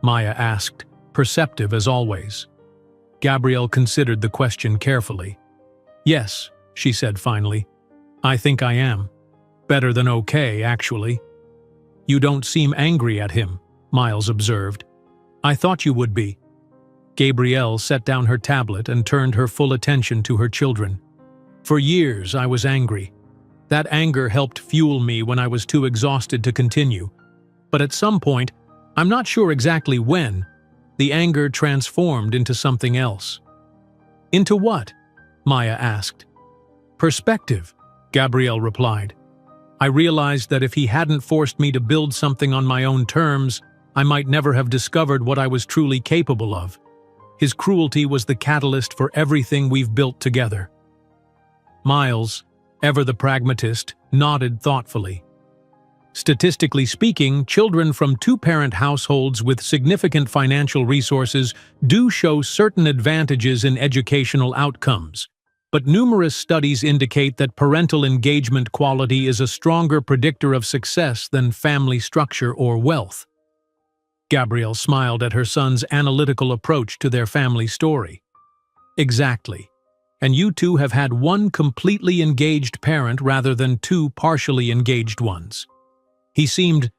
Maya asked, perceptive as always. Gabrielle considered the question carefully. "Yes," she said finally. "I think I am. Better than okay, actually." "You don't seem angry at him," Miles observed. "I thought you would be." Gabrielle set down her tablet and turned her full attention to her children. "For years I was angry. That anger helped fuel me when I was too exhausted to continue. But at some point, I'm not sure exactly when, the anger transformed into something else." "Into what?" Maya asked. "Perspective," Gabrielle replied. "I realized that if he hadn't forced me to build something on my own terms, I might never have discovered what I was truly capable of. His cruelty was the catalyst for everything we've built together." Miles, ever the pragmatist, nodded thoughtfully. Statistically speaking, children from two-parent households with significant financial resources do show certain advantages in educational outcomes, but numerous studies indicate that parental engagement quality is a stronger predictor of success than family structure or wealth. Gabrielle smiled at her son's analytical approach to their family story. "Exactly. And you two have had one completely engaged parent rather than two partially engaged ones." "He seemed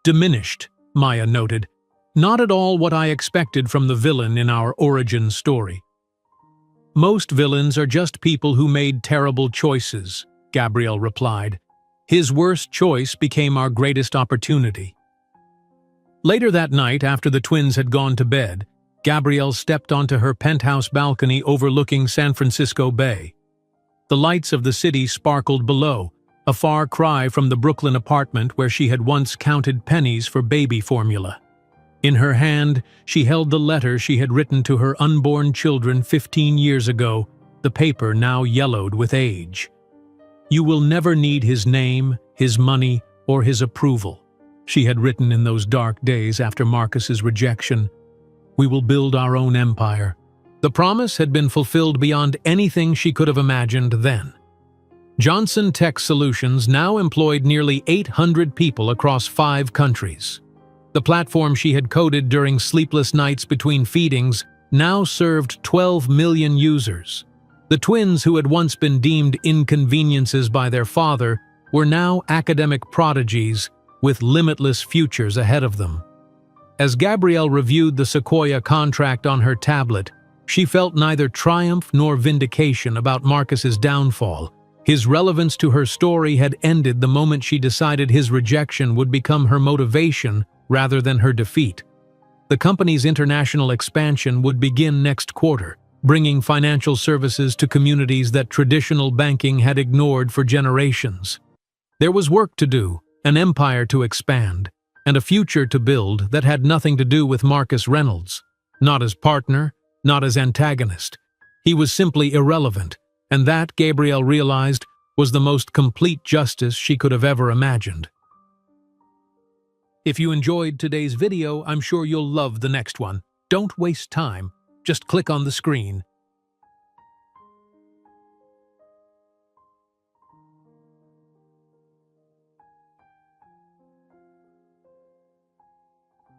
diminished," Maya noted. "Not at all what I expected from the villain in our origin story." "Most villains are just people who made terrible choices," Gabrielle replied. "His worst choice became our greatest opportunity." Later that night, after the twins had gone to bed, Gabrielle stepped onto her penthouse balcony overlooking San Francisco Bay. The lights of the city sparkled below, a far cry from the Brooklyn apartment where she had once counted pennies for baby formula. In her hand, she held the letter she had written to her unborn children 15 years ago, the paper now yellowed with age. "You will never need his name, his money, or his approval," she had written in those dark days after Marcus's rejection. "We will build our own empire." The promise had been fulfilled beyond anything she could have imagined then. Johnson Tech Solutions now employed nearly 800 people across 5 countries. The platform she had coded during sleepless nights between feedings now served 12 million users. The twins, who had once been deemed inconveniences by their father, were now academic prodigies with limitless futures ahead of them. As Gabrielle reviewed the Sequoia contract on her tablet, she felt neither triumph nor vindication about Marcus's downfall. His relevance to her story had ended the moment she decided his rejection would become her motivation rather than her defeat. The company's international expansion would begin next quarter, bringing financial services to communities that traditional banking had ignored for generations. There was work to do, an empire to expand, and a future to build that had nothing to do with Marcus Reynolds. Not as partner, not as antagonist. He was simply irrelevant, and that, Gabrielle realized, was the most complete justice she could have ever imagined. If you enjoyed today's video, I'm sure you'll love the next one. Don't waste time. Just click on the screen.